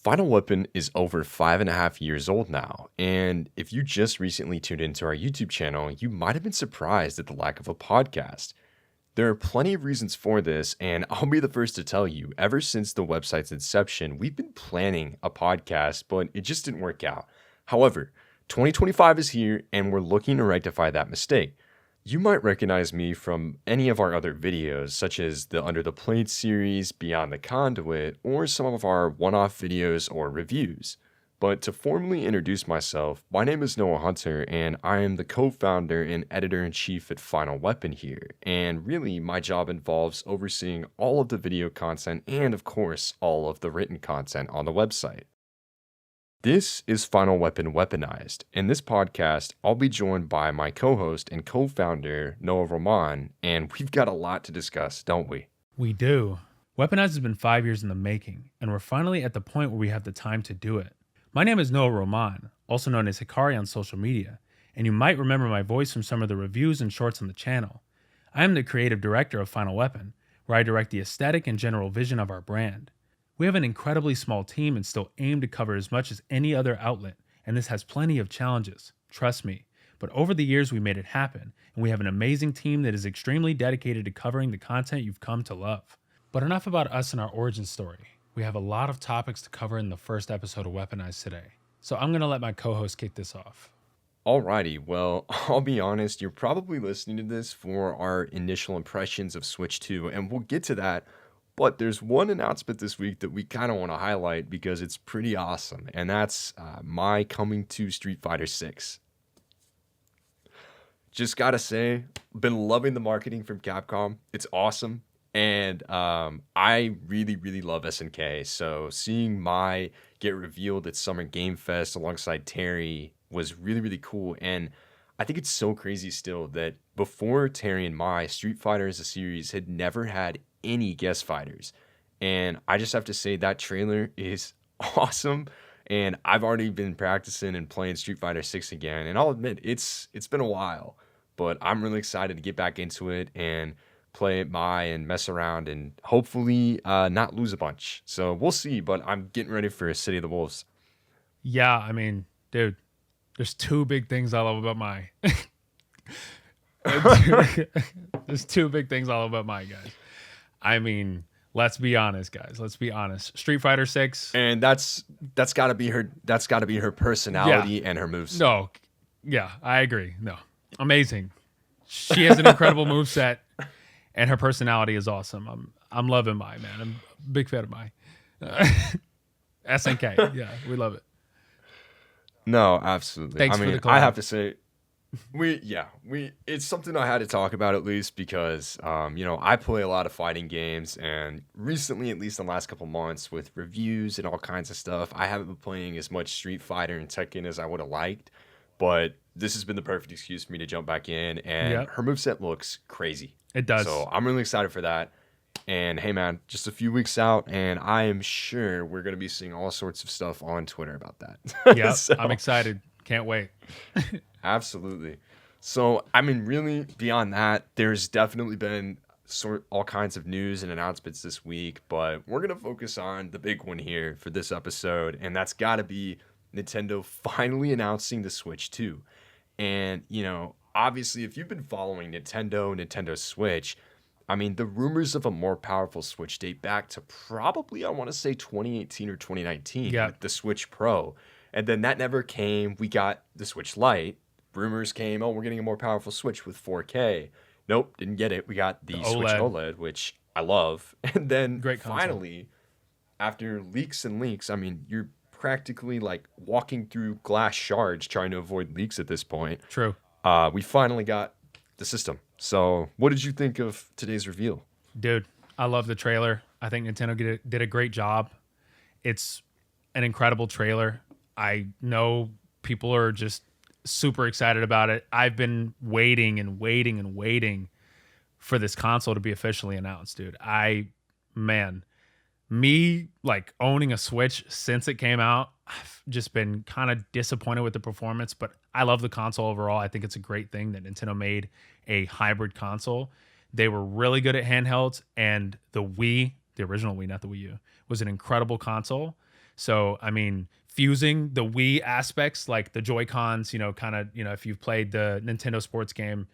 Final Weapon is over 5.5 years old now, and if you just recently tuned into our YouTube channel, you might have been surprised at the lack of a podcast. There are plenty of reasons for this, and I'll be the first to tell you, ever since the website's inception, we've been planning a podcast, but it just didn't work out. However, 2025 is here, and we're looking to rectify that mistake. You might recognize me from any of our other videos, such as the Under the Plate series, Beyond the Conduit, or some of our one-off videos or reviews. But to formally introduce myself, my name is Noah Hunter, and I am the co-founder and editor-in-chief at Final Weapon here. And really, my job involves overseeing all of the video content and, of course, all of the written content on the website. This is Final Weapon Weaponized. In this podcast, I'll be joined by my co-host and co-founder, Noah Roman, and we've got a lot to discuss, don't we? We do. Weaponized has been 5 years in the making, and we're finally at the point where we have the time to do it. My name is Noah Roman, also known as Hikari on social media, and you might remember my voice from some of the reviews and shorts on the channel. I am the creative director of Final Weapon, where I direct the aesthetic and general vision of our brand. We have an incredibly small team and still aim to cover as much as any other outlet, and this has plenty of challenges, trust me. But over the years, we made it happen, and we have an amazing team that is extremely dedicated to covering the content you've come to love. But enough about us and our origin story. We have a lot of topics to cover in the first episode of Weaponized today, so I'm going to let my co-host kick this off. Alrighty, well, I'll be honest, you're probably listening to this for our initial impressions of Switch 2, and we'll get to that. But there's one announcement this week that we kind of want to highlight because it's pretty awesome, and that's Mai coming to Street Fighter 6. Just gotta say, been loving the marketing from Capcom. It's awesome, and I really love SNK. So seeing Mai get revealed at Summer Game Fest alongside Terry was really cool, and I think it's so crazy still that before Terry and Mai, Street Fighter as a series had never had any guest fighters. And I just have to say that trailer is awesome. And I've already been practicing and playing Street Fighter 6 again. And I'll admit, it's been a while. But I'm really excited to get back into it and play Mai and mess around and hopefully not lose a bunch. So we'll see. But I'm getting ready for City of the Wolves. Yeah, I mean, dude, there's two big things I love about Mai. There's two big things I love about Mai, guys. I mean, let's be honest, guys. Let's be honest. Street Fighter 6, and that's got to be her. That's got to be her personality and her moves. No, yeah, I agree. No, amazing. She has an incredible moveset, and her personality is awesome. I'm loving Mai, man. I'm a big fan of Mai. SNK, yeah, we love it. No, absolutely. Thanks for the collab. I have to say, it's something I had to talk about at least because, I play a lot of fighting games, and recently, at least in the last couple months, with reviews and all kinds of stuff, I haven't been playing as much Street Fighter and Tekken as I would have liked, but this has been the perfect excuse for me to jump back in, and her moveset looks crazy. It does. So I'm really excited for that. And hey, man, just a few weeks out, and I am sure we're going to be seeing all sorts of stuff on Twitter about that. Yeah, So, I'm excited. Can't wait. absolutely. So, I mean, really, beyond that, there's definitely been all kinds of news and announcements this week, but we're going to focus on the big one here for this episode, and that's got to be Nintendo finally announcing the Switch 2. And, obviously, if you've been following Nintendo Switch, I mean, the rumors of a more powerful Switch date back to probably, I want to say 2018 or 2019 with the Switch Pro. And then that never came. We got the Switch Lite. Rumors came, we're getting a more powerful Switch with 4K. Nope, didn't get it. We got the Switch OLED, which I love. And then finally, after leaks and leaks, I mean, you're practically like walking through glass shards trying to avoid leaks at this point. True. We finally got the system. So what did you think of today's reveal? Dude, I love the trailer. I think Nintendo did a great job. It's an incredible trailer. I know people are just super excited about it. I've been waiting for this console to be officially announced, dude. Me like owning a Switch since it came out, I've just been kind of disappointed with the performance, but I love the console overall. I think it's a great thing that Nintendo made a hybrid console. They were really good at handhelds, and the Wii, the original Wii, not the Wii U, was an incredible console. So, I mean, fusing the Wii aspects, like the Joy-Cons, kind of, if you've played the Nintendo sports game,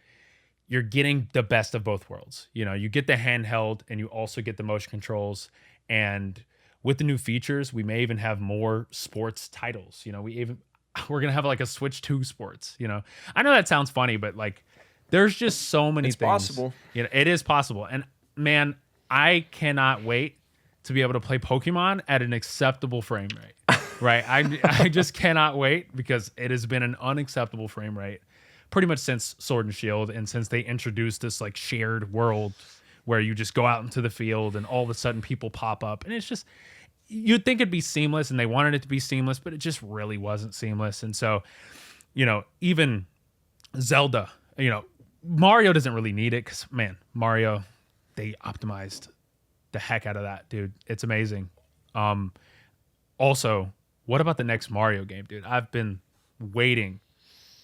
you're getting the best of both worlds. You get the handheld and you also get the motion controls. And with the new features, we may even have more sports titles. We're gonna have like a Switch 2 sports. I know that sounds funny, but like there's just so many It's things. possible. It is possible. And man, I cannot wait to be able to play Pokemon at an acceptable frame rate. Right? I just cannot wait because it has been an unacceptable frame rate pretty much since Sword and Shield, and since they introduced this like shared world where you just go out into the field and all of a sudden people pop up, and it's just, you'd think it'd be seamless, and they wanted it to be seamless, but it just really wasn't seamless. And so, even Zelda, Mario doesn't really need it because, man, Mario, they optimized the heck out of that, dude. It's amazing. Also, what about the next Mario game, dude? I've been waiting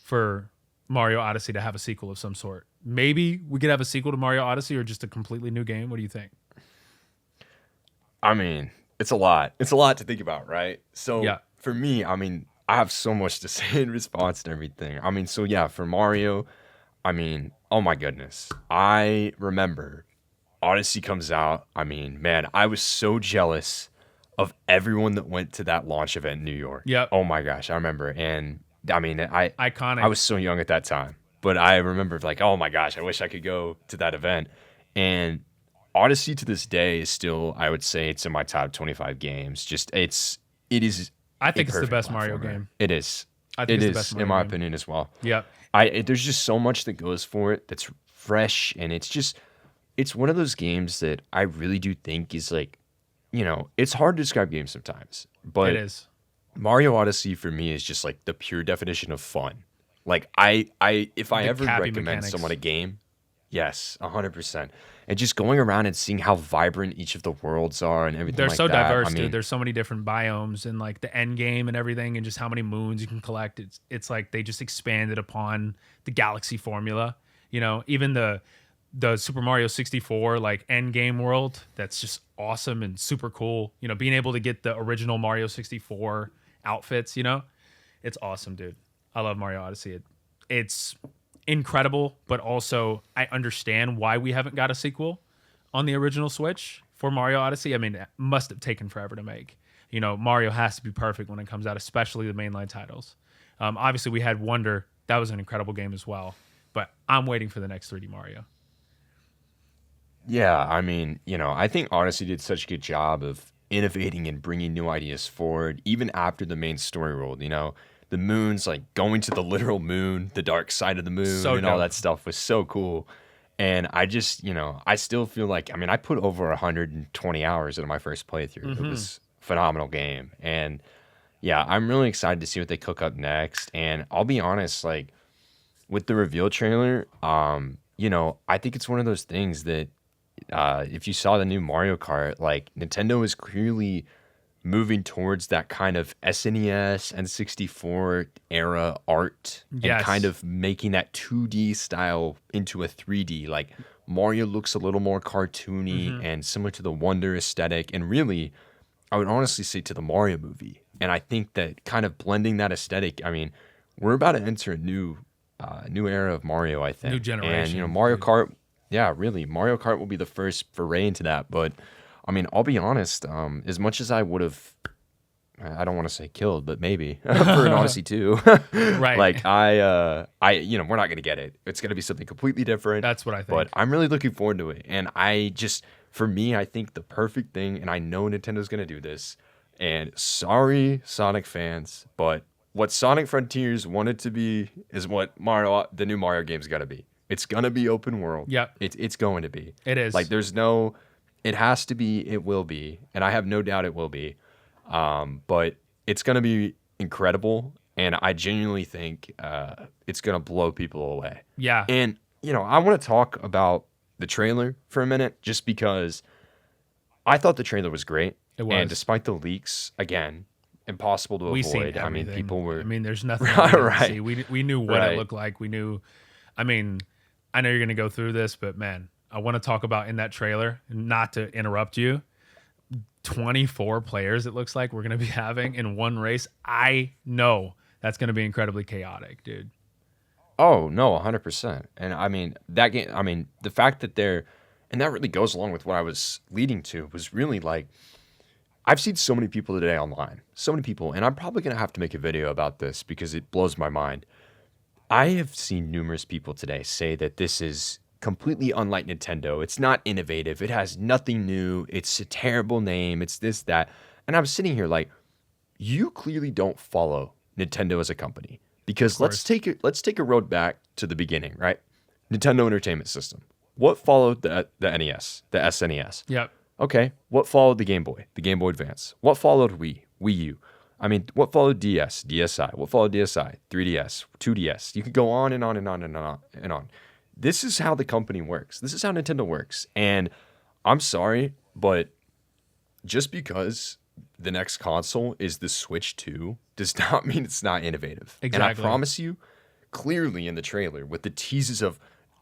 for Mario Odyssey to have a sequel of some sort. Maybe we could have a sequel to Mario Odyssey or just a completely new game. What do you think? I mean, it's a lot. It's a lot to think about, right? So Yeah. for me, I mean, I have so much to say in response to everything. I mean, so yeah, for Mario, I mean, oh my goodness. I remember Odyssey comes out. I mean, man, I was so jealous of everyone that went to that launch event in New York. Yep. Oh my gosh, I remember. And I mean, Iconic. I was so young at that time, but I remember like, oh my gosh, I wish I could go to that event. And Odyssey to this day is still, I would say, it's in my top 25 games. It is. I think a it's the perfect best Mario platformer. game. It is. I think It it's the is, best in Mario my game. opinion as well. Yep. There's just so much that goes for it that's fresh, and it's one of those games that I really do think is like, it's hard to describe games sometimes, but It is. Mario Odyssey for me is just like the pure definition of fun. Like if I The ever cappy recommend mechanics. someone a game, yes, 100%. And just going around and seeing how vibrant each of the worlds are and everything They're like so that. diverse, I mean, dude. There's so many different biomes and like the end game and everything, and just how many moons you can collect. It's like they just expanded upon the Galaxy formula. Even the Super Mario 64 like end game world, that's just awesome and super cool. Being able to get the original Mario 64 outfits, it's awesome, dude. I love Mario Odyssey. It's incredible, but also I understand why we haven't got a sequel on the original Switch for Mario Odyssey. I mean, it must have taken forever to make. Mario has to be perfect when it comes out, especially the mainline titles. Obviously, we had Wonder. That was an incredible game as well. But I'm waiting for the next 3D Mario. yeah, I mean, I think Odyssey did such a good job of innovating and bringing new ideas forward, even after the main story rolled. The moons, like going to the literal moon, the dark side of the moon, So and all dope. that stuff was so cool. And I just, I still feel like, I mean, I put over 120 hours into my first playthrough. It was a phenomenal game. And yeah, I'm really excited to see what they cook up next. And I'll be honest, like with the reveal trailer, I think it's one of those things that if you saw the new Mario Kart, like Nintendo is clearly moving towards that kind of SNES and 64 era art and Yes. kind of making that 2D style into a 3D. Like Mario looks a little more cartoony and similar to the Wonder aesthetic. And really, I would honestly say to the Mario movie. And I think that kind of blending that aesthetic, I mean, we're about to enter a new era of Mario, I think. New generation, And, Mario dude. Kart, yeah, really, Mario Kart will be the first foray into that. But I mean, I'll be honest, as much as I would have, I don't want to say killed, but maybe for an Odyssey 2. Right. Like we're not going to get it. It's going to be something completely different. That's what I think. But I'm really looking forward to it. And for me, I think the perfect thing, and I know Nintendo's going to do this, and sorry, Sonic fans, but what Sonic Frontiers wanted to be is what the new Mario game's got to be. It's going to be open world. Yep. It's going to be. It is. Like it has to be, it will be, and I have no doubt it will be. But it's going to be incredible, and I genuinely think it's going to blow people away. Yeah. And, I want to talk about the trailer for a minute, just because I thought the trailer was great. It was. And despite the leaks, again, impossible to We seen avoid. I mean, everything. people were... I mean, there's nothing Right, we didn't right. see. We knew what Right. it looked like. We knew. I mean, I know you're gonna go through this, but man, I want to talk about in that trailer. Not to interrupt you, 24 players, it looks like we're going to be having in one race. I know that's going to be incredibly chaotic, dude. Oh, no, 100%. And I mean, that game, I mean, the fact that they're, and that really goes along with what I was leading to, was really like, I've seen so many people today online, so many people, and I'm probably going to have to make a video about this because it blows my mind. I have seen numerous people today say that this is completely unlike Nintendo. It's not innovative. It has nothing new. It's a terrible name. It's this, that. And I'm sitting here like, you clearly don't follow Nintendo as a company. Because let's take a road back to the beginning, right? Nintendo Entertainment System. What followed the NES, the SNES? Yep. Okay. What followed the Game Boy Advance? What followed Wii U? I mean, what followed DS, DSi? What followed DSi? 3DS, 2DS. You could go on and on and on and on and on. This is how the company works. This is how Nintendo works. And I'm sorry, but just because the next console is the Switch 2 does not mean it's not innovative. Exactly. And I promise you, clearly in the trailer, with the teases of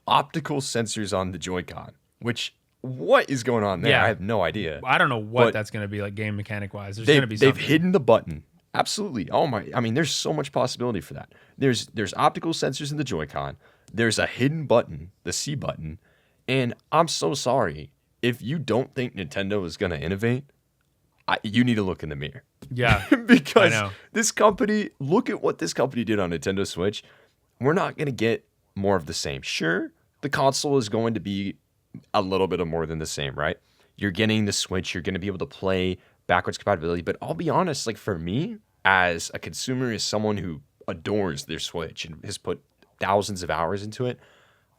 optical sensors on the Joy-Con, which, what is going on there? Yeah. I have no idea. I don't know what But that's going to be like game mechanic wise. There's going to be they've something. hidden the button. Absolutely. Oh my, I mean, there's so much possibility for that. There's optical sensors in the Joy-Con. There's a hidden button, the C button. And I'm so sorry. If you don't think Nintendo is going to innovate, you need to look in the mirror. Yeah. Because I know. this company, look at what this company did on Nintendo Switch. We're not going to get more of the same. Sure, the console is going to be a little bit of more than the same, right? You're getting the Switch. You're going to be able to play backwards compatibility. But I'll be honest, like for me, as a consumer, as someone who adores their Switch and has put thousands of hours into it,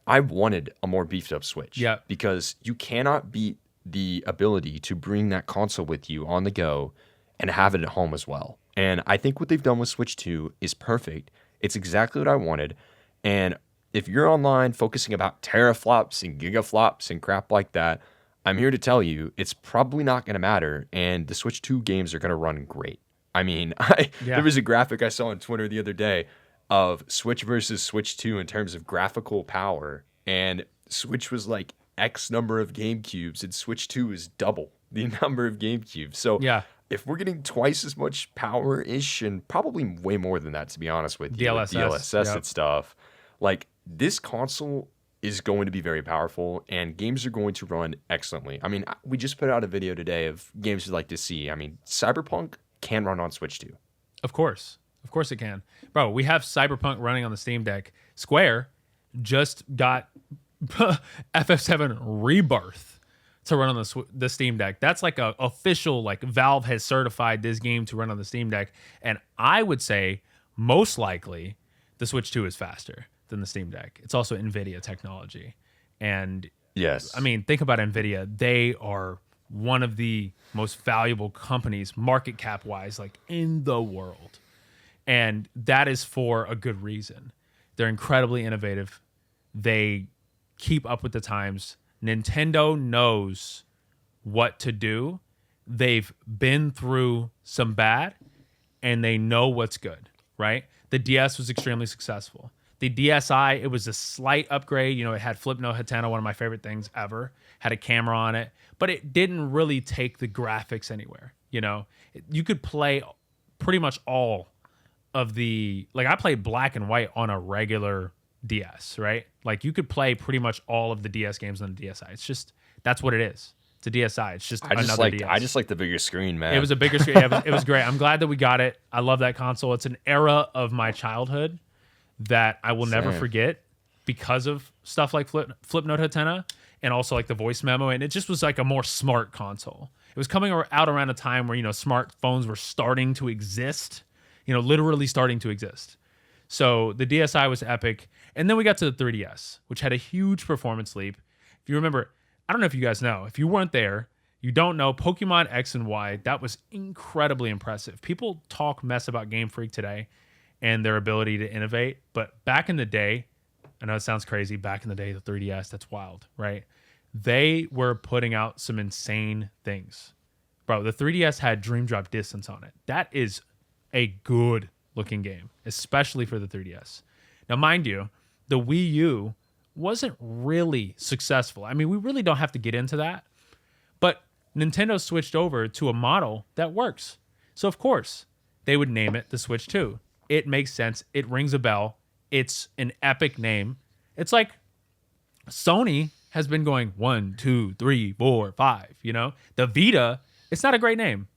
I wanted a more beefed up Switch. Yeah. Because you cannot beat the ability to bring that console with you on the go and have it at home as well. And I think what they've done with Switch 2 is perfect. It's exactly what I wanted. And if you're online focusing about teraflops and gigaflops and crap like that, I'm here to tell you it's probably not going to matter. And the Switch 2 games are going to run great. I mean, there was a graphic I saw on Twitter the other day of Switch versus Switch 2 in terms of graphical power. And Switch was like X number of GameCubes, and Switch 2 is double the number of GameCubes. So Yeah. if we're getting twice as much power-ish, and probably way more than that, to be honest with you, with DLSS Yep. and stuff, like this console is going to be very powerful, and games are going to run excellently. I mean, we just put out a video today of games you'd like to see. I mean, Cyberpunk can run on Switch 2. Of course it can. Bro, we have Cyberpunk running on the Steam Deck. Square just got FF7 Rebirth to run on the Steam Deck. That's like a official, like Valve has certified this game to run on the Steam Deck. And I would say most likely the Switch 2 is faster than the Steam Deck. It's also NVIDIA technology. And Yes. I mean, think about NVIDIA. They are one of the most valuable companies, market cap wise, like in the world. And that is for a good reason. They're incredibly innovative. They keep up with the times. Nintendo knows what to do. They've been through some bad and they know what's good, right? The DS was extremely successful. The DSi, it was a slight upgrade. You know, it had Flip No Hatana, one of my favorite things ever. Had a camera on it, but it didn't really take the graphics anywhere. You know, you could play pretty much all of the, like I played black and white on a regular DS, right? Like you could play pretty much all of the DS games on the DSi. It's just, that's what it is. It's a DSi. It's just another DS. I just like the bigger screen, man. It was a bigger screen. Yeah, it was great. I'm glad that we got it. I love that console. It's an era of my childhood that I will never forget because of stuff like Flip Note Hatena and also like the voice memo. And it just was like a more smart console. It was coming out around a time where, you know, smartphones were starting to exist, you know, literally starting to exist. So the DSi was epic. And then we got to the 3DS, which had a huge performance leap. If you remember, I don't know if you guys know, if you weren't there, you don't know, Pokemon X and Y, that was incredibly impressive. People talk mess about Game Freak today and their ability to innovate. But back in the day, I know it sounds crazy, back in the day, the 3DS, that's wild, right? They were putting out some insane things. Bro, the 3DS had Dream Drop Distance on it. That is a good looking game, especially for the 3DS. Now, mind you, the Wii U wasn't really successful. I mean, we really don't have to get into that. But Nintendo switched over to a model that works. So, of course, they would name it the Switch 2. It makes sense. It rings a bell. It's an epic name. It's like Sony has been going 1, 2, 3, 4, 5. You know, the Vita, it's not a great name,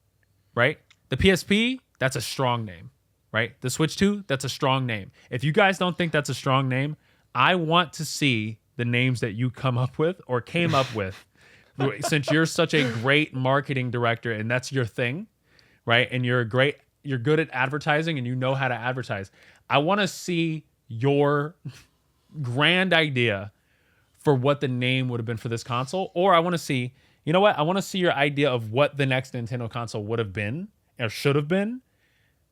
right? The PSP, that's a strong name, right? The Switch 2, that's a strong name. If you guys don't think that's a strong name, I want to see the names that you come up with or came up with, since you're such a great marketing director and that's your thing, right? And you're good at advertising and you know how to advertise. I want to see your grand idea for what the name would have been for this console. Or I want to see, you know what? I want to see your idea of what the next Nintendo console would have been or should have been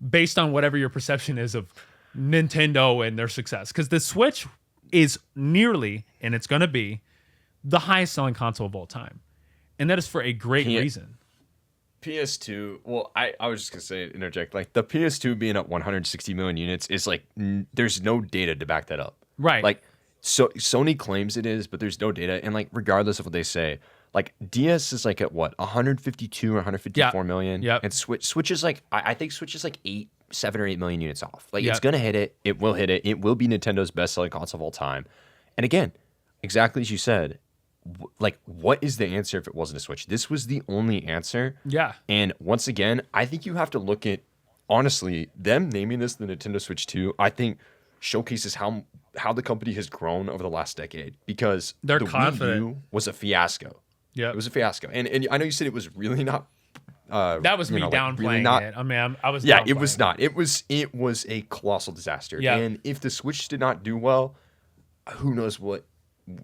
based on whatever your perception is of Nintendo and their success. Because the Switch is nearly, and it's going to be, the highest selling console of all time. And that is for a great reason. PS2, well, I was just going to say, interject, like the PS2 being at 160 million units is like, there's no data to back that up. Right. Like, so Sony claims it is, but there's no data. And like, regardless of what they say, like DS is like at what, 152 or 154 million? Yeah. And Switch is like, I think Switch is like 7 or 8 million units off. Like, it's going to hit it. It will hit it. It will be Nintendo's best selling console of all time. And again, exactly as you said, like, what is the answer if it wasn't a Switch? This was the only answer. Yeah. And once again, I think you have to look at, honestly, them naming this the Nintendo Switch 2, I think showcases how the company has grown over the last decade, because they're the confident. Wii U was a fiasco. Yeah. It was a fiasco. And I know you said it was really not that was me downplaying really not, it. I mean, I was. Yeah, it was not. It was a colossal disaster. Yeah. And if the Switch did not do well, who knows what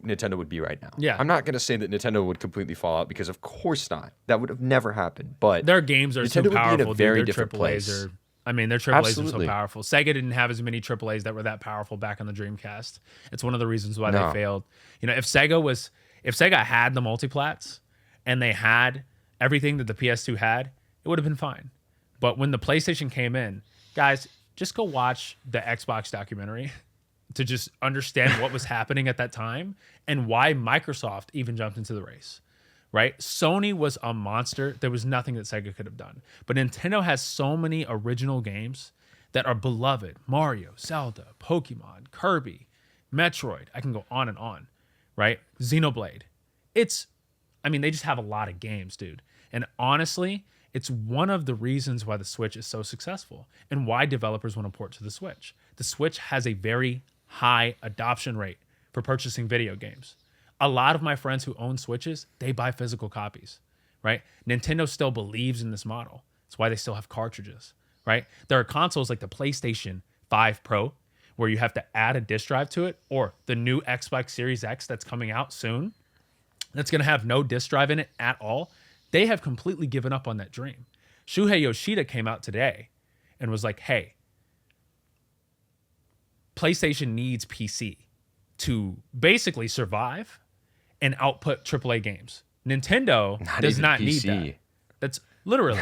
Nintendo would be right now. Yeah. I'm not going to say that Nintendo would completely fall out, because of course not. That would have never happened. But their games are Nintendo so powerful. would be in a very their different AAAs place. Their AAAs Absolutely. are so powerful. Sega didn't have as many AAAs that were that powerful back on the Dreamcast. It's one of the reasons why they failed. You know, if Sega had the multiplats and they had everything that the PS2 had, it would have been fine. But when the PlayStation came in, guys, just go watch the Xbox documentary to just understand what was happening at that time and why Microsoft even jumped into the race, right? Sony was a monster. There was nothing that Sega could have done. But Nintendo has so many original games that are beloved. Mario, Zelda, Pokemon, Kirby, Metroid. I can go on, right? Xenoblade. They just have a lot of games, dude. And honestly, it's one of the reasons why the Switch is so successful and why developers want to port to the Switch. The Switch has a very high adoption rate for purchasing video games. A lot of my friends who own Switches, they buy physical copies, right? Nintendo still believes in this model. That's why they still have cartridges, right? There are consoles like the PlayStation 5 Pro where you have to add a disc drive to it, or the new Xbox Series X that's coming out soon that's going to have no disc drive in it at all. They have completely given up on that dream. Shuhei Yoshida came out today and was like, hey, PlayStation needs PC to basically survive and output AAA games. Nintendo does not need that. That's literally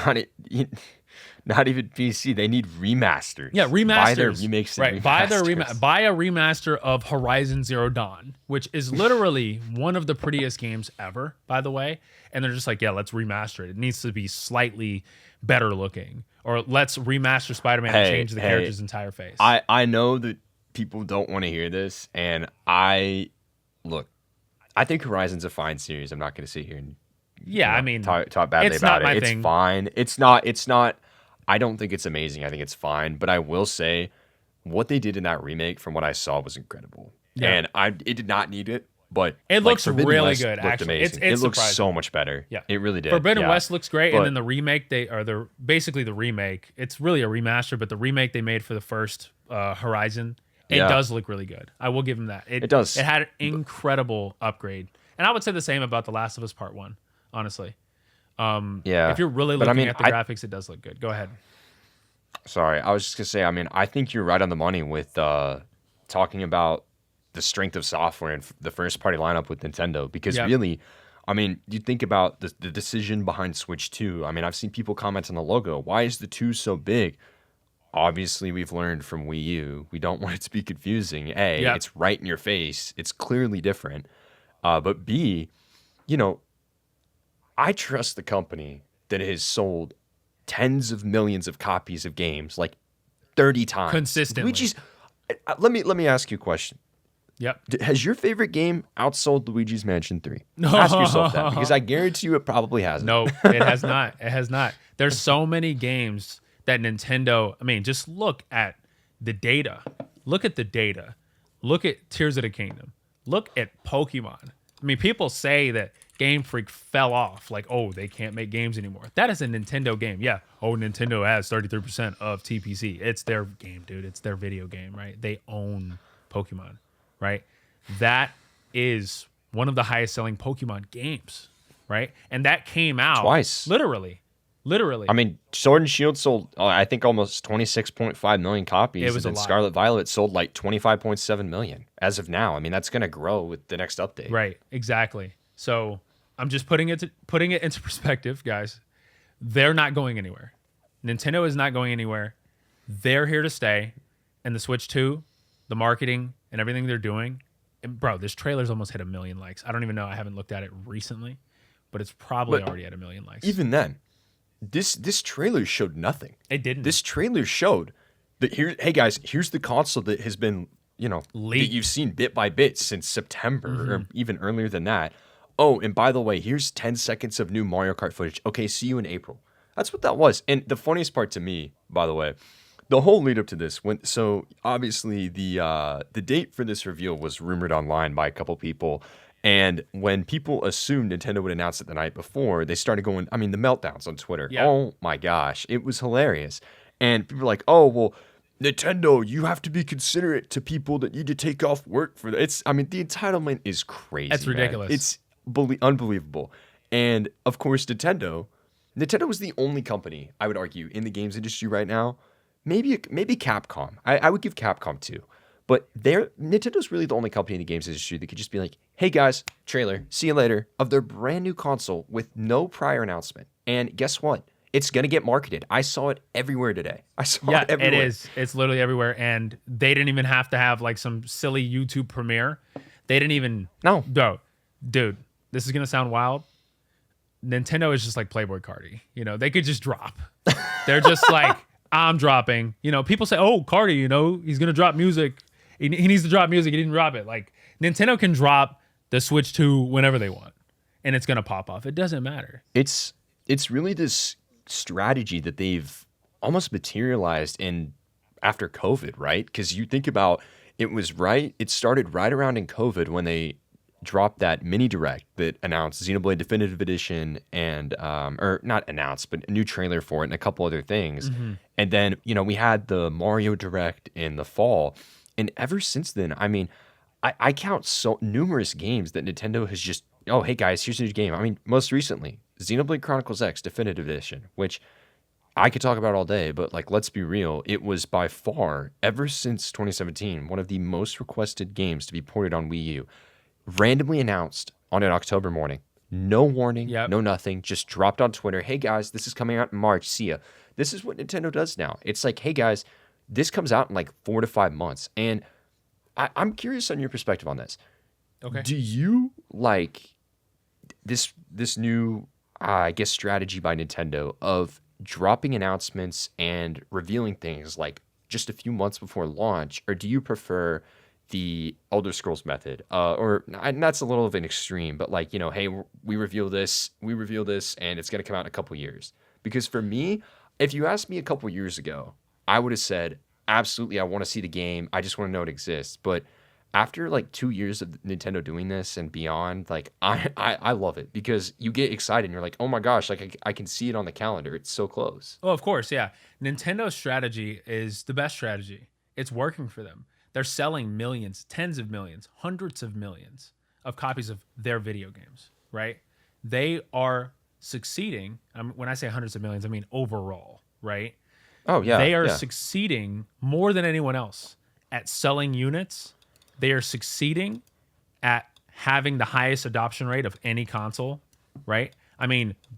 not even PC. They need remasters. Yeah, remasters. Buy their remakes. And remasters. Buy a remaster of Horizon Zero Dawn, which is literally one of the prettiest games ever, by the way. And they're just like, yeah, let's remaster it. It needs to be slightly better looking, or let's remaster Spider-Man and change the character's entire face. I know that people don't want to hear this, and I think Horizon's a fine series. I'm not going to sit here and talk badly about it. It's fine. It's not. I don't think it's amazing. I think it's fine. But I will say, what they did in that remake, from what I saw, was incredible. Yeah. And it did not need it, but it looks really West good. Actually, amazing. It looks so much better. Yeah, it really did. Forbidden West looks great, and then the remake basically the remake. It's really a remaster, but the remake they made for the first Horizon. It does look really good. I will give them that. It does. It had an incredible upgrade. And I would say the same about The Last of Us Part 1, honestly. If you're really looking at the graphics, it does look good. Go ahead. Sorry, I was just going to say, I think you're right on the money with talking about the strength of software in the first-party lineup with Nintendo. Because really, you think about the decision behind Switch 2. I've seen people comment on the logo. Why is the 2 so big? Obviously, we've learned from Wii U. We don't want it to be confusing. A, it's right in your face. It's clearly different. But B, I trust the company that has sold tens of millions of copies of games like 30 times. Consistently. Let me ask you a question. Yep. Has your favorite game outsold Luigi's Mansion 3? Ask yourself that, because I guarantee you it probably hasn't. No, it has not. It has not. There's so many games that Nintendo, I mean, just look at the data. Look at the data. Look at Tears of the Kingdom. Look at Pokemon. I mean, people say that Game Freak fell off. Like, oh, they can't make games anymore. That is a Nintendo game. Yeah. Oh, Nintendo has 33% of TPC. It's their game, dude. It's their video game, right? They own Pokemon, right? That is one of the highest selling Pokemon games, right? And that came out twice. Literally. I mean, Sword and Shield sold, I think, almost 26.5 million copies. It was a and lot. Scarlet Violet sold like 25.7 million as of now. I mean, that's going to grow with the next update. Right, exactly. So I'm just putting it into perspective, guys. They're not going anywhere. Nintendo is not going anywhere. They're here to stay. And the Switch 2, the marketing and everything they're doing, and bro, this trailer's almost hit 1 million likes. I don't even know. I haven't looked at it recently, but it's probably already at 1 million likes. Even then, this trailer showed nothing. It didn't. This trailer showed that hey guys, here's the console that has been, that you've seen bit by bit since September or even earlier than that. Oh, and by the way, here's 10 seconds of new Mario Kart footage. Okay, see you in April. That's what that was. And the funniest part to me, by the way, the whole lead up to this, so obviously the date for this reveal was rumored online by a couple people. And when people assumed Nintendo would announce it the night before, they started going, the meltdowns on Twitter. Yeah. Oh my gosh, it was hilarious. And people were like, oh, well, Nintendo, you have to be considerate to people that need to take off work for that. The entitlement is crazy. That's ridiculous. Man. It's unbelievable. And of course, Nintendo was the only company, I would argue, in the games industry right now. Maybe Capcom. I would give Capcom too. But Nintendo's really the only company in the games industry that could just be like, hey guys, trailer, see you later, of their brand new console with no prior announcement. And guess what? It's going to get marketed. I saw it everywhere today. It everywhere. It is. It's literally everywhere. And they didn't even have to have like some silly YouTube premiere. They didn't even. No. Dude, this is going to sound wild. Nintendo is just like Playboy Cardi. They could just drop. They're just like, I'm dropping. People say, oh, Cardi, he's going to drop music. He needs to drop music. He didn't drop it. Like, Nintendo can drop the Switch 2 whenever they want, and it's going to pop off. It doesn't matter. It's really this strategy that they've almost materialized in after COVID, right? Because you think about it started right around in COVID when they dropped that mini direct that announced Xenoblade Definitive Edition and or not announced, but a new trailer for it and a couple other things. And then, we had the Mario Direct in the fall. And ever since then, I count so numerous games that Nintendo has just, oh, hey guys, here's a new game. Most recently, Xenoblade Chronicles X Definitive Edition, which I could talk about all day, but like, let's be real, it was by far, ever since 2017, one of the most requested games to be ported on Wii U. Randomly announced on an October morning. No warning, no nothing, just dropped on Twitter. Hey guys, this is coming out in March. See ya. This is what Nintendo does now. It's like, hey guys, this comes out in like 4 to 5 months. And I'm curious on your perspective on this. Okay. Do you like this new, strategy by Nintendo of dropping announcements and revealing things like just a few months before launch? Or do you prefer the Elder Scrolls method? And that's a little of an extreme, but like, hey, we reveal this, and it's going to come out in a couple years. Because for me, if you asked me a couple years ago, I would have said, absolutely, I want to see the game. I just want to know it exists. But after like 2 years of Nintendo doing this and beyond, like I love it because you get excited and you're like, oh my gosh, like I can see it on the calendar. It's so close. Oh, of course, yeah. Nintendo's strategy is the best strategy. It's working for them. They're selling millions, tens of millions, hundreds of millions of copies of their video games, right? They are succeeding. When I say hundreds of millions, I mean overall, right? Oh, yeah. They are succeeding more than anyone else at selling units. They are succeeding at having the highest adoption rate of any console, right?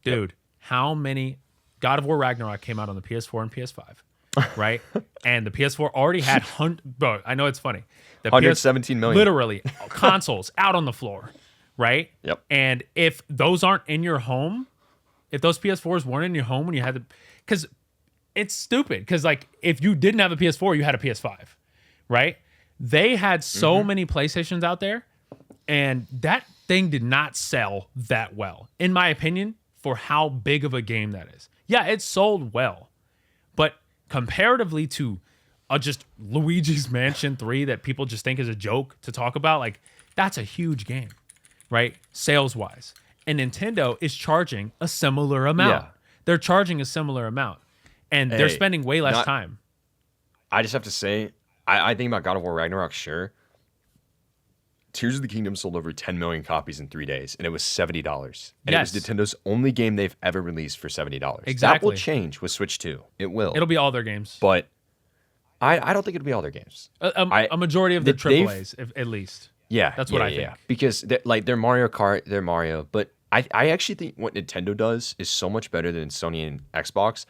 Dude, how many... God of War Ragnarok came out on the PS4 and PS5, right? And the PS4 already had... Bro, I know it's funny. The 117 million. Literally, consoles out on the floor, right? Yep. And if those aren't in your home, if those PS4s weren't in your home when you had because it's stupid. Because like if you didn't have a PS4, you had a PS5, right? They had so many PlayStations out there, and that thing did not sell that well, in my opinion, for how big of a game that is. Yeah, it sold well, but comparatively to just Luigi's Mansion 3 that people just think is a joke to talk about, like that's a huge game, right? Sales wise. And Nintendo is charging a similar amount. Yeah. They're charging a similar amount, and they're spending way less time. I just have to say, I think about God of War Ragnarok, sure. Tears of the Kingdom sold over 10 million copies in 3 days, and it was $70. And it was Nintendo's only game they've ever released for $70. Exactly. That will change with Switch 2. It will. It'll be all their games. But I don't think it'll be all their games. A majority of the AAAs, at least. Yeah. That's what I think. Because they're Mario Kart, they're Mario. But I actually think what Nintendo does is so much better than Sony and Xbox.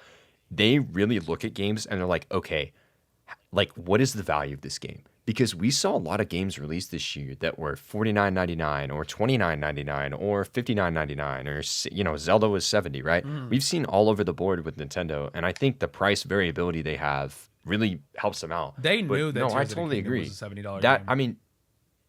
They really look at games and they're like, okay, like what is the value of this game? Because we saw a lot of games released this year that were $49.99 or $29.99 or $59.99 or, you know, Zelda was $70, right? We've seen all over the board with Nintendo, and I think the price variability they have really helps them out. They knew that. No, I totally agree. Was a $70 game. I mean,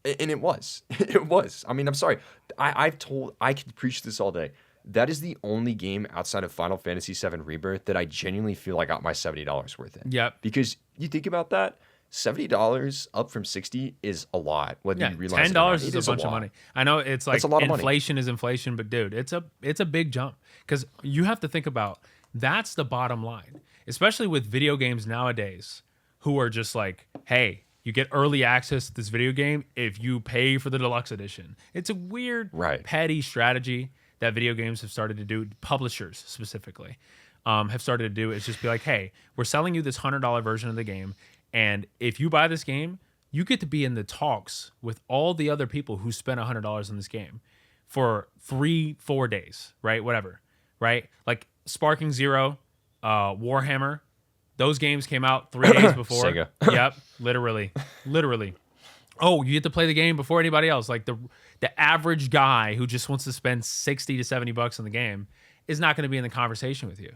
and it was. It was. I mean, I'm sorry. I could preach this all day. That is the only game outside of Final Fantasy VII Rebirth that I genuinely feel I got my $70 worth in. Yep. Because you think about that. $70 up from $60 is a lot. Whether you realize $10 is a bunch of money. I know it's like a lot of inflation money. Is inflation, but dude, it's a big jump because you have to think about that's the bottom line, especially with video games nowadays, who are just like, hey, you get early access to this video game if you pay for the deluxe edition. It's a weird, petty strategy that video games have started to do. Publishers specifically have started to do. Is just be like, hey, we're selling you this $100 version of the game. And if you buy this game, you get to be in the talks with all the other people who spent $100 on this game for 3-4 days, right? Whatever, right? Like Sparking Zero, Warhammer, those games came out 3 days before. Sega. Yep, literally. Oh, you get to play the game before anybody else. Like the average guy who just wants to spend $60 to $70 on the game is not going to be in the conversation with you,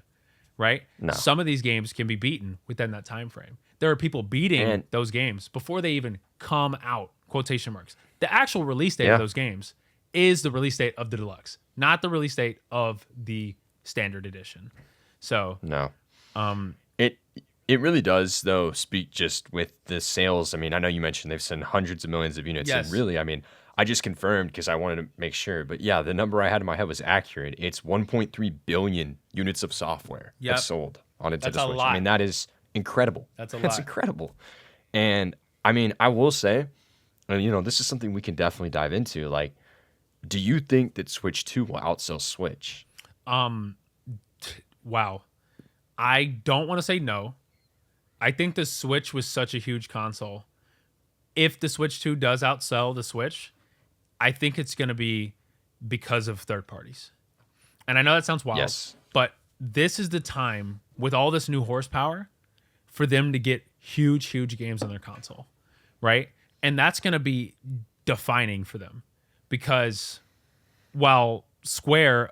right? No. Some of these games can be beaten within that time frame. There are people beating those games before they even come out, quotation marks. The actual release date of those games is the release date of the deluxe, not the release date of the standard edition. So no, it really does though speak just with the sales. I mean, I know you mentioned they've sent hundreds of millions of units, and really, I mean, I just confirmed because I wanted to make sure. But yeah, the number I had in my head was accurate. It's 1.3 billion units of software that's sold on Nintendo Switch. Lot. I mean, that is incredible. That's incredible. And I mean, I will say, and you know, this is something we can definitely dive into. Like, do you think that Switch 2 will outsell Switch? Wow. I don't want to say no. I think the Switch was such a huge console. If the Switch 2 does outsell the Switch, I think it's going to be because of third parties. And I know that sounds wild, but this is the time with all this new horsepower for them to get huge, huge games on their console, right? And that's going to be defining for them because while Square...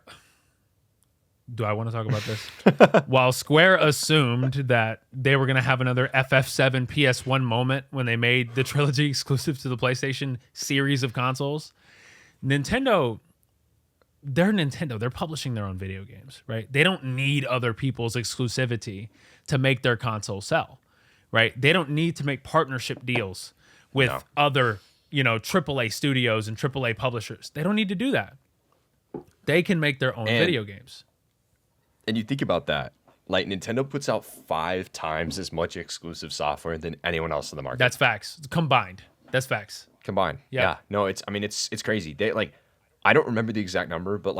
Do I want to talk about this? While Square assumed that they were going to have another FF7 PS1 moment when they made the trilogy exclusive to the PlayStation series of consoles, Nintendo, they're publishing their own video games, right? They don't need other people's exclusivity to make their console sell, right? They don't need to make partnership deals with other, AAA studios and AAA publishers. They don't need to do that. They can make their own video games. And you think about that, like Nintendo puts out 5 times as much exclusive software than anyone else in the market. That's facts. Combined. That's facts. Combined. Yeah. No, it's crazy. They I don't remember the exact number, but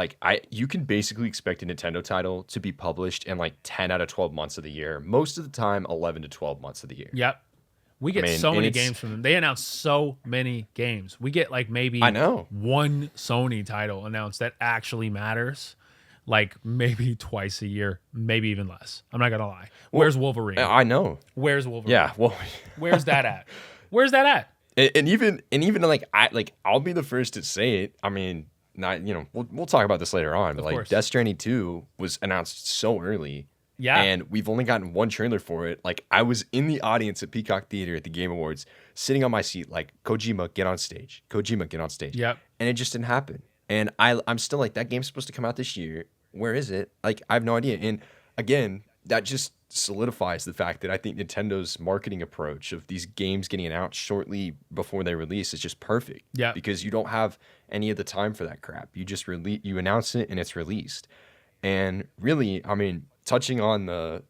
you can basically expect a Nintendo title to be published in 10 out of 12 months of the year. Most of the time, 11 to 12 months of the year. Yep. We get so many games from them. They announce so many games. We get maybe one Sony title announced that actually matters. Maybe twice a year, maybe even less. I'm not going to lie. Where's Wolverine? I know. Where's Wolverine? Yeah. Well, Where's that at? Where's that at? And even like I'll be the first to say it. I mean, not we'll talk about this later on, but Of like course. Death Stranding 2 was announced so early. Yeah. And we've only gotten one trailer for it. Like I was in the audience at Peacock Theater at the Game Awards, sitting on my seat, like Kojima, get on stage. Kojima, get on stage. Yep. And it just didn't happen. And I'm still like, that game's supposed to come out this year. Where is it? Like I have no idea. And again, that just solidifies the fact that I think Nintendo's marketing approach of these games getting announced shortly before they release is just perfect. Yeah. Because you don't have any of the time for that crap. You just you announce it and it's released. And really, I mean, touching on the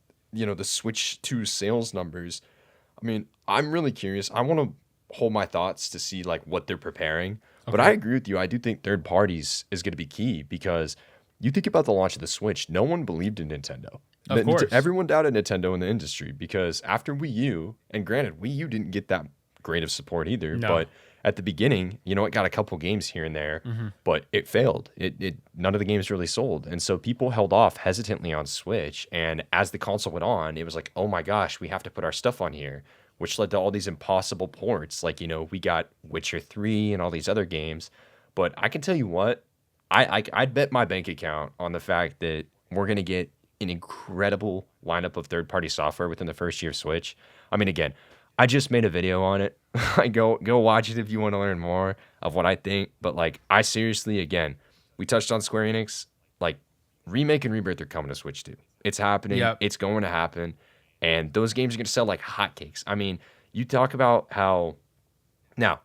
Switch 2 sales numbers, I mean, I'm really curious. I want to hold my thoughts to see like what they're preparing. But I agree with you. I do think third parties is going to be key because you think about the launch of the Switch, no one believed in Nintendo. Of course. Everyone doubted Nintendo in the industry because after Wii U, and granted, Wii U didn't get that great of support either, No. but at the beginning, it got a couple games here and there, but it failed. It none of the games really sold. And so people held off hesitantly on Switch. And as the console went on, it was like, oh my gosh, we have to put our stuff on here, which led to all these impossible ports. Like, we got Witcher 3 and all these other games. But I can tell you what, I'd bet my bank account on the fact that we're going to get an incredible lineup of third-party software within the first year of Switch. I mean, again, I just made a video on it. Go watch it if you want to learn more of what I think. But like, I seriously, again, we touched on Square Enix. Like, Remake and Rebirth are coming to Switch too. It's happening. Yep. It's going to happen. And those games are going to sell like hotcakes. I mean, you talk about how now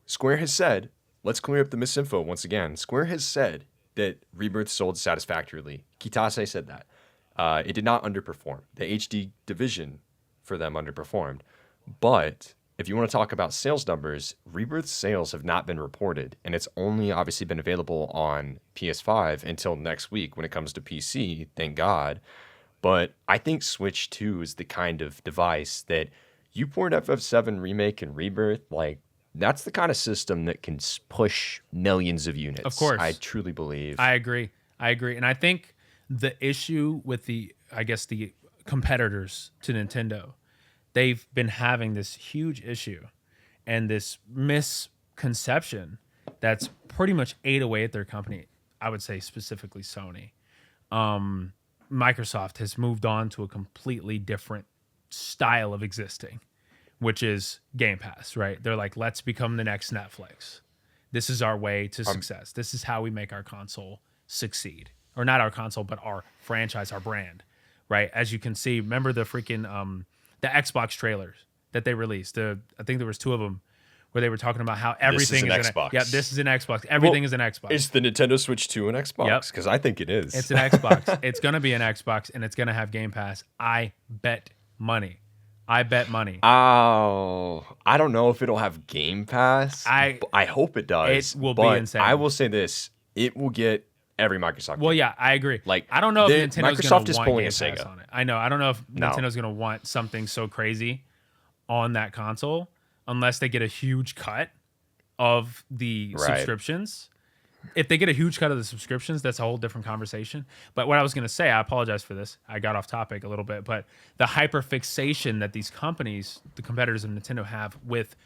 Square has said, let's clear up the misinfo once again. Square has said that Rebirth sold satisfactorily. Kitase said that. It did not underperform. The HD division for them underperformed. But if you want to talk about sales numbers, Rebirth sales have not been reported, and it's only obviously been available on PS5 until next week when it comes to PC, thank God. But I think Switch 2 is the kind of device that you port FF7 Remake and Rebirth, like, that's the kind of system that can push millions of units. Of course. I truly believe. I agree. And I think the issue with the competitors to Nintendo, they've been having this huge issue and this misconception that's pretty much ate away at their company. I would say specifically Sony. Microsoft has moved on to a completely different style of existing, which is Game Pass, right? They're like, let's become the next Netflix. This is our way to success. This is how we make our console succeed. Or not our console, but our franchise, our brand, right? As you can see, remember the freaking the Xbox trailers that they released? I think there was 2 of them where they were talking about how everything is an Xbox. Yeah, this is an Xbox. Everything is an Xbox. Is the Nintendo Switch 2 an Xbox? Because I think it is. It's an Xbox. It's going to be an Xbox, and it's going to have Game Pass. I bet money. Oh, I don't know if it'll have Game Pass. I hope it does. It will be insane. I will say this: it will get every Microsoft game. Well, yeah, I agree. Like, I don't know if Nintendo's Microsoft gonna is want pulling Game a Pass Sega on it. I know. I don't know if Nintendo's going to want something so crazy on that console unless they get a huge cut of the subscriptions. If they get a huge cut of the subscriptions, that's a whole different conversation. But what I was going to say, I apologize for this. I got off topic a little bit, but the hyperfixation that these companies, the competitors of Nintendo, have with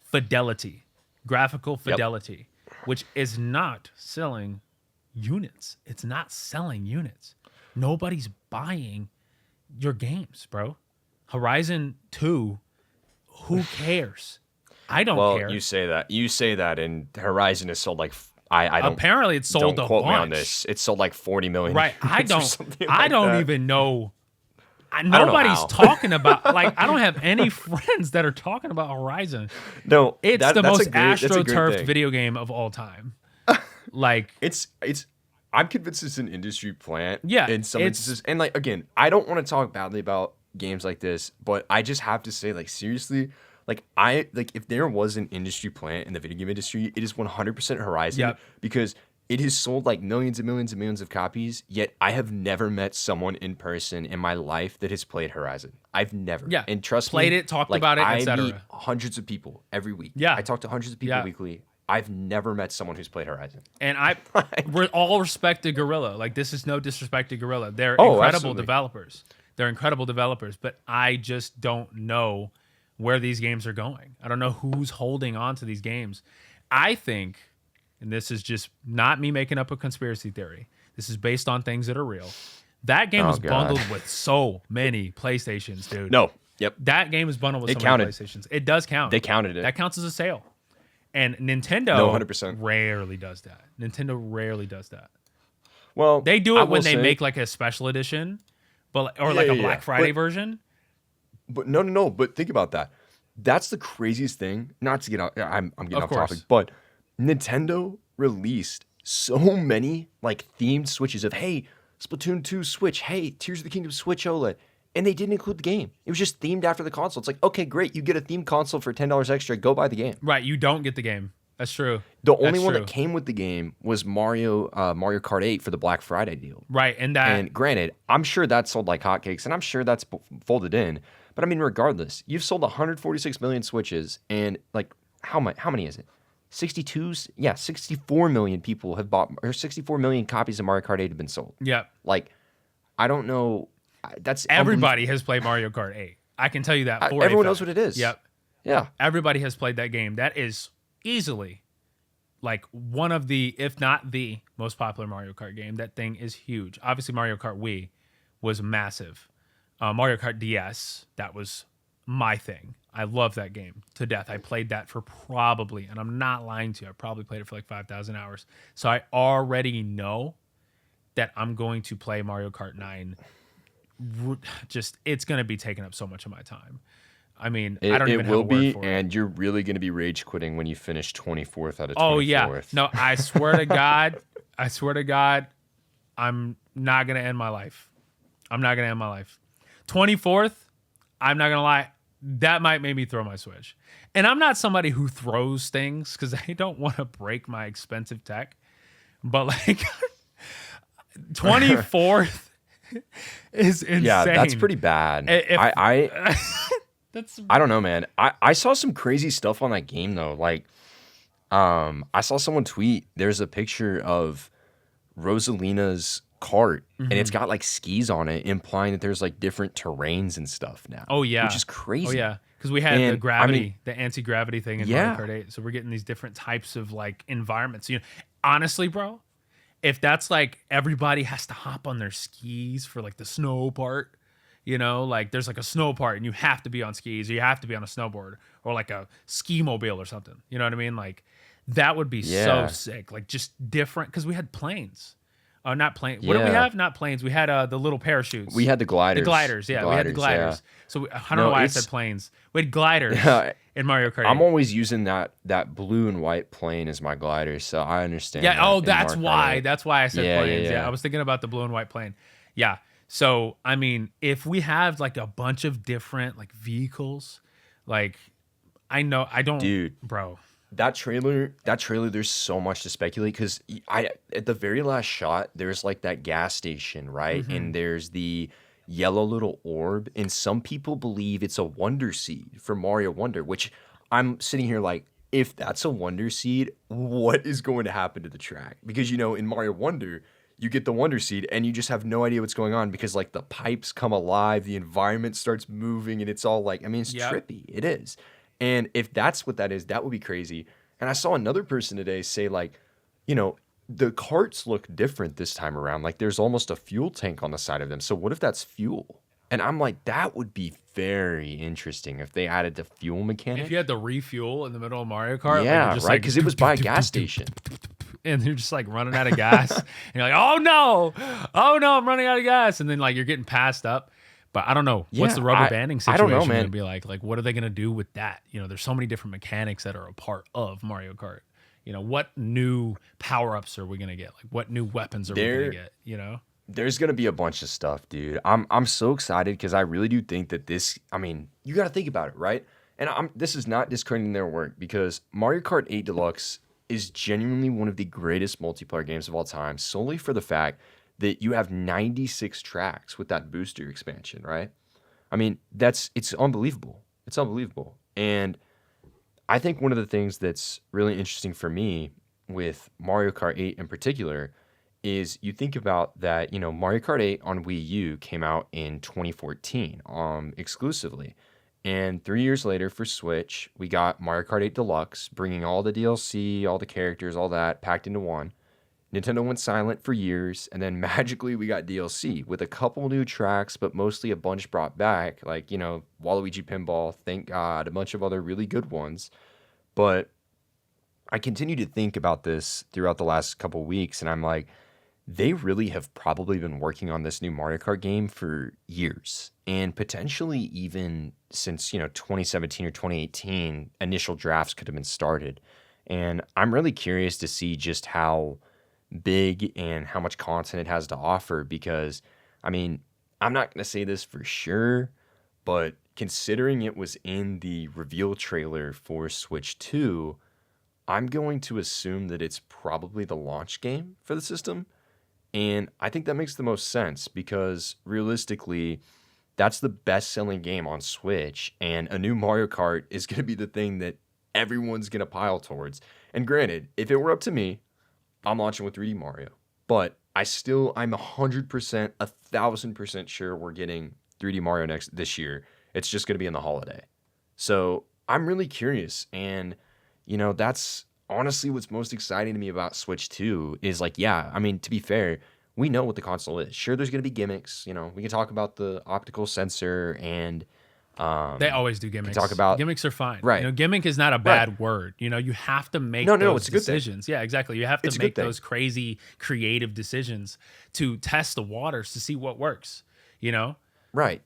fidelity, graphical fidelity, which is not selling units. It's not selling units. Nobody's buying your games, bro. Horizon 2, who cares? I don't care. Well, you say that, and Horizon is sold like I don't. Apparently, it's sold don't a quote bunch. me on this. It's sold like 40 million. Right. I don't even know. Nobody's how. talking about, like, I don't have any friends that are talking about Horizon. No, It's the most that's a great astroturfed thing. video game of all time. Like, It's. I'm convinced it's an industry plant. Yeah, In some it's- instances, and like again, I don't want to talk badly about games like this, but I just have to say, like, seriously, like if there was an industry plant in the video game industry, it is 100% Horizon. Yep. Because it has sold like millions and millions and millions of copies. Yet I have never met someone in person in my life that has played Horizon. I've never. Yeah. And trust Played me, it, talked like, about it, I etc. meet hundreds of people every week. Yeah. I talk to hundreds of people Yeah. weekly. I've never met someone who's played Horizon. and we're all respect to Guerrilla. Like, this is no disrespect to Guerrilla. They're Oh, incredible absolutely. developers. But I just don't know where these games are going. I don't know who's holding on to these games. I think, and this is just not me making up a conspiracy theory, this is based on things that are real. That game was bundled with so many PlayStations, dude. No. Yep. That game was bundled with It so counted. many PlayStations. It does count. They counted it. That counts as a sale. And Nintendo 100%. rarely does that. Nintendo rarely does that. Well, They do it when they make like a special edition, but or like a Black Friday version. But no. But think about that. That's the craziest thing. Not to get out, I'm getting off topic, but Nintendo released so many like themed Switches of, hey, Splatoon 2 Switch, hey, Tears of the Kingdom Switch OLED. And they didn't include the game. It was just themed after the console. It's like, okay, great. You get a themed console for $10 extra. Go buy the game. Right. You don't get the game. That's true. The only one that came with the game was Mario Kart 8 for the Black Friday deal. Right. And granted, I'm sure that sold like hotcakes, and I'm sure that's folded in. But I mean, regardless, you've sold 146 million Switches, and like, how many is it? 62? Yeah, 64 million people have bought, or 64 million copies of Mario Kart 8 have been sold. Yeah. Like, I don't know. That's everybody has played Mario Kart 8. I can tell you that for everyone knows what it is. Yep. Yeah. Everybody has played that game. That is easily like one of the, if not the most popular Mario Kart game. That thing is huge. Obviously, Mario Kart Wii was massive. Mario Kart DS, that was my thing. I love that game to death. I played that for probably, and I'm not lying to you, I probably played it for like 5,000 hours. So I already know that I'm going to play Mario Kart 9. Just, it's going to be taking up so much of my time. I mean, I don't even have a word for it. And you're really going to be rage quitting when you finish 24th out of 24th. Oh, yeah. No, I swear to God, I'm not going to end my life. 24th, I'm not going to lie, that might make me throw my Switch. And I'm not somebody who throws things because I don't want to break my expensive tech. But like, 24th is insane. Yeah, that's pretty bad. I don't know, man. I saw some crazy stuff on that game though. Like, I saw someone tweet. There's a picture of Rosalina's cart, and it's got like skis on it, implying that there's like different terrains and stuff now. Oh yeah, which is crazy. Oh yeah, because we had the gravity, the anti-gravity thing in Mario Kart 8, so we're getting these different types of like environments. You know, honestly, bro, if that's like everybody has to hop on their skis for like the snow part, you know, like there's like a snow part and you have to be on skis or you have to be on a snowboard or like a ski mobile or something. You know what I mean? Like that would be so sick. Like just different, because we had planes. Not planes. What did we have? Not planes. We had the little parachutes. We had the gliders. The gliders, yeah. We had the gliders. Yeah. So I don't know why I said planes. We had gliders in Mario Kart 8. I'm always using that blue and white plane as my glider, so I understand. Yeah. Oh, that's why. That's why I said planes. Yeah. I was thinking about the blue and white plane. Yeah. So I mean, if we have like a bunch of different like vehicles, like I don't, dude, bro. That trailer, there's so much to speculate, because at the very last shot, there's like that gas station, right? And there's the yellow little orb, and some people believe it's a Wonder Seed for Mario Wonder, which I'm sitting here like, if that's a Wonder Seed, what is going to happen to the track? Because, you know, in Mario Wonder, you get the Wonder Seed and you just have no idea what's going on, because like the pipes come alive, the environment starts moving, and it's all like, I mean, it's trippy. It is. And if that's what that is, that would be crazy. And I saw another person today say, like, you know, the carts look different this time around. Like, there's almost a fuel tank on the side of them. So what if that's fuel? And I'm like, that would be very interesting if they added the fuel mechanic. If you had the refuel in the middle of Mario Kart. Yeah, like, right, because it was by a gas station. And you're just like running out of gas. And you're like, oh no, I'm running out of gas. And then like you're getting passed up. But I don't know. What's the rubber banding situation going to be like? Like, what are they going to do with that? You know, there's so many different mechanics that are a part of Mario Kart. You know, what new power-ups are we going to get? Like, what new weapons are we going to get? You know? There's going to be a bunch of stuff, dude. I'm so excited, because I really do think that this, I mean, you got to think about it, right? And this is not discrediting their work, because Mario Kart 8 Deluxe is genuinely one of the greatest multiplayer games of all time, solely for the fact that you have 96 tracks with that booster expansion, right? I mean, it's unbelievable. It's unbelievable. And I think one of the things that's really interesting for me with Mario Kart 8 in particular is you think about that, you know, Mario Kart 8 on Wii U came out in 2014 exclusively. And 3 years later for Switch, we got Mario Kart 8 Deluxe, bringing all the DLC, all the characters, all that packed into one. Nintendo went silent for years, and then magically we got DLC with a couple new tracks, but mostly a bunch brought back, like, Waluigi Pinball, thank God, a bunch of other really good ones. But I continue to think about this throughout the last couple weeks, and I'm like, they really have probably been working on this new Mario Kart game for years, and potentially even since 2017 or 2018, initial drafts could have been started. And I'm really curious to see just how big and how much content it has to offer, because I mean, I'm not going to say this for sure, but considering it was in the reveal trailer for Switch 2, I'm going to assume that it's probably the launch game for the system. And I think that makes the most sense because realistically, that's the best selling game on Switch. And a new Mario Kart is going to be the thing that everyone's going to pile towards. And granted, if it were up to me, I'm launching with 3D Mario. But I'm 100%, 1,000% sure we're getting 3D Mario this year. It's just going to be in the holiday. So I'm really curious. And, that's honestly what's most exciting to me about Switch 2 is like, yeah, I mean, to be fair, we know what the console is. Sure, there's going to be gimmicks. We can talk about the optical sensor and They always do gimmicks. talk about Gimmicks are fine. right. Gimmick is not a Right. bad word. You have to make No, those it's a good thing. decisions. Yeah, exactly. You have It's to a good make thing. those crazy creative decisions to test the waters to see what works. Right.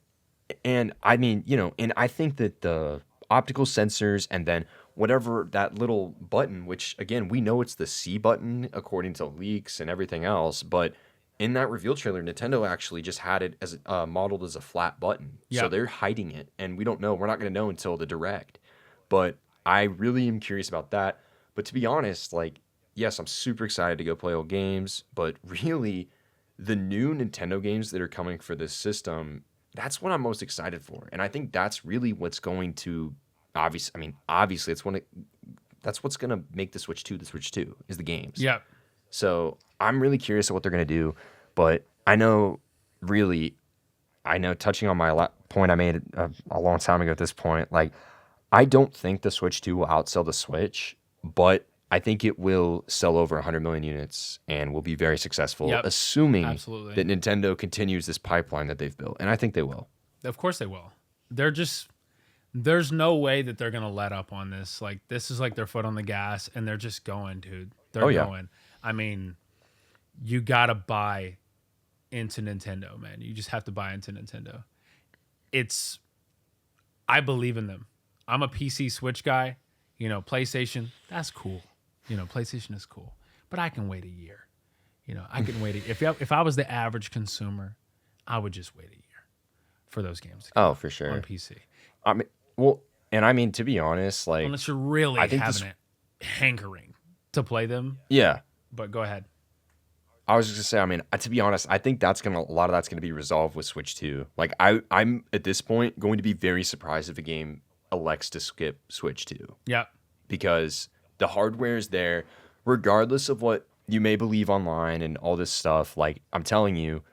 And I mean, and I think that the optical sensors and then whatever that little button, which again, we know it's the C button according to leaks and everything else, but in that reveal trailer, Nintendo actually just had it as modeled as a flat button. So Yep. they're hiding it, and we don't know. We're not going to know until the direct. But I really am curious about that. But to be honest, like, yes, I'm super excited to go play old games, but really, the new Nintendo games that are coming for this system, that's what I'm most excited for. And I think that's really what's going to obviously that's what's going to make the Switch 2 is the games. Yep. So I'm really curious of what they're going to do, but I know touching on my point I made a long time ago at this point, like, I don't think the Switch 2 will outsell the Switch, but I think it will sell over 100 million units and will be very successful, Yep. assuming Absolutely. that Nintendo continues this pipeline that they've built. And I think they will. Of course they will. There's no way that they're going to let up on this. Like, this is like their foot on the gas, and they're just going, dude. They're going. I mean, you got to buy into Nintendo, man. You just have to buy into Nintendo. I believe in them. I'm a PC Switch guy. PlayStation, that's cool. PlayStation is cool. But I can wait a year. I can wait. If I was the average consumer, I would just wait a year for those games to come Oh, out for sure. on PC. I mean, well, and I mean, to be honest, like, Unless you're really I think having it hankering to play them. yeah, But go ahead. I was just gonna say, I mean, to be honest, I think a lot of that's gonna be resolved with Switch 2. Like, I'm at this point going to be very surprised if a game elects to skip Switch 2 Yeah. because the hardware is there, regardless of what you may believe online and all this stuff. Like, I'm telling you,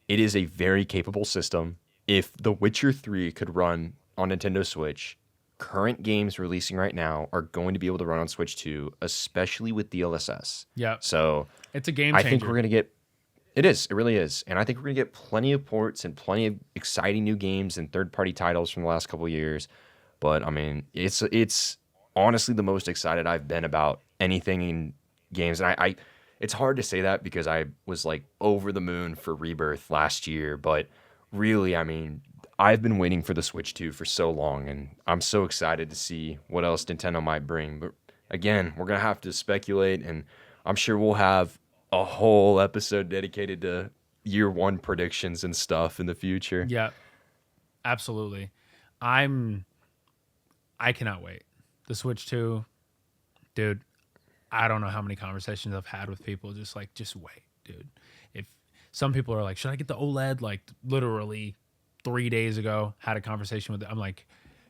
it is a very capable system. If The Witcher 3 could run on Nintendo Switch, current games releasing right now are going to be able to run on Switch 2, especially with DLSS. Yeah. So It's a game I changer. think we're going to get it really is. And I think we're going to get plenty of ports and plenty of exciting new games and third-party titles from the last couple of years. But I mean, it's honestly the most excited I've been about anything in games. And I it's hard to say that because I was like over the moon for Rebirth last year, but really, I mean, I've been waiting for the Switch 2 for so long, and I'm so excited to see what else Nintendo might bring. But again, we're going to have to speculate, and I'm sure we'll have a whole episode dedicated to year one predictions and stuff in the future. Yeah. Absolutely. I cannot wait. The Switch 2, dude, I don't know how many conversations I've had with people just wait, dude. If some people are like, should I get the OLED? Like, literally 3 days ago, had a conversation with them. I'm like,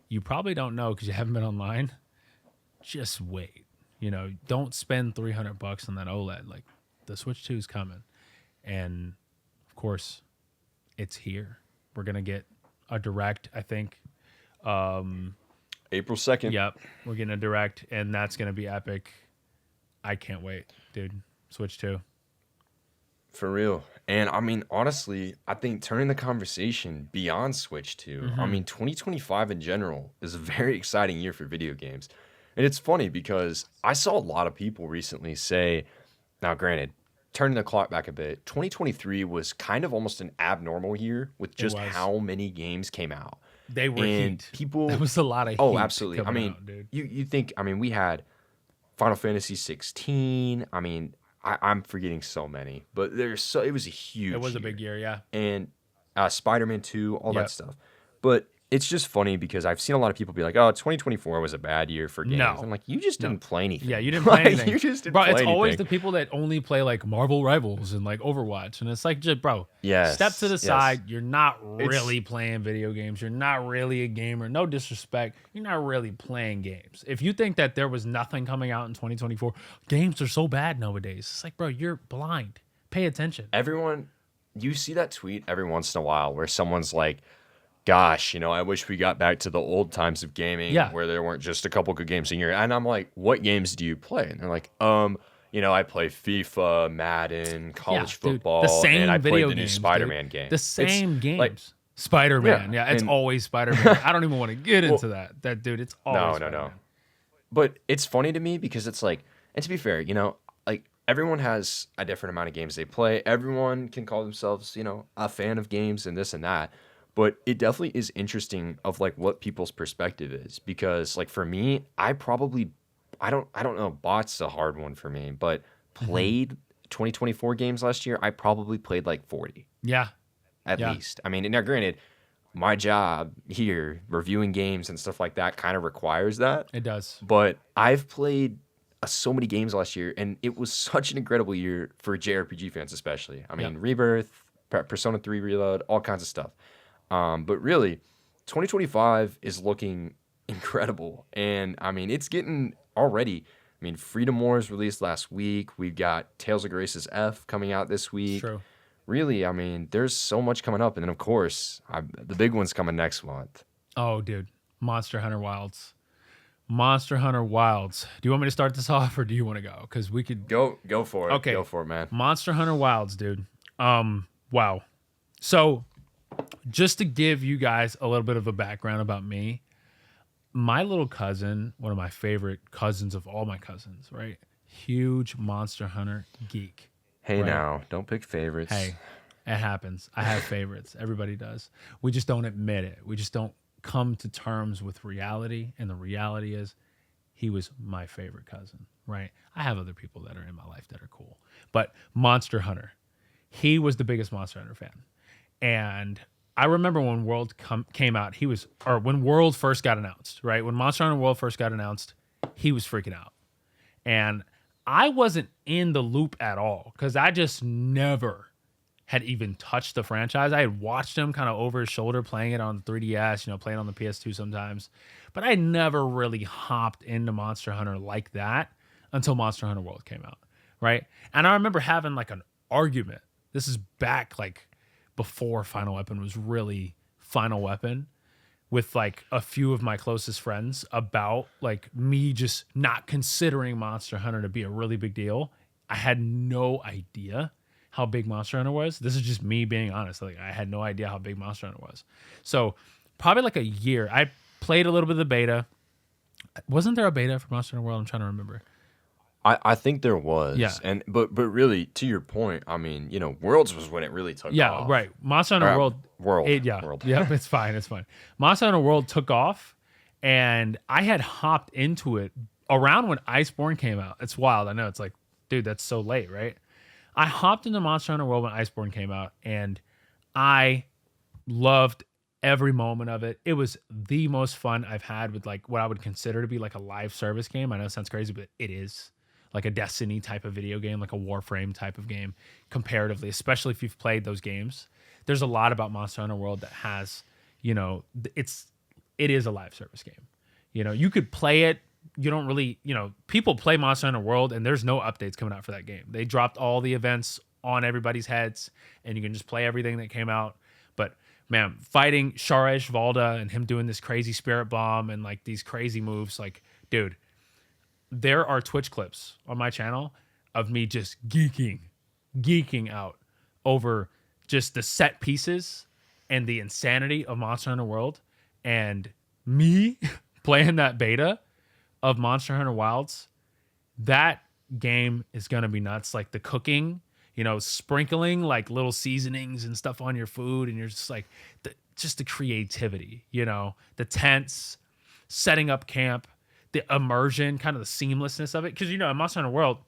you probably don't know because you haven't been online. Just wait. Don't spend $300 on that OLED. Like, the Switch 2 is coming. And, of course, it's here. We're going to get a direct, I think, April 2nd. Yep, we're getting a direct, and that's gonna be epic. I can't wait, dude. Switch 2. For real. And I mean, honestly, I think turning the conversation beyond Switch 2, I mean, 2025 in general is a very exciting year for video games. And it's funny because I saw a lot of people recently say, now granted, turning the clock back a bit, 2023 was kind of almost an abnormal year with It just was. how many games came out. They were And heat. people, There was a lot of oh, heat absolutely. I coming mean, out, dude. you think, I mean, we had Final Fantasy 16. I mean, I'm forgetting so many, but it was a huge It was a year. big year, yeah. And Spider-Man 2, all that Yep. stuff. But it's just funny because I've seen a lot of people be like, "Oh, 2024 was a bad year for games." No. I'm like, "You just didn't play anything." Yeah, you didn't play Like, anything. You just didn't Bro, play it's always anything. the people that only play like Marvel Rivals and like Overwatch. And it's like, just, bro, Yes, step to the yes. side. You're not It's- really playing video games. You're not really a gamer. No disrespect. You're not really playing games. If you think that there was nothing coming out in 2024, games are so bad nowadays. It's like, bro, you're blind. Pay attention. Everyone, you see that tweet every once in a while where someone's like, "Gosh, I wish we got back to the old times of gaming Yeah. where there weren't just a couple good games a year." And I'm like, "What games do you play?" And they're like, I play FIFA, Madden, college dude, football, the same and I played video the new games, dude. Spider-Man game." The It's same games. like- Spider-Man. Yeah, Yeah, it's and- always Spider-Man. I don't even want to get into that. That dude, it's always No. Spider-Man. But it's funny to me because it's like, and to be fair, like everyone has a different amount of games they play. Everyone can call themselves, a fan of games and this and that. But it definitely is interesting of like what people's perspective is because like for me, I don't know, bot's a hard one for me, but played 2024 games last year, I probably played like 40 Yeah. at Yeah. least. I mean, and now granted, my job here reviewing games and stuff like that kind of requires that. It does. But I've played so many games last year, and it was such an incredible year for JRPG fans, especially. I mean, Yep. Rebirth, Persona 3 Reload, all kinds of stuff. But really, 2025 is looking incredible. And I mean, it's getting already. I mean, Freedom Wars released last week. We've got Tales of Graces F coming out this week. True. Really, I mean, there's so much coming up. And then, of course, the big one's coming next month. Oh, dude. Monster Hunter Wilds. Monster Hunter Wilds. Do you want me to start this off or do you want to go? Because we could Go for it. Okay. Go for it, man. Monster Hunter Wilds, dude. Wow. So, just to give you guys a little bit of a background about me, my little cousin, one of my favorite cousins of all my cousins, right? Huge Monster Hunter geek. Hey, Right. now, don't pick favorites. Hey, it happens. I have favorites. Everybody does. We just don't admit it. We just don't come to terms with reality. And the reality is, he was my favorite cousin, right? I have other people that are in my life that are cool. But Monster Hunter, he was the biggest Monster Hunter fan. And I remember when World came out, when World first got announced, right? When Monster Hunter World first got announced, he was freaking out. And I wasn't in the loop at all because I just never had even touched the franchise. I had watched him kind of over his shoulder playing it on the 3DS, playing on the PS2 sometimes. But I never really hopped into Monster Hunter like that until Monster Hunter World came out, right? And I remember having like an argument. This is back like before Final Weapon was really Final Weapon with like a few of my closest friends about like me just not considering Monster Hunter to be a really big deal. I had no idea how big Monster Hunter was. This is just me being honest. Like I had no idea how big Monster Hunter was. So probably like a year. I played a little bit of the beta. Wasn't there a beta for Monster Hunter World? I'm trying to remember. I think there was. Yeah. And but really, to your point, I mean, Worlds was when it really took Yeah, off. right. Monster Hunter Or, World. World. World. Yep, it's fine. It's fine. Monster Hunter World took off, and I had hopped into it around when Iceborne came out. It's wild. I know. It's like, dude, that's so late, right? I hopped into Monster Hunter World when Iceborne came out, and I loved every moment of it. It was the most fun I've had with like what I would consider to be like a live service game. I know it sounds crazy, but it is. Like a Destiny type of video game, like a Warframe type of game, comparatively, especially if you've played those games. There's a lot about Monster Hunter World that has, it is a live service game. You could play it. You don't really, people play Monster Hunter World and there's no updates coming out for that game. They dropped all the events on everybody's heads and you can just play everything that came out. But man, fighting Sharesh Valda and him doing this crazy spirit bomb and like these crazy moves. Like, dude, there are Twitch clips on my channel of me just geeking out over just the set pieces and the insanity of Monster Hunter World, and me playing that beta of Monster Hunter Wilds. That game is gonna be nuts. Like the cooking, sprinkling like little seasonings and stuff on your food, and you're just like just the creativity, the tents, setting up camp, the immersion, kind of the seamlessness of it. Because in Monster Hunter World,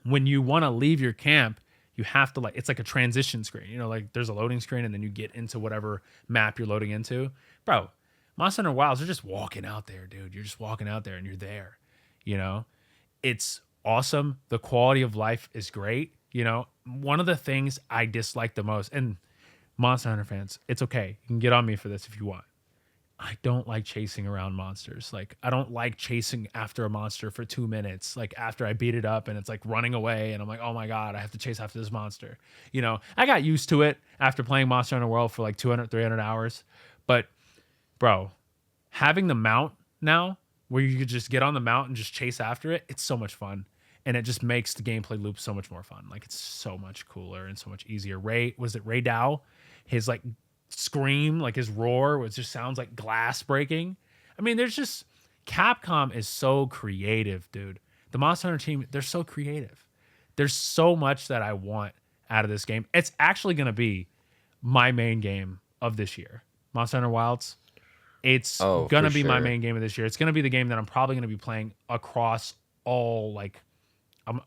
when you want to leave your camp, you have to it's like a transition screen. Like there's a loading screen, and then you get into whatever map you're loading into. Bro, Monster Hunter Wilds, you're just walking out there, dude. You're just walking out there, and you're there. It's awesome. The quality of life is great. One of the things I dislike the most, and Monster Hunter fans, it's okay. You can get on me for this if you want. I don't like chasing around monsters. Like, I don't like chasing after a monster for 2 minutes. Like, after I beat it up and it's like running away and I'm like, oh my God, I have to chase after this monster. I got used to it after playing Monster Hunter World for like 200, 300 hours. But, bro, having the mount now, where you could just get on the mount and just chase after it, it's so much fun. And it just makes the gameplay loop so much more fun. Like, it's so much cooler and so much easier. Ray Dow? His, like, scream, like his roar, which just sounds like glass breaking. I mean, Capcom is so creative, dude. The Monster Hunter team, they're so creative. There's so much that I want out of this game. It's actually going to be my main game of this year. Monster Hunter Wilds. It's going to be my main game of this year. It's going to be the game that I'm probably going to be playing across all, like,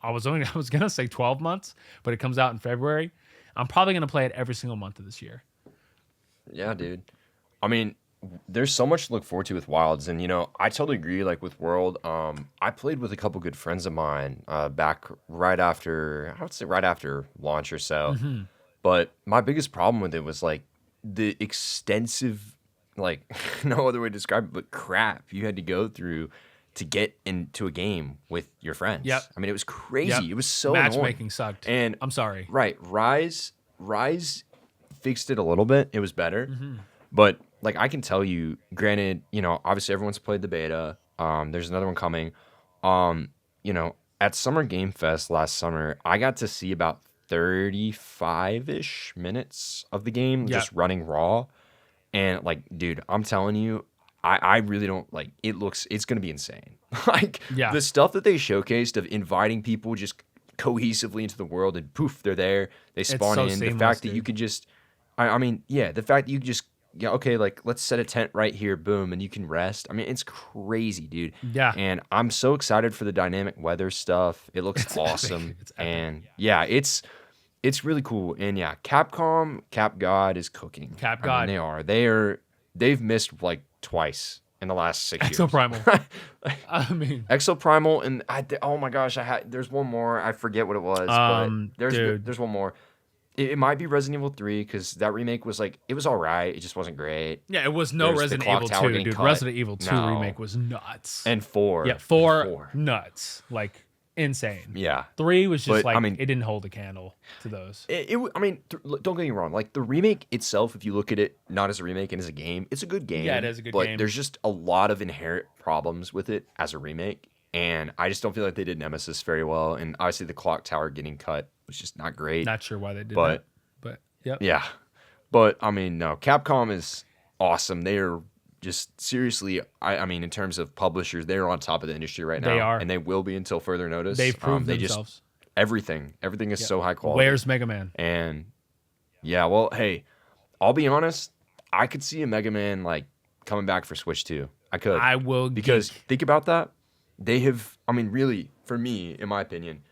I was going to say 12 months, but it comes out in February. I'm probably going to play it every single month of this year. Yeah, dude. I mean, there's so much to look forward to with Wilds, and I totally agree. Like with World, I played with a couple good friends of mine back right after launch or so. Mm-hmm. But my biggest problem with it was like the extensive, like no other way to describe it, but crap you had to go through to get into a game with your friends. Yep. I mean, it was crazy. Yep. It was so matchmaking annoying. Sucked. And I'm sorry. Right, Rise fixed it a little bit. It was better. Mm-hmm. But like I can tell you, granted, obviously everyone's played the beta. There's another one coming. At Summer Game Fest last summer, I got to see about 35-ish minutes of the game just running raw. And like, dude, I'm telling you, I really don't like it. It's gonna be insane. Like the stuff that they showcased of inviting people just cohesively into the world, and poof, they're there. They spawn in. The fact that you could just the fact that you could just okay, like let's set a tent right here, boom, and you can rest. I mean, it's crazy, dude. Yeah. And I'm so excited for the dynamic weather stuff. It looks awesome. It's epic. And it's really cool. And yeah, Cap God is cooking. Cap God. I mean, they've missed like twice in the last 6 years. Exoprimal. I mean, Exoprimal, and oh my gosh, there's one more. I forget what it was, but there's one more. It might be Resident Evil 3 because that remake was like, it was all right. It just wasn't great. Yeah, it was no Resident Evil 2, dude. Cut. Resident Evil 2 remake was nuts. And 4. Yeah, 4 nuts. Like, insane. Yeah. 3 was just it didn't hold a candle to those. Don't get me wrong. Like, the remake itself, if you look at it not as a remake and as a game, it's a good game. Yeah, it is a good game. But there's just a lot of inherent problems with it as a remake. And I just don't feel like they did Nemesis very well. And obviously the clock tower getting cut was just not great. Not sure why they did that. But, yep. Yeah. But, I mean, no. Capcom is awesome. They are just seriously, I mean, in terms of publishers, they're on top of the industry right now. They are. And they will be until further notice. They've proved themselves. Everything is so high quality. Where's Mega Man? And, yeah, well, hey, I'll be honest. I could see a Mega Man, like, coming back for Switch 2. I could. I will. Because think about that. They have, I mean, really, for me, in my opinion,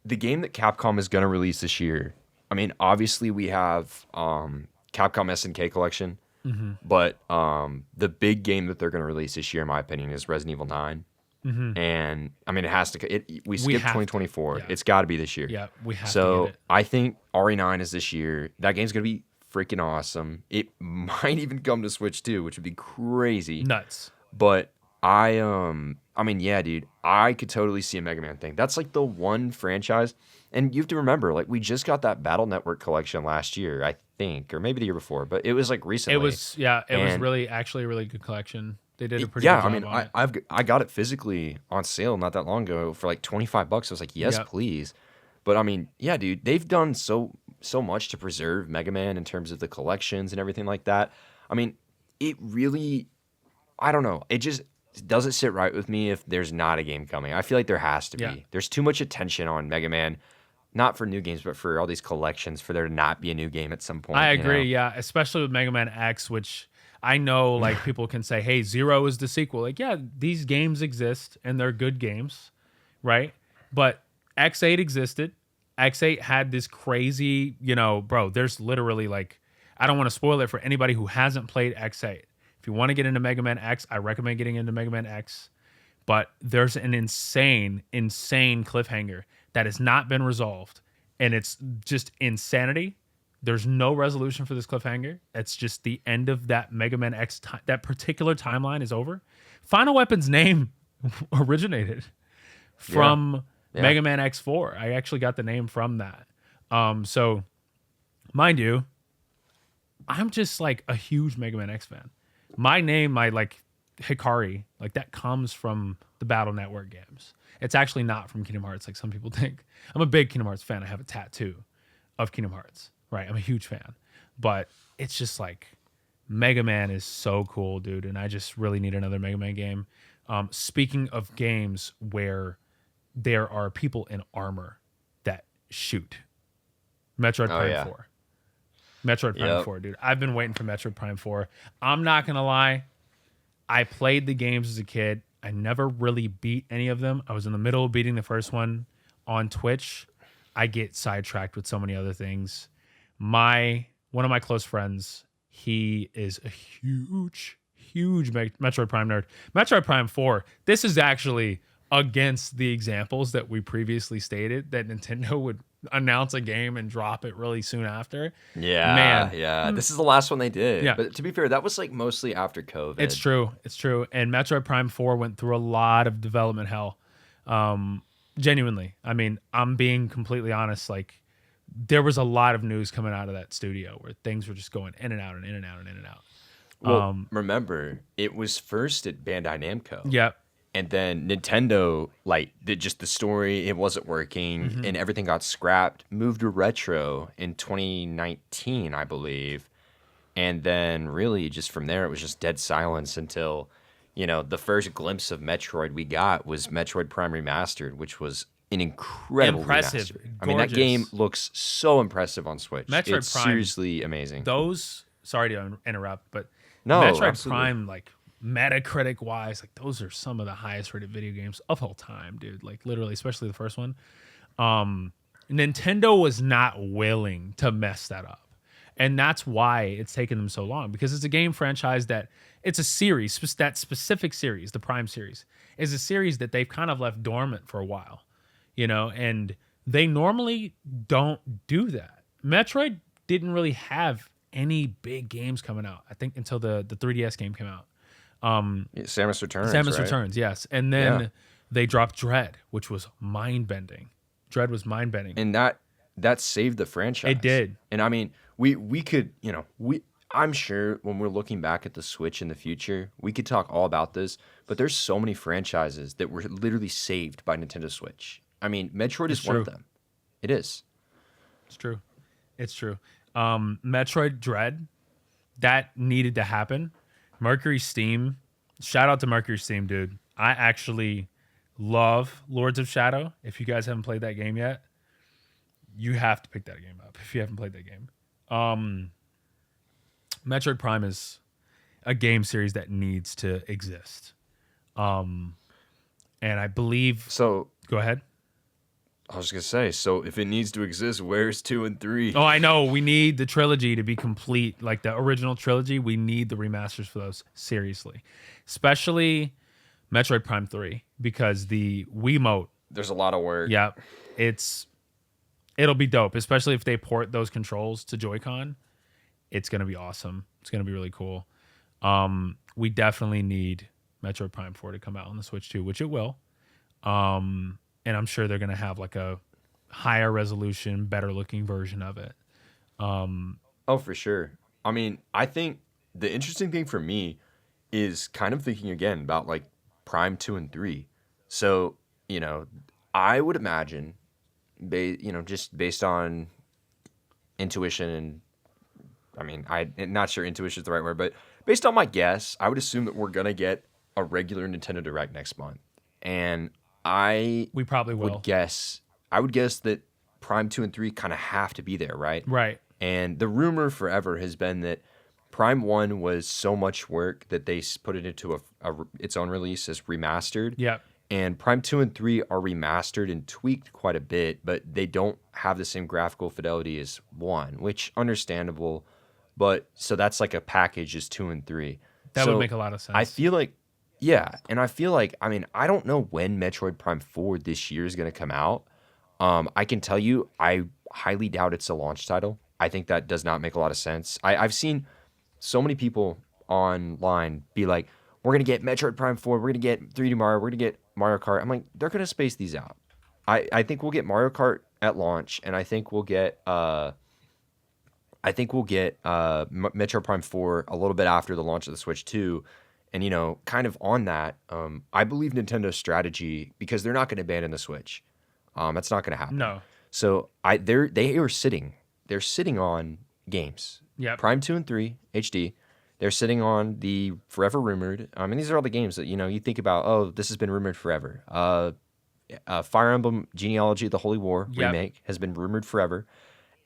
the game that Capcom is going to release this year, I mean, obviously we have Capcom SNK Collection, but the big game that they're going to release this year, in my opinion, is Resident Evil 9. Mm-hmm. And, I mean, it has to, we skipped 2024. It's got to be this year. Yeah, we have to So get it. I think RE9 is this year. That game's going to be freaking awesome. It might even come to Switch 2, which would be crazy. Nuts. But I mean, yeah, dude, I could totally see a Mega Man thing. That's like the one franchise, and you have to remember, like, we just got that Battle Network collection last year. I think, or maybe the year before, but it was like recently. It was it was And really actually a really good collection. They did a pretty yeah, good I job mean, on it. I got it physically on sale not that long ago for like $25. I was like, yes, Yep. please. But I mean, yeah, dude, they've done so much to preserve Mega Man in terms of the collections and everything like that. I mean, it really, I don't know, it just doesn't sit right with me if there's not a game coming. I feel like there has to Yeah. be. There's too much attention on Mega Man, not for new games, but for all these collections, for there to not be a new game at some point. I you know? agree, yeah, especially with Mega Man X, which I know like people can say, "Hey, Zero is the sequel." Like, yeah, these games exist and they're good games, right? But X8 existed. X8 had this crazy, bro, there's literally like I don't want to spoil it for anybody who hasn't played X8. If you want to get into Mega Man X, I recommend getting into Mega Man X. But there's an insane cliffhanger that has not been resolved. And it's just insanity. There's no resolution for this cliffhanger. It's just the end of that Mega Man X. That particular timeline is over. Final Weapon's name originated from Yeah. Mega Man X4. I actually got the name from that. So, mind you, I'm just like a huge Mega Man X fan. My name, my like Hikari, like that comes from the Battle Network games. It's actually not from Kingdom Hearts like some people think. I'm a big Kingdom Hearts fan. I have a tattoo of Kingdom Hearts, right? I'm a huge fan. But it's just like Mega Man is so cool, dude, and I just really need another Mega Man game. Speaking of games where there are people in armor that shoot, Metroid Prime yeah. 4. Metroid Prime Yep. 4, dude. I've been waiting for Metroid Prime 4. I'm not going to lie. I played the games as a kid. I never really beat any of them. I was in the middle of beating the first one on Twitch. I get sidetracked with so many other things. One of my close friends, he is a huge Metroid Prime nerd. Metroid Prime 4, this is actually against the examples that we previously stated that Nintendo would announce a game and drop it really soon after. Yeah, Man. yeah. This is the last one they did. Yeah. But to be fair, that was like mostly after COVID. It's true. And Metroid Prime 4 went through a lot of development hell. Genuinely. I mean, I'm being completely honest. Like, there was a lot of news coming out of that studio where things were just going in and out and in and out and in and out. Well, remember, it was first at Bandai Namco. Yep. And then Nintendo, like, did just the story, it wasn't working, and everything got scrapped, moved to Retro in 2019, I believe. And then really just from there, it was just dead silence until, the first glimpse of Metroid we got was Metroid Prime Remastered, which was an incredible Impressive. remaster. I mean, that game looks so impressive on Switch. Metroid it's Prime, seriously amazing. Sorry to interrupt, but No, Metroid absolutely. Prime, like, Metacritic wise, like those are some of the highest rated video games of all time, dude. Like literally, especially the first one. Nintendo was not willing to mess that up. And that's why it's taken them so long, because it's a game franchise that it's a series, that specific series, the Prime series, is a series that they've kind of left dormant for a while, and they normally don't do that. Metroid didn't really have any big games coming out, I think, until the 3DS game came out. Samus Returns. Samus right? Returns, yes. And then they dropped Dread, which was mind-bending. Dread was mind-bending. And that saved the franchise. It did. And I mean, we could, I'm sure when we're looking back at the Switch in the future, we could talk all about this, but there's so many franchises that were literally saved by Nintendo Switch. I mean, Metroid is one of them. It is. It's true. It's true. Metroid Dread, that needed to happen. Mercury Steam, shout out to Mercury Steam, dude. I actually love Lords of Shadow. If you guys haven't played that game yet, you have to pick that game up if you haven't played that game. Metroid Prime is a game series that needs to exist. And I believe... So... Go ahead. I was going to say, so if it needs to exist, where's 2 and 3? Oh, I know. We need the trilogy to be complete. Like the original trilogy, we need the remasters for those. Seriously. Especially Metroid Prime 3, because the Wiimote... There's a lot of work. Yeah. It'll be dope, especially if they port those controls to Joy-Con. It's going to be awesome. It's going to be really cool. We definitely need Metroid Prime 4 to come out on the Switch too, which it will. And I'm sure they're going to have like a higher resolution, better looking version of it. Oh Oh, for sure. I mean, I think the interesting thing for me is kind of thinking again about like Prime 2 and 3. So, you know, I would imagine, just based on intuition and I mean, I'm not sure intuition is the right word, but based on my guess, I would assume that we're going to get a regular Nintendo Direct next month. And I We probably would will. guess, I would guess that Prime 2 and 3 kind of have to be there, right? Right. And the rumor forever has been that Prime 1 was so much work that they put it into its own release as remastered. Yep. And Prime 2 and 3 are remastered and tweaked quite a bit, but they don't have the same graphical fidelity as 1, which understandable. But so that's like a package is 2 and 3. That So would make a lot of sense. I feel like, yeah. And I feel like, I mean, I don't know when Metroid Prime 4 this year is going to come out. I can tell you, I highly doubt it's a launch title. I think that does not make a lot of sense. I've seen so many people online be like, we're going to get Metroid Prime 4, we're going to get 3D Mario, we're going to get Mario Kart. I'm like, they're going to space these out. I think we'll get Mario Kart at launch, and I think we'll get Metroid Prime 4 a little bit after the launch of the Switch 2. And, kind of on that, I believe Nintendo's strategy, because they're not going to abandon the Switch. That's not going to happen. No. So they're sitting on games. Yep. Prime 2 and 3 HD. They're sitting on the forever rumored. I mean, these are all the games that you think about. Oh, this has been rumored forever. Fire Emblem Genealogy: The Holy War remake has been rumored forever,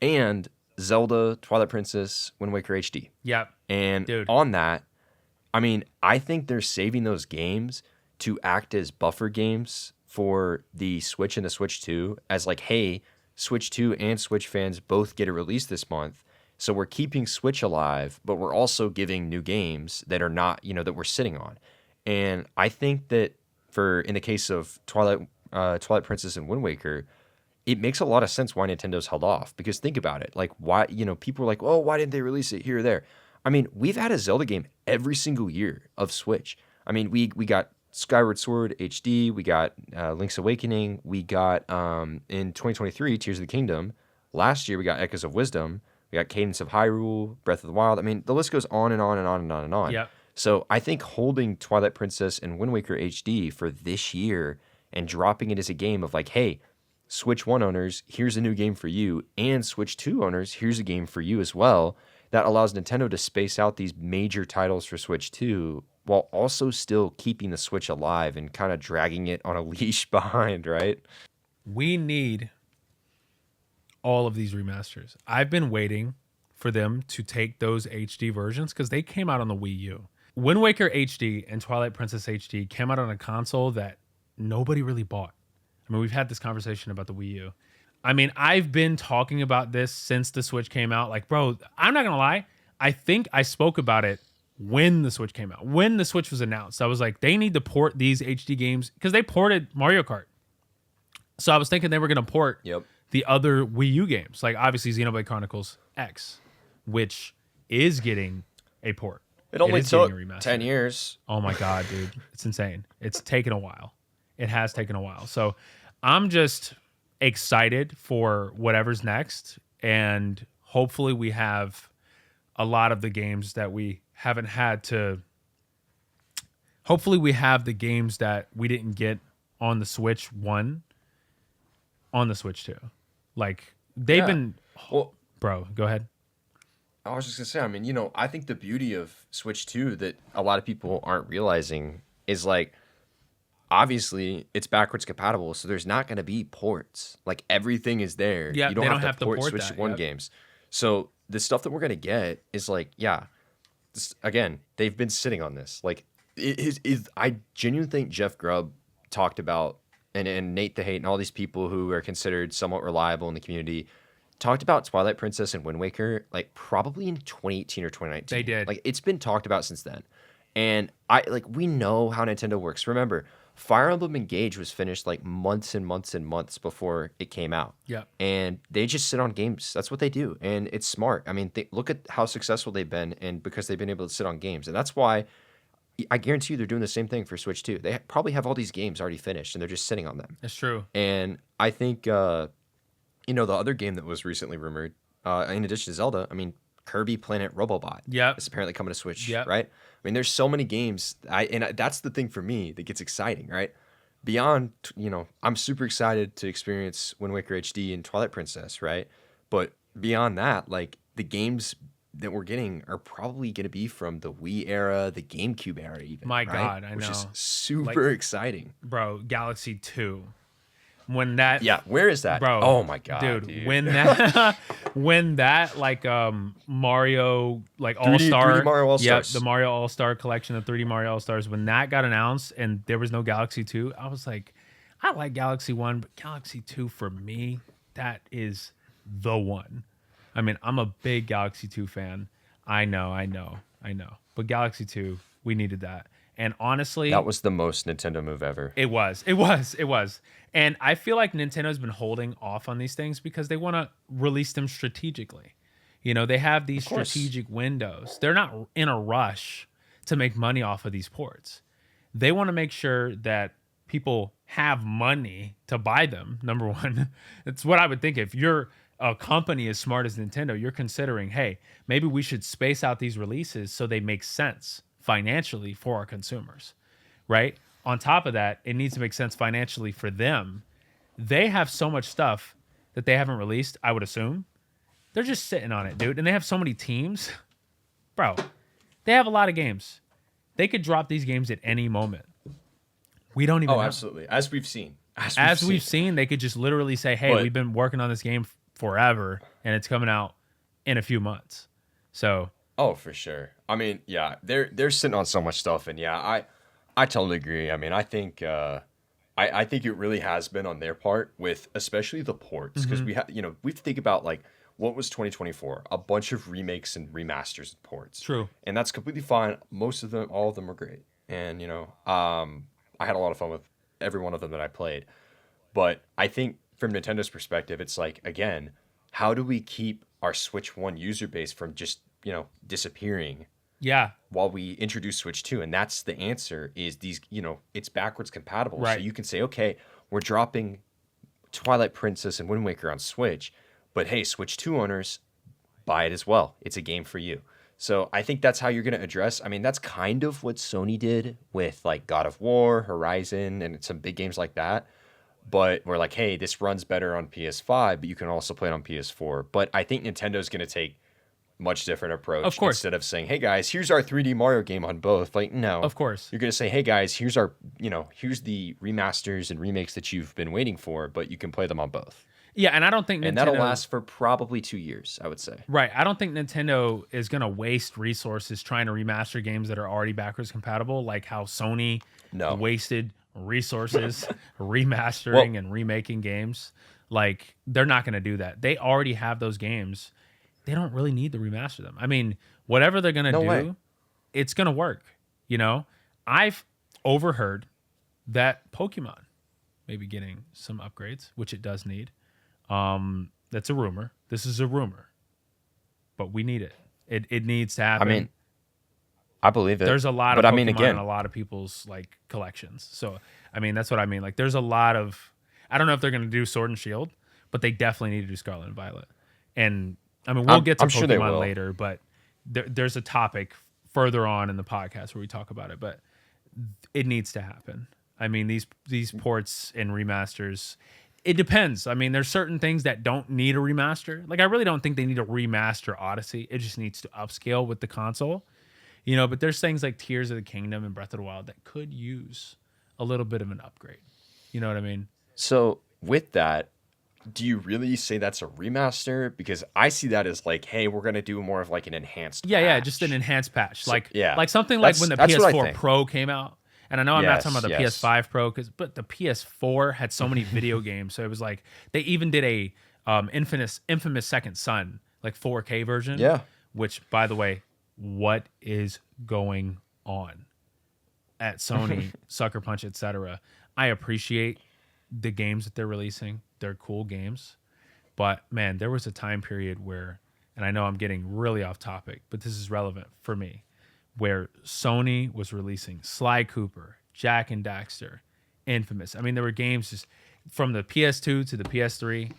and Zelda, Twilight Princess, Wind Waker HD. Yep. And Dude. on that, I mean, I think they're saving those games to act as buffer games for the Switch and the Switch 2 as like, hey, Switch 2 and Switch fans both get a release this month. So we're keeping Switch alive, but we're also giving new games that are not, that we're sitting on. And I think that in the case of Twilight Princess and Wind Waker, it makes a lot of sense why Nintendo's held off. Because think about it. Like, why, people are like, oh, why didn't they release it here or there? I mean, we've had a Zelda game every single year of Switch. I mean, we got Skyward Sword HD, we got Link's Awakening, we got, in 2023, Tears of the Kingdom. Last year, we got Echoes of Wisdom. We got Cadence of Hyrule, Breath of the Wild. I mean, the list goes on and on and on and on and on. Yep. So I think holding Twilight Princess and Wind Waker HD for this year and dropping it as a game of like, hey, Switch 1 owners, here's a new game for you, and Switch 2 owners, here's a game for you as well. That allows Nintendo to space out these major titles for Switch 2 while also still keeping the Switch alive and kind of dragging it on a leash behind, right? We need all of these remasters. I've been waiting for them to take those HD versions because they came out on the Wii U. Wind Waker HD and Twilight Princess HD came out on a console that nobody really bought. I mean, we've had this conversation about the Wii U. I mean, I've been talking about this since the Switch came out. Like, bro, I'm not going to lie. I think I spoke about it when the Switch came out. When the Switch was announced, I was like, they need to port these HD games because they ported Mario Kart. So I was thinking they were going to port the other Wii U games, like obviously Xenoblade Chronicles X, which is getting a port. It only took 10 years. Oh my God, dude. It's insane. It's taken a while. It has taken a while. So I'm just excited for whatever's next. And hopefully we have a lot of the games that we haven't had to. Hopefully we have the games that we didn't get on the Switch 1 on the Switch 2. Like they've been. Well, bro, go ahead. I was just going to say, I mean, I think the beauty of Switch 2 that a lot of people aren't realizing is like, obviously it's backwards compatible, so there's not going to be ports. Like everything is there. Yeah, you don't have to port Switch 1 games. So the stuff that we're going to get is like, again, they've been sitting on this. Like I genuinely think Jeff Grubb talked about, and Nate the Hate and all these people who are considered somewhat reliable in the community talked about Twilight Princess and Wind Waker like probably in 2018 or 2019. They did. Like it's been talked about since then. And we know how Nintendo works. Remember, Fire Emblem Engage was finished like months and months and months before it came out. Yeah. And they just sit on games. That's what they do. And it's smart. I mean, look at how successful they've been, and because they've been able to sit on games. And that's why I guarantee you they're doing the same thing for Switch 2. They probably have all these games already finished, and they're just sitting on them. That's true. And I think, the other game that was recently rumored, in addition to Zelda, I mean, Kirby Planet Robobot. Yep. It's apparently coming to Switch, Yep. right? I mean, there's so many games. That's the thing for me that gets exciting, right? Beyond, I'm super excited to experience Wind Waker HD and Twilight Princess, right? But beyond that, like the games that we're getting are probably going to be from the Wii era, the GameCube era, even. My right? God, I Which know. is super exciting, bro. Galaxy 2. When that, yeah. Where is that, bro? Oh my God, dude. When that, when that like Mario like 3D All Star, Mario All yep, Stars. the Mario All Star collection of 3D Mario All Stars. When that got announced and there was no Galaxy 2, I was like, I like Galaxy 1, but Galaxy 2 for me, that is the one. I mean, I'm a big Galaxy 2 fan. I know. But Galaxy 2, we needed that. And honestly, That was the most Nintendo move ever. it was. And I feel like Nintendo's been holding off on these things because they want to release them strategically. They have these strategic windows. They're not in a rush to make money off of these ports. They want to make sure that people have money to buy them, number one. It's what I would think. If you're a company as smart as Nintendo, you're considering, hey, maybe we should space out these releases so they make sense financially for our consumers, right? On top of that, it needs to make sense financially for them. They have so much stuff that they haven't released, I would assume. They're just sitting on it, dude. And they have so many teams. Bro, they have a lot of games. They could drop these games at any moment. We don't even know. Absolutely. As we've seen. As we've seen, they could just literally say, hey, we've been working on this game forever, and it's coming out in a few months. So... Oh, for sure. I mean, yeah, they're sitting on so much stuff, and yeah, I totally agree. I mean, I think I think it really has been on their part with especially the ports because we have we have to think about like what was 2024, a bunch of remakes and remasters and ports. True. And that's completely fine. Most of them, all of them are great, and I had a lot of fun with every one of them that I played. But I think from Nintendo's perspective, it's like again, how do we keep our Switch 1 user base from just disappearing while we introduce Switch 2? And that's the answer is these, it's backwards compatible. Right. So you can say, okay, we're dropping Twilight Princess and Wind Waker on Switch, but hey, Switch 2 owners, buy it as well. It's a game for you. So I think that's how you're going to address, I mean, that's kind of what Sony did with like God of War, Horizon, and some big games like that. But we're like, hey, this runs better on PS5, but you can also play it on PS4. But I think Nintendo's going to take much different approach. Of course. Instead of saying, hey guys, here's our 3D Mario game on both. Like, no. Of course. You're going to say, hey guys, here's our, here's the remasters and remakes that you've been waiting for, but you can play them on both. Yeah, and I don't think Nintendo... And that'll last for probably 2 years, I would say. Right. I don't think Nintendo is going to waste resources trying to remaster games that are already backwards compatible, like how Sony wasted resources remastering and remaking games. Like, they're not going to do that. They already have those games. They don't really need to remaster them. I mean, whatever they're going to do, it's going to work. I've overheard that Pokemon may be getting some upgrades, which it does need. That's a rumor. This is a rumor. But we need it. It needs to happen. I mean, I believe it. There's a lot of Pokemon in a lot of people's like collections. So, I mean, that's what I mean. Like, there's a lot of... I don't know if they're going to do Sword and Shield, but they definitely need to do Scarlet and Violet. And I mean, we'll get to Pokemon later, but there's a topic further on in the podcast where we talk about it, but it needs to happen. I mean, these ports and remasters, it depends. I mean, there's certain things that don't need a remaster. Like, I really don't think they need to remaster Odyssey. It just needs to upscale with the console, but there's things like Tears of the Kingdom and Breath of the Wild that could use a little bit of an upgrade. You know what I mean? So with that, do you really say that's a remaster? Because I see that as like, hey, we're going to do more of like an enhanced patch. Just an enhanced patch. So, like something like when the PS4 Pro came out. And I know I'm not talking about the PS5 Pro, but the PS4 had so many video games. So it was like, they even did a infamous Second Son, like 4K version. Yeah. Which, by the way, what is going on at Sony, Sucker Punch, etc.? I appreciate the games that they're releasing. They're cool games. But man, there was a time period where, and I know I'm getting really off topic, but this is relevant for me, where Sony was releasing Sly Cooper, Jack and Daxter, Infamous. I mean, there were games just from the PS2 to the PS3.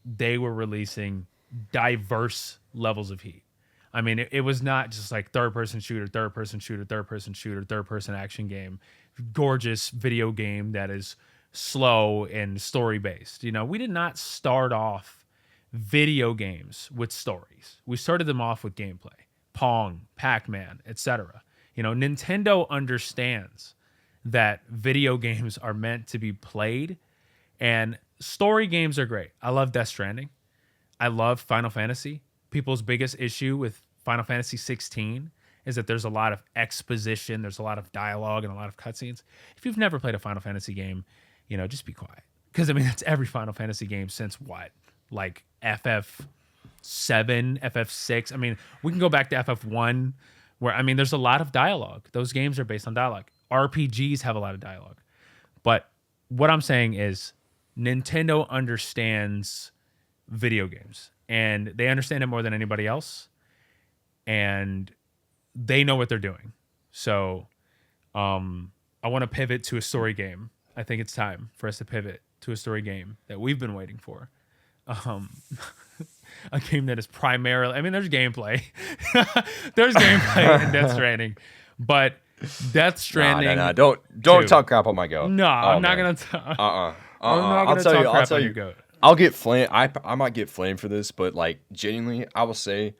They were releasing diverse levels of heat. I mean, it was not just like third person shooter, third person shooter, third person shooter, third person action game, gorgeous video game that is slow and story based. You know, we did not start off video games with stories. We started them off with gameplay, Pong, Pac-Man, etc. You know, Nintendo understands that video games are meant to be played, and story games are great. I love Death Stranding. I love Final Fantasy. People's biggest issue with Final Fantasy 16 is that there's a lot of exposition, there's a lot of dialogue and a lot of cutscenes. If you've never played a Final Fantasy game, you know, just be quiet. Because I mean, that's every Final Fantasy game since what? Like FF7, FF6. I mean, we can go back to FF1 where, I mean, there's a lot of dialogue. Those games are based on dialogue. RPGs have a lot of dialogue. But what I'm saying is Nintendo understands video games, and they understand it more than anybody else, and they know what they're doing. So I want to pivot to a story game. I think it's time for us to pivot to a story game that we've been waiting for. A game that is primarily, I mean, there's gameplay. There's gameplay in Death Stranding, but Death Stranding. No. Don't talk crap on my goat. No, I'm not gonna talk. I'll tell you. Goat. I'll get flamed. I might get flamed for this, but like genuinely, I will say,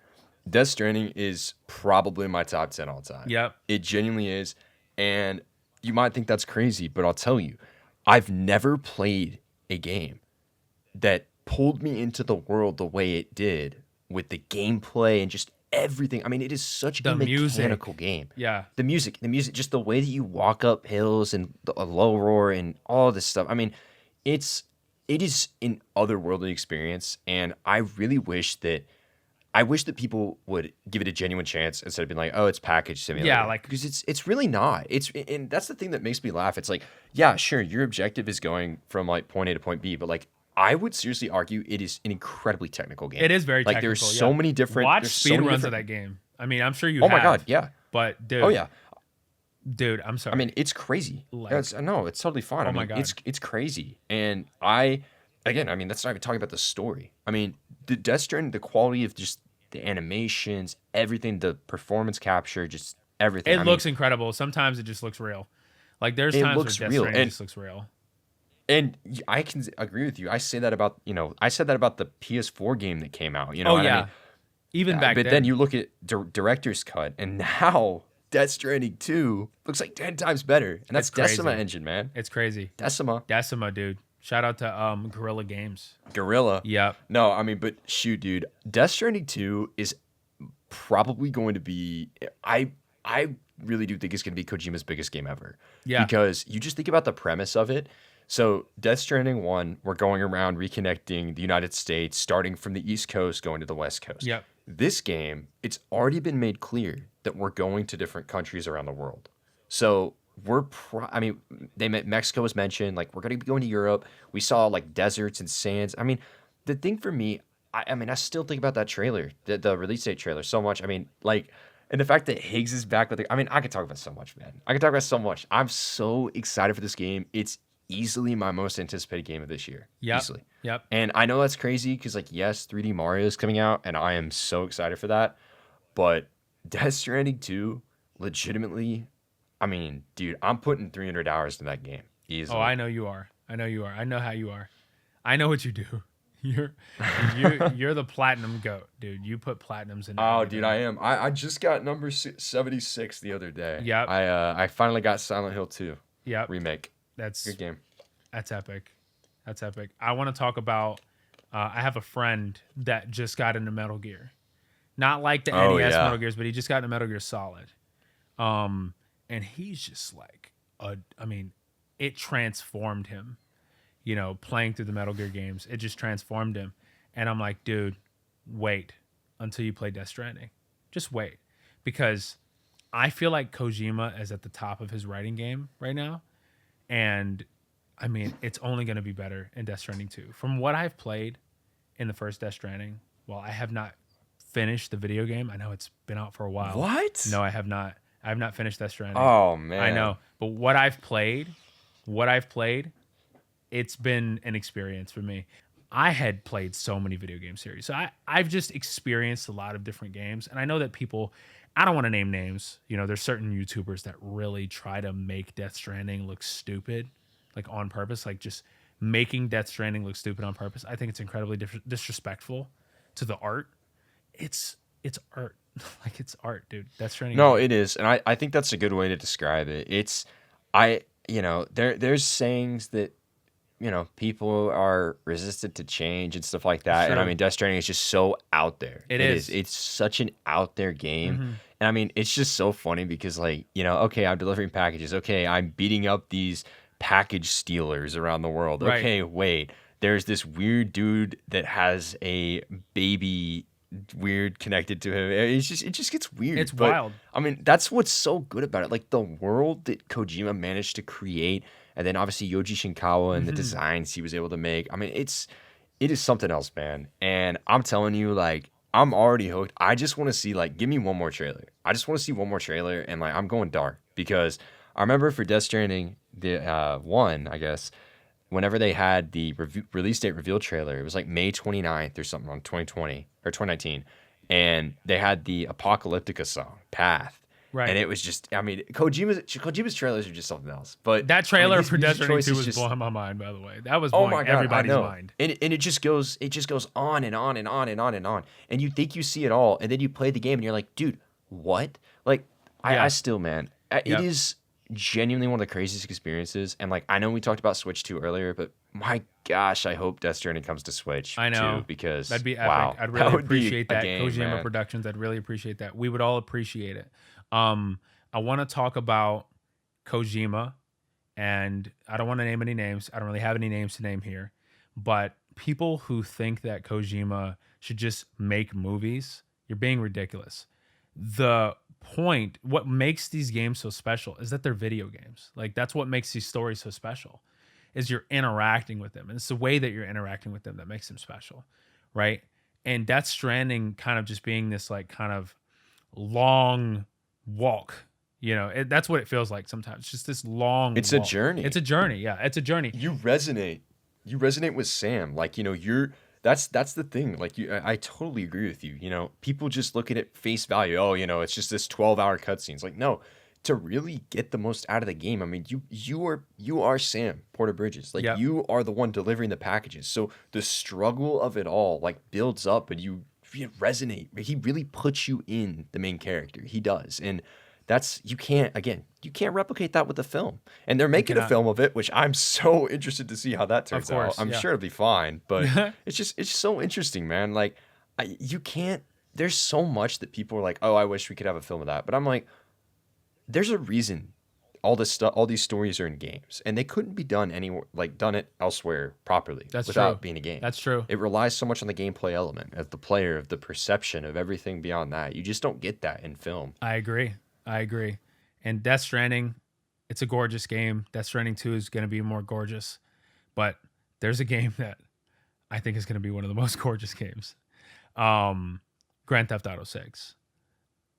Death Stranding is probably my top 10 all time. Yep. It genuinely is, and you might think that's crazy, but I'll tell you, I've never played a game that pulled me into the world the way it did with the gameplay and just everything. I mean, it is such a mechanical game. Yeah. The music, just the way that you walk up hills and a low roar and all this stuff. I mean, it is an otherworldly experience, and I really wish that people would give it a genuine chance instead of being like, oh, it's package simulator. Yeah, like, because it's really not. And that's the thing that makes me laugh. It's like, yeah, sure, your objective is going from like point A to point B, but like I would seriously argue it is an incredibly technical game. It is very like technical. There's so many different. Watch speedruns of that game. I mean, I'm sure you. Oh have, my god, yeah. But dude. Oh yeah. Dude, I'm sorry. I mean, it's crazy. Like, it's totally fine. Oh I mean, my god, it's crazy. And again, I mean, that's not even talking about the story. I mean, the Death Stranding, the quality of just the animations, everything, the performance capture, just everything. It looks incredible. Sometimes it just looks real. Like there's times where Death Stranding just looks real. And I can agree with you. I said that about the PS4 game that came out. You know, I mean? Even back then. But then you look at director's cut, and now Death Stranding 2 looks like 10 times better, and that's Decima engine, man. It's crazy. Decima, dude. Shout out to Guerrilla Games. Guerrilla. Yep. No, I mean, but shoot, dude. Death Stranding 2 is probably going to be. I really do think it's going to be Kojima's biggest game ever. Yeah. Because you just think about the premise of it. So Death Stranding 1, we're going around reconnecting the United States, starting from the East Coast, going to the West Coast. Yep. This game, it's already been made clear that we're going to different countries around the world. So Mexico was mentioned. Like, we're going to be going to Europe. We saw like deserts and sands. I mean, the thing for me, I still think about that trailer, the release date trailer so much. I mean, like, and the fact that Higgs is back with I could talk about so much, man. I could talk about so much. I'm so excited for this game. It's easily my most anticipated game of this year. Yep. Easily. Yep. And I know that's crazy because, like, yes, 3D Mario is coming out, and I am so excited for that. But Death Stranding 2, legitimately, I mean, dude, I'm putting 300 hours into that game easily. Oh, I know you are. I know how you are. I know what you do. You're the platinum goat, dude. You put platinums in. Oh, dude, I am. I just got number 76 the other day. Yep. I finally got Silent Hill 2. Yep. Remake. That's good game. That's epic. That's epic. I want to talk about. I have a friend that just got into Metal Gear, not like the NES Metal Gears, but he just got into Metal Gear Solid. And he's just like, I mean, it transformed him. You know, playing through the Metal Gear games, it just transformed him. And I'm like, dude, wait until you play Death Stranding. Just wait, because I feel like Kojima is at the top of his writing game right now. And I mean, it's only going to be better in Death Stranding 2. From what I've played in the first Death Stranding, well, I have not finished the video game. I know it's been out for a while. What? No, I have not. I have not finished Death Stranding. Oh, man. I know. But what I've played, it's been an experience for me. I had played so many video game series. So I've just experienced a lot of different games. And I know that people, I don't want to name names. You know, there's certain YouTubers that really try to make Death Stranding look stupid, like on purpose, like just making Death Stranding look stupid on purpose. I think it's incredibly disrespectful to the art. It's art. Like it's art, dude. Death Stranding. No, it is. And I think that's a good way to describe it. There's sayings that, people are resistant to change and stuff like that. Sure. And I mean, Death Stranding is just so out there. It is. It's such an out there game. Mm-hmm. And I mean, it's just so funny because, like, okay, I'm delivering packages. Okay, I'm beating up these package stealers around the world. Right. Okay, wait. There's this weird dude that has a baby weird connected to him. It just gets weird. It's wild. I mean, that's what's so good about it. Like the world that Kojima managed to create, and then obviously Yoji Shinkawa and the designs he was able to make. I mean, it is something else, man. And I'm telling you, like, I'm already hooked. I just want to see, like, give me one more trailer. I just want to see one more trailer, and like, I'm going dark because I remember for Death Stranding, the one, I guess, whenever they had the release date reveal trailer, it was like May 29th or something on 2020 or 2019. And they had the Apocalyptica song, Path. Right. And it was just, I mean, Kojima's trailers are just something else. But that trailer his for Death music Stranding 2 was just blowing my mind, by the way. That was oh blowing my God, everybody's I know. mind. And it just goes on and on and on and on and on. And you think you see it all, and then you play the game and you're like, dude, what? Like, Yeah. I still, man, it is genuinely one of the craziest experiences. And like, I know we talked about Switch 2 earlier, but my gosh, I hope Death Stranding comes to Switch. I know. too, because that'd be epic. wow, I'd really would be appreciate a that. game, Kojima man. Productions, I'd really appreciate that. We would all appreciate it. I want to talk about Kojima, and I don't want to name any names. I don't really have any names to name here, but people who think that Kojima should just make movies, you're being ridiculous. The point, what makes these games so special is that they're video games. Like, that's what makes these stories so special, is you're interacting with them. And it's the way that you're interacting with them that makes them special, right? And Death Stranding kind of just being this like kind of long walk, that's what it feels like sometimes. It's just this long It's walk. a journey. It's a journey. Yeah, it's a journey. You resonate with Sam. Like, that's the thing. Like, I totally agree with you. People just look at it face value. Oh, it's just this 12-hour cutscene. It's like, no, to really get the most out of the game. I mean, you are Sam Porter Bridges. Like, you are the one delivering the packages. So the struggle of it all like builds up, and you resonate. He really puts you in the main character. He does. And you can't replicate that with the film. And they're making a film of it, which I'm so interested to see how that turns out. I'm sure it'll be fine, but it's so interesting, man. Like, there's so much that people are like, oh, I wish we could have a film of that. But I'm like, there's a reason all these stories are in games, and they couldn't be done anywhere, like done it elsewhere properly without being a game. That's true. It relies so much on the gameplay element of the player, of the perception of everything beyond that. You just don't get that in film. I agree. And Death Stranding, it's a gorgeous game. Death Stranding 2 is going to be more gorgeous. But there's a game that I think is going to be one of the most gorgeous games. Grand Theft Auto 6.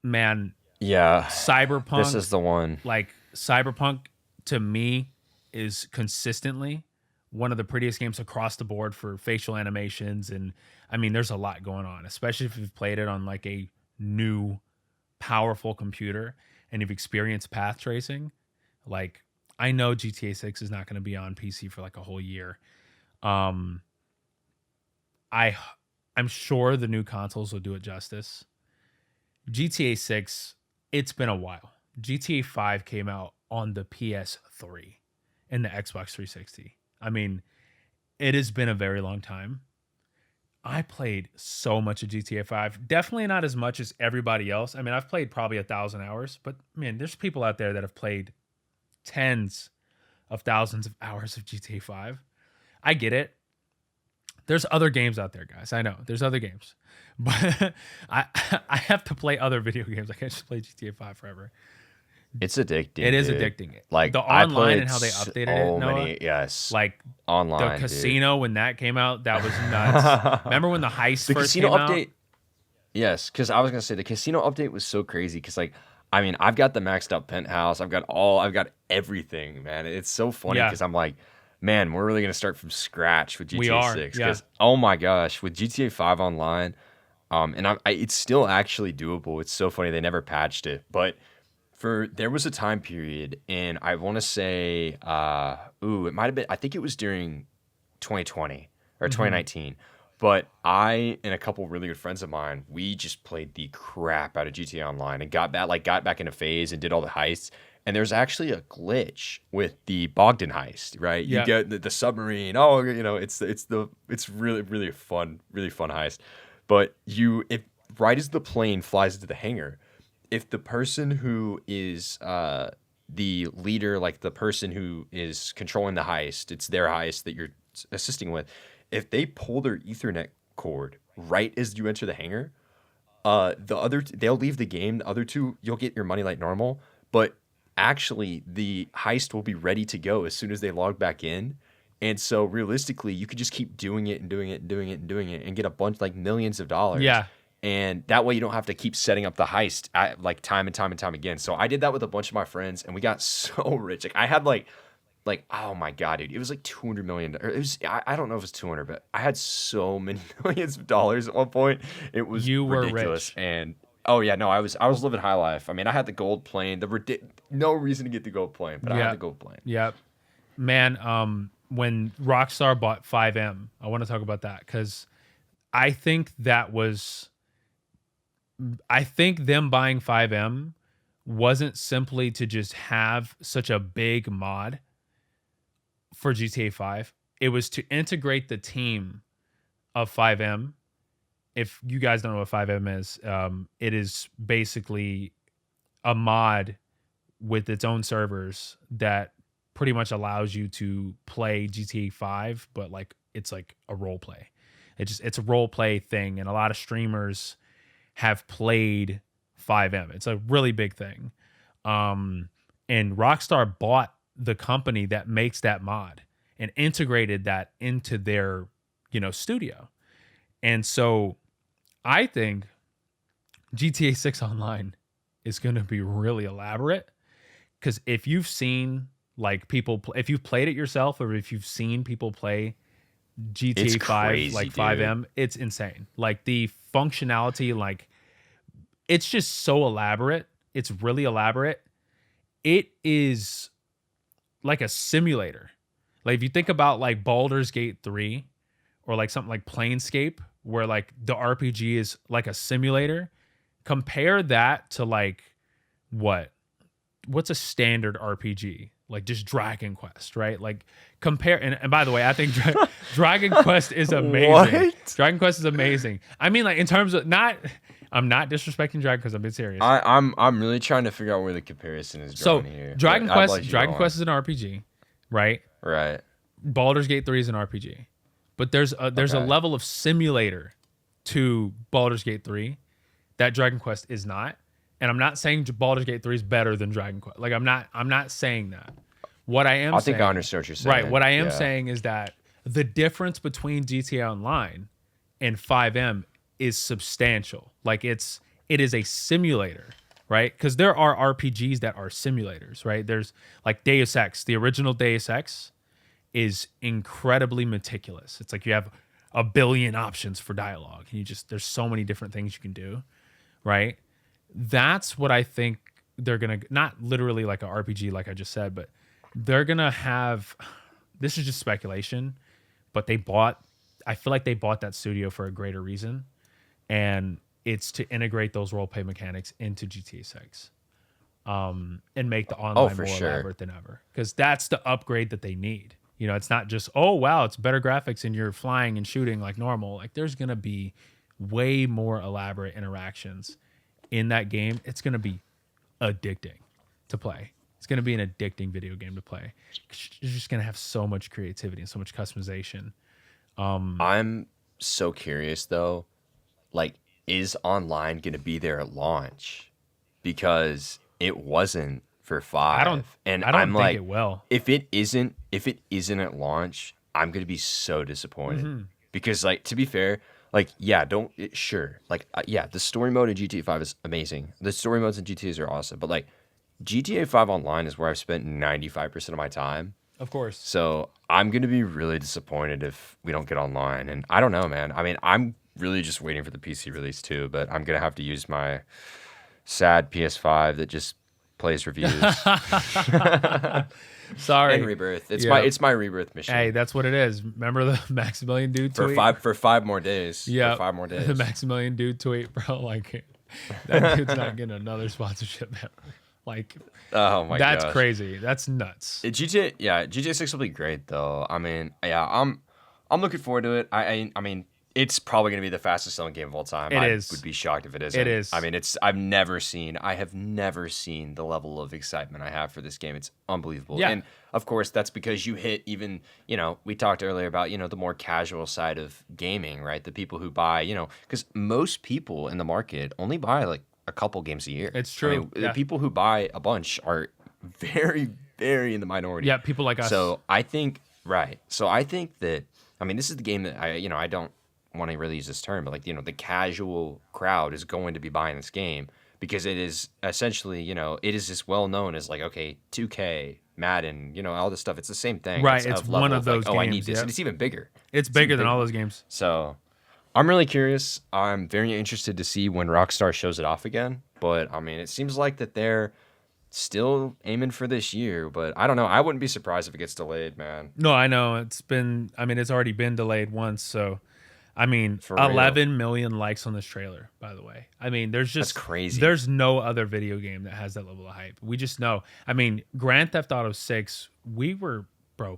Man, yeah. Cyberpunk. This is the one. Like, Cyberpunk, to me, is consistently one of the prettiest games across the board for facial animations. And, I mean, there's a lot going on, especially if you've played it on, like, a new powerful computer and you've experienced path tracing. Like, I know GTA 6 is not going to be on PC for like a whole year. I'm sure the new consoles will do it justice. GTA 6, it's been a while. GTA 5 came out on the PS3 and the Xbox 360. I mean, it has been a very long time. I played so much of GTA 5. Definitely not as much as everybody else. I mean, I've played probably 1,000 hours, but man, there's people out there that have played tens of thousands of hours of GTA 5. I get it. There's other games out there, guys. I know there's other games, but I have to play other video games. I can't just play GTA 5 forever. It's addicting. It is dude. addicting. Like, the online and how they updated it. Noah, yes. like online. the casino when that came out, that was nuts. Remember when the heist The first casino came update. out? Yes, because I was gonna say the casino update was so crazy. Because like, I mean, I've got the maxed out penthouse. I've got everything, man. It's so funny because I'm like, man, we're really gonna start from scratch with We GTA are, 6 yeah. because oh my gosh, with GTA 5 online, and it's still actually doable. It's so funny they never patched it, but there was a time period, and I want to say, it might have been. I think it was during 2020 or hmm 2019. But I and a couple really good friends of mine, we just played the crap out of GTA Online and got back into phase and did all the heists. And there's actually a glitch with the Bogdan heist, right? You Yeah. get the submarine. Oh, it's really a really fun heist. But if right as the plane flies into the hangar, if the person who is the leader, like the person who is controlling the heist, it's their heist that you're assisting with, if they pull their Ethernet cord right as you enter the hangar, they'll leave the game. The other two, you'll get your money like normal, but actually the heist will be ready to go as soon as they log back in. And so realistically, you could just keep doing it and doing it and doing it and doing it and get a bunch like millions of dollars. Yeah. And that way you don't have to keep setting up the heist like time and time and time again. So I did that with a bunch of my friends and we got so rich. Like I had like oh my god, dude, it was like $200 million. It was I don't know if it's 200, but I had so many millions of dollars at one point. It was You were ridiculous. rich. And oh yeah, no, I was living high life. I mean, I had the gold plane. No reason to get the gold plane, but I had the gold plane. Yep. Man, when Rockstar bought 5M, I want to talk about that because I think them buying 5M wasn't simply to just have such a big mod for GTA 5. It was to integrate the team of 5M. If you guys don't know what 5M is, it is basically a mod with its own servers that pretty much allows you to play GTA 5, but like it's like a role play. It's a role play thing, and a lot of streamers have played 5M. It's a really big thing. And Rockstar bought the company that makes that mod and integrated that into their, studio. And so I think GTA 6 Online is going to be really elaborate because if you've seen like if you've played it yourself or if you've seen people play GTA It's 5 crazy, like dude. 5M, it's insane. Like the functionality, like it's just so elaborate. It's really elaborate. It is like a simulator. Like if you think about like Baldur's Gate 3 or like something like Planescape where like the RPG is like a simulator, compare that to like what's a standard RPG? Like just Dragon Quest, right? Like compare and by the way, I think Dragon Quest is amazing. What? Dragon Quest is amazing. I mean, like in terms of I'm not disrespecting Dragon Quest. I'm being serious. I'm really trying to figure out where the comparison is So drawn here. Dragon but I'd Quest, let you Dragon go Quest is an RPG, right? on. Right. Baldur's Gate 3 is an RPG, but there's a Okay. level of simulator to Baldur's Gate 3 that Dragon Quest is not. And I'm not saying Baldur's Gate 3 is better than Dragon Quest. Like I'm not saying that. What I am I saying, think I understand what you're saying. right? What I am Yeah. saying is that the difference between GTA Online and 5M is substantial. Like it is a simulator, right? Because there are RPGs that are simulators, right? There's like Deus Ex. The original Deus Ex is incredibly meticulous. It's like you have a billion options for dialogue, and there's so many different things you can do, right? That's what I think they're gonna, not literally like an RPG, like I just said, but they're gonna have. This is just speculation, but I feel like they bought that studio for a greater reason, and it's to integrate those role play mechanics into GTA 6, and make the online for more sure. elaborate than ever. Because that's the upgrade that they need. It's not just, oh wow, it's better graphics and you're flying and shooting like normal. Like there's gonna be way more elaborate interactions in that game. It's gonna be addicting to play. It's gonna be an addicting video game to play. You're just gonna have so much creativity and so much customization. I'm so curious though. Like, is online gonna be there at launch? Because it wasn't for 5. I don't I'm think like, it will. if it isn't at launch, I'm gonna be so disappointed. Mm-hmm. Because like, to be fair, like yeah, sure. Like yeah, the story mode in GTA 5 is amazing. The story modes in GTAs are awesome, but like GTA 5 online is where I've spent 95% of my time. Of course. So I'm going to be really disappointed if we don't get online. And I don't know, man. I mean, I'm really just waiting for the PC release too, but I'm going to have to use my sad PS5 that just plays reviews. Sorry. And Rebirth. It's my Rebirth mission. Hey, that's what it is. Remember the Maximilian dude tweet? For 5 more days. Yeah. For 5 more days. The Maximilian dude tweet, bro. Like, that dude's not getting another sponsorship, man. Like, oh my god, that's crazy. That's nuts. GTA 6 will be great though. I mean, yeah, I'm looking forward to it. I mean, it's probably gonna be the fastest selling game of all time. It I is. would be shocked if it isn't. It is. I mean, I have never seen the level of excitement I have for this game. It's unbelievable. Yeah. And of course, that's because you hit even, we talked earlier about, the more casual side of gaming, right? The people who buy, because most people in the market only buy like a couple games a year. It's true. I mean, the people who buy a bunch are very, very in the minority. Yeah, people like us. So I think that, I mean, this is the game that I don't want to really use this term, but like, the casual crowd is going to be buying this game because it is essentially, it is as well known as like, okay, 2K, Madden, all this stuff. It's the same thing. Right. It's one of those games. I need this. Yep. And it's even bigger. It's bigger than all those games. So I'm really curious. I'm very interested to see when Rockstar shows it off again. But I mean, it seems like that they're still aiming for this year. But I don't know. I wouldn't be surprised if it gets delayed, man. No, I know. It's already been delayed once. So, I mean, For real. 11 million likes on this trailer, by the way. I mean, That's crazy. There's no other video game that has that level of hype. We just know. I mean, Grand Theft Auto 6,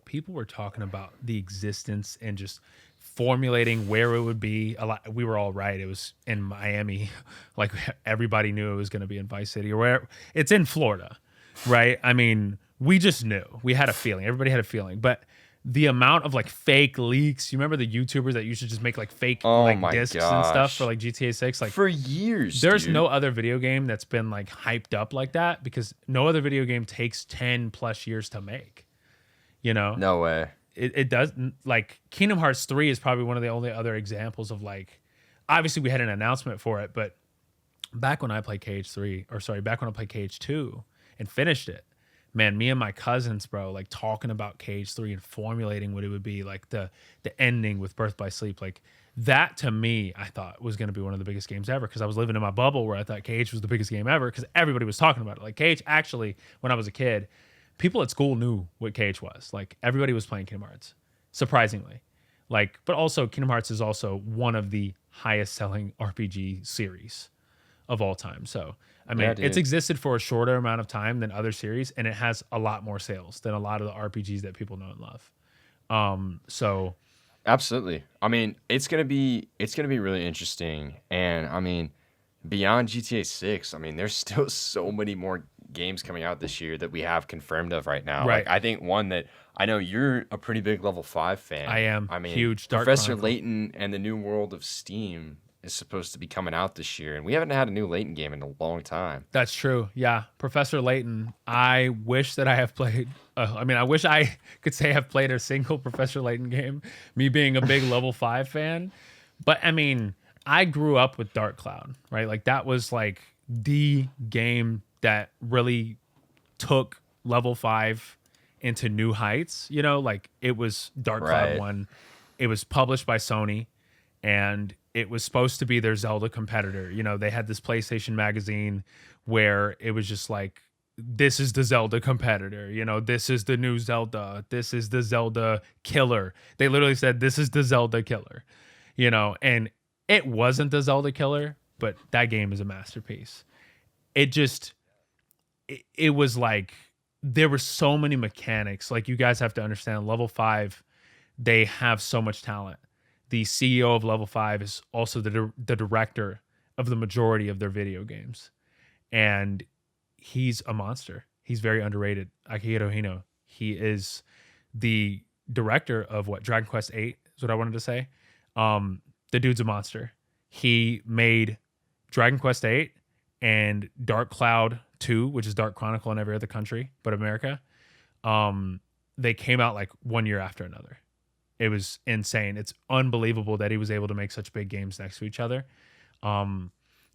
people were talking about the existence and just formulating where it would be. We were all right. It was in Miami. Like, everybody knew it was going to be in Vice City, or where it's in Florida, right? I mean, we just knew. We had a feeling. Everybody had a feeling. But the amount of like fake leaks, you remember the YouTubers that used to just make like fake discs and stuff for like GTA 6? Like, for years, there's dude. no other video game that's been like hyped up like that, because no other video game takes 10 plus years to make. No way. It does. Like, Kingdom Hearts 3 is probably one of the only other examples of, like, obviously we had an announcement for it, but back when I played KH2 and finished it, man, me and my cousins, bro, like talking about KH3 and formulating what it would be, like the ending with Birth by Sleep, like that to me, I thought was going to be one of the biggest games ever, because I was living in my bubble where I thought KH was the biggest game ever because everybody was talking about it. Like, KH, actually, when I was a kid, people at school knew what KH was. Like, everybody was playing Kingdom Hearts, surprisingly. Like, but also Kingdom Hearts is also one of the highest selling RPG series of all time. So, I mean, it's existed for a shorter amount of time than other series, and it has a lot more sales than a lot of the RPGs that people know and love. So absolutely. I mean, it's gonna be really interesting. And I mean, beyond GTA 6, I mean, there's still so many more games coming out this year that we have confirmed of right now. Right. Like, I think one that I know you're a pretty big level 5 fan. I am. I mean, huge. Dark Professor Chronicle. Layton and the New World of Steam is supposed to be coming out this year, and we haven't had a new Layton game in a long time. That's true. Yeah. Professor Layton. I wish that I have played. I wish I could say I've played a single Professor Layton game, me being a big level 5 fan. But I mean, I grew up with Dark Cloud, right? Like, that was like the game that really took level 5 into new heights. Like, it was Dark Cloud 1. It was published by Sony, and it was supposed to be their Zelda competitor. They had this PlayStation magazine where it was just like, this is the Zelda competitor. This is the new Zelda. This is the Zelda killer. They literally said, this is the Zelda killer. And it wasn't the Zelda killer, but that game is a masterpiece. It was like, there were so many mechanics. Like, you guys have to understand, level 5, they have so much talent. The CEO of level 5 is also the director of the majority of their video games. And he's a monster. He's very underrated. Akihiro Hino. He is the director of Dragon Quest 8 is what I wanted to say. The dude's a monster. He made Dragon Quest 8 and Dark Cloud 2, which is Dark Chronicle in every other country but America. They came out like 1 year after another. It was insane. It's unbelievable that he was able to make such big games next to each other. I'm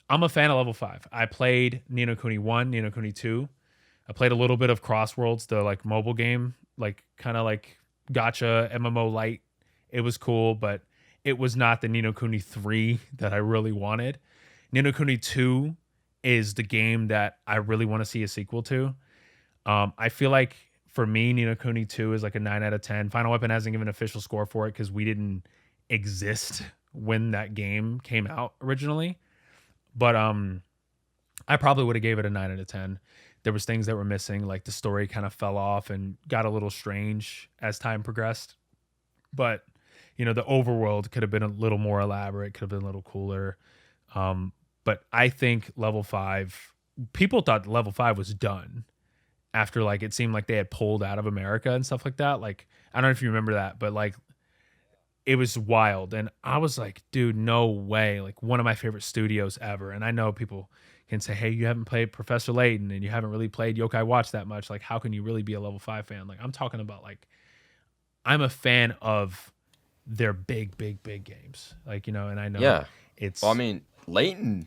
a fan of level 5. I played Ni no Kuni 1, Ni no Kuni 2. I played a little bit of Crossworlds, the like mobile game like kind of like gotcha MMO light. It was cool, but it was not the Ni no Kuni 3 that I really wanted. Ni no Kuni 2 is the game that I really want to see a sequel to. I feel like for me, Ni no Kuni 2 is like a 9 out of 10. Final Weapon hasn't given an official score for it because we didn't exist when that game came out originally. But I probably would have gave it a 9 out of 10. There was things that were missing, like the story kind of fell off and got a little strange as time progressed. But you know, the overworld could have been a little more elaborate, could have been a little cooler. But I think level 5, people thought level 5 was done after like it seemed like they had pulled out of America and stuff like that. Like I don't know if you remember that, but like it was wild. And I was like, dude, no way. Like one of my favorite studios ever. And I know people can say, hey, you haven't played Professor Layton and you haven't really played Yokai Watch that much. Like, how can you really be a level 5 fan? Like, I'm talking about like, I'm a fan of their big games. Like, you know, and I know Yeah. it's. Well, I mean, Leighton.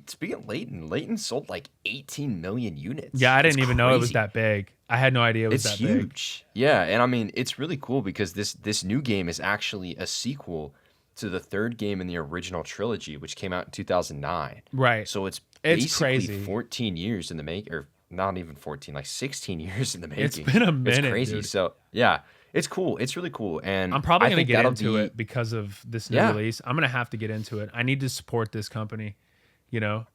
Speaking of Leighton, Leighton sold like 18 million units. Yeah, I It's didn't even know it was crazy. that big. I had no idea it was It's that big. huge. Yeah, and I mean, it's really cool because this new game is actually a sequel to the third game in the original trilogy, which came out in 2009. Right. So it's It's basically crazy. 14 years in the make, or not even 14, like 16 years in the making. It's been a minute, It's crazy. dude. So yeah, it's cool. It's really cool, and I'm probably I going to think get that'll into be, it because of this new Yeah. release. I'm going to have to get into it. I need to support this company, you know?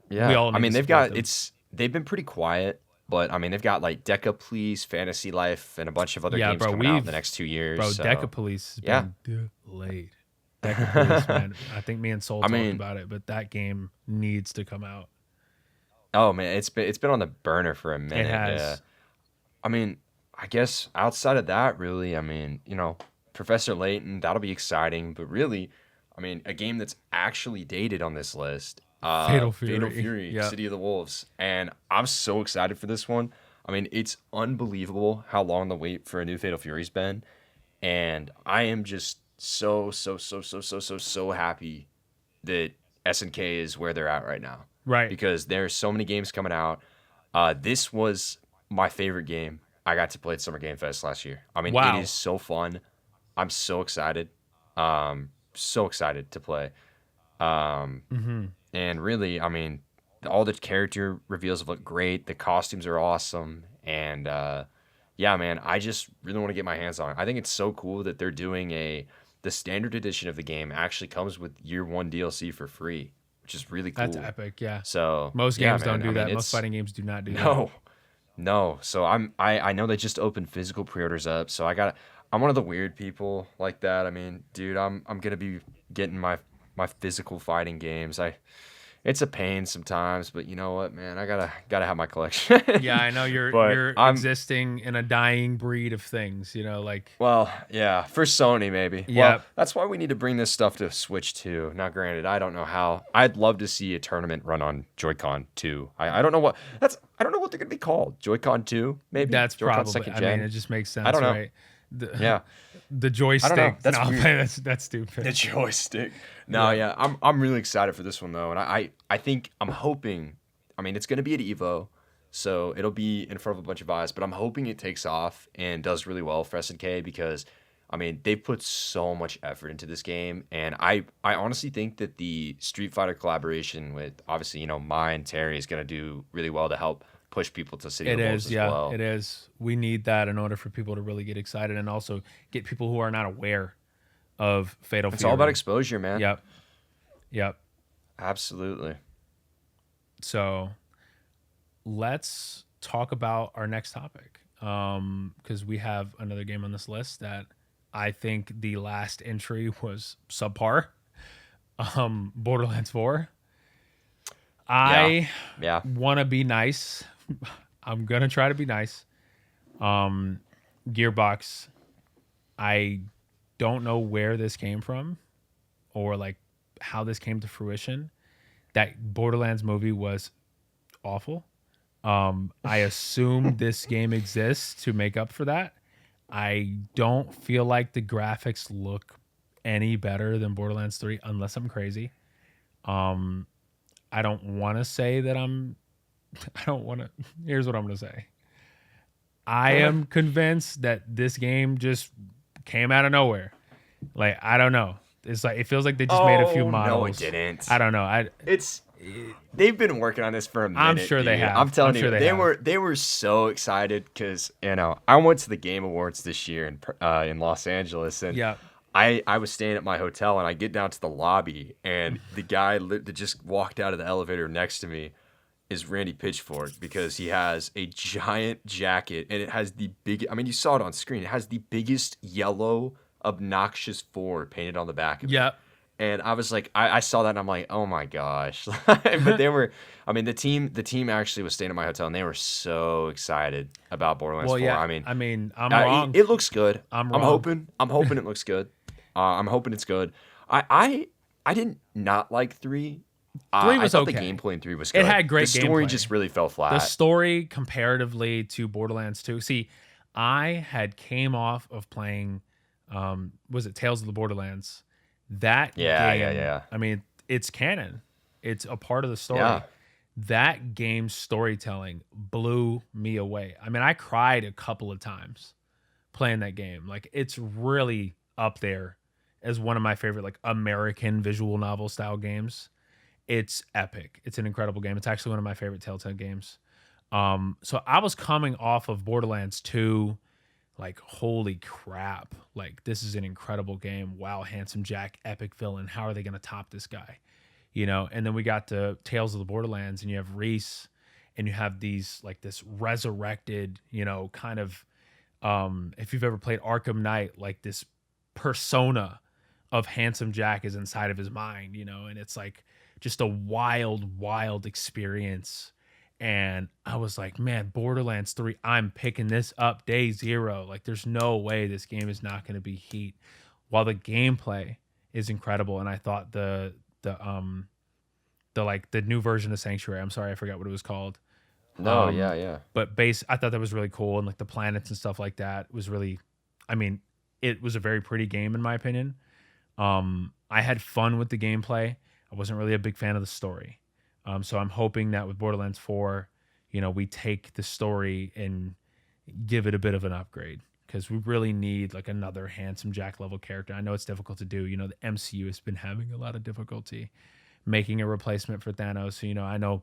Yeah, We all I need mean to they've support got them. they've been pretty quiet, but I mean they've got like Deca Police, Fantasy Life, and a bunch of other Yeah, games bro, coming out in we've- the next 2 years. Bro, so. Deca Police has yeah. been delayed. Deca Police, man. I think me and Soul I talked mean- about it, but that game needs to come out. Oh man, it's been on the burner for a minute. It has. Yeah. I mean, I guess outside of that, really, I mean, you know, Professor Layton, that'll be exciting. But really, I mean, a game that's actually dated on this list, Fatal Fatal Fury. Fury, Yep. City of the Wolves, and I'm so excited for this one. I mean, it's unbelievable how long the wait for a new Fatal Fury's been, and I am just so happy that SNK is where they're at right now. Right. Because there's so many games coming out. This was my favorite game I got to play at Summer Game Fest last year. I mean, Wow. it is so fun. I'm so excited. So excited to play. Mm-hmm. And really, I mean, all the character reveals look great. The costumes are awesome. And yeah, man, I just really want to get my hands on it. I think it's so cool that they're doing the standard edition of the game actually comes with year 1 DLC for free, which is really cool. That's epic, yeah. So Most yeah, games don't man, do I mean, that. Most it's- fighting games do not do that. No. So I know they just opened physical pre-orders up. So I'm one of the weird people like that. I mean, dude, I'm gonna be getting my physical fighting games. It's a pain sometimes, but you know what, man? I gotta have my collection. Yeah, I know you're But I'm- existing in a dying breed of things, you know, like Well, yeah, for Sony maybe. Yep. Well, that's why we need to bring this stuff to Switch too. Now, granted, I don't know how. I'd love to see a tournament run on Joy-Con 2. I don't know what I don't know what they're gonna be called. Joy-Con 2, maybe. that's Joy-Con probably second I gen. mean, it just makes sense, I don't know. right? The, Yeah. The joystick. That's no, weird. that's stupid. The joystick. No, yeah, I'm really excited for this one though, and I think I'm hoping. I mean, it's gonna be at Evo, so it'll be in front of a bunch of eyes. But I'm hoping it takes off and does really well for SNK because, I mean, they put so much effort into this game, and I honestly think that the Street Fighter collaboration with obviously Mai and Terry is gonna do really well to help push people to City of It the Wolves is, as yeah, well. it is. We need that in order for people to really get excited and also get people who are not aware of Fatal It's Fury. all about exposure, man. Yep. Absolutely. So let's talk about our next topic because we have another game on this list that I think the last entry was subpar. Borderlands 4. I Yeah. want to be nice. I'm going to try to be nice. Gearbox, I don't know where this came from or like how this came to fruition. That Borderlands movie was awful. I assume this game exists to make up for that. I don't feel like the graphics look any better than Borderlands 3 unless I'm crazy. I don't want to say that I don't want to. Here's what I'm going to say. I am convinced that this game just came out of nowhere. Like, I don't know. It's like it feels like they just made a few Oh no, it models. didn't. I don't know. It's they've been working on this for a I'm minute, sure they dude. have. I'm telling I'm sure you, they have. they were so excited because I went to the Game Awards this year in Los Angeles, and Yeah. I was staying at my hotel, and I get down to the lobby, and the guy that just walked out of the elevator next to me is Randy Pitchfork because he has a giant jacket, and it has the big. I mean, you saw it on screen. It has the biggest yellow obnoxious 4 painted on the back of it. Yeah. And I was like, I saw that and I'm like, oh my gosh. But they were, I mean, the team actually was staying at my hotel and they were so excited about Borderlands Well, 4. yeah. I mean, I'm wrong. it looks good. I'm I'm wrong. hoping it looks good. I'm hoping it's good. I didn't not like 3. 3 I was thought okay. the gameplay in 3 was good. It had great The story gameplay. just really fell The flat. story comparatively to Borderlands 2. See, I had came off of playing was it Tales of the Borderlands? That game, yeah. I mean, it's canon. It's a part of the story. Yeah. That game's storytelling blew me away. I mean, I cried a couple of times playing that game. Like, it's really up there as one of my favorite like American visual novel style games. It's epic. It's an incredible game. It's actually one of my favorite Telltale games. So I was coming off of Borderlands 2, like, holy crap. Like, this is an incredible game. Wow, Handsome Jack, epic villain. How are they going to top this guy? You know, and then we got to Tales of the Borderlands, and you have Reese, and you have these, like, this resurrected, you know, kind of, if you've ever played Arkham Knight, like this persona of Handsome Jack is inside of his mind, you know, and it's like just a wild experience. And I was like, man, Borderlands 3, I'm picking this up day 0. Like, there's no way this game is not going to be heat. While the gameplay is incredible, and I thought the new version of Sanctuary, I'm sorry, I forgot what it was called. No, yeah. But I thought that was really cool, and like the planets and stuff like that was really, I mean, it was a very pretty game in my opinion. I had fun with the gameplay. I wasn't really a big fan of the story. So I'm hoping that with Borderlands 4, you know, we take the story and give it a bit of an upgrade, because we really need like another Handsome Jack level character. I know it's difficult to do. You know, the MCU has been having a lot of difficulty making a replacement for Thanos. So, you know, I know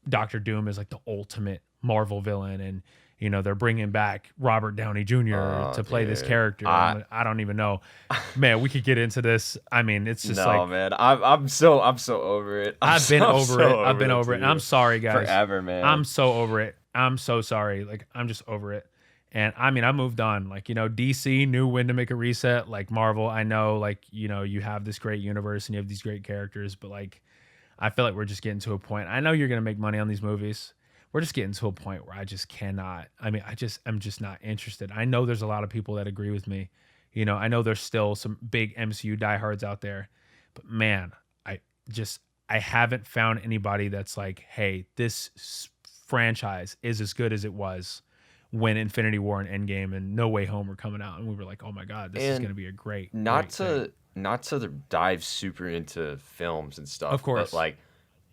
Doctor Doom is like the ultimate Marvel villain, and you know, they're bringing back Robert Downey Jr. to play this character. I don't even know. Man, we could get into this. I mean, it's just man. I'm so over it. I've been over it. And I'm sorry, guys. Forever, man. I'm so over it. I'm so sorry. Like, I'm just over it. And I mean, I moved on. Like, you know, DC knew when to make a reset. Like, Marvel, I know, like, you know, you have this great universe and you have these great characters, but like, I feel like we're just getting to a point. I know you're going to make money on these movies. We're just getting to a point where I just cannot. I mean, I'm just not interested. I know there's a lot of people that agree with me. You know, I know there's still some big MCU diehards out there, but man, I haven't found anybody that's like, hey, this franchise is as good as it was when Infinity War and Endgame and No Way Home were coming out, and we were like, oh my god, this is going to be a great. Not to dive super into films and stuff, of course, but like,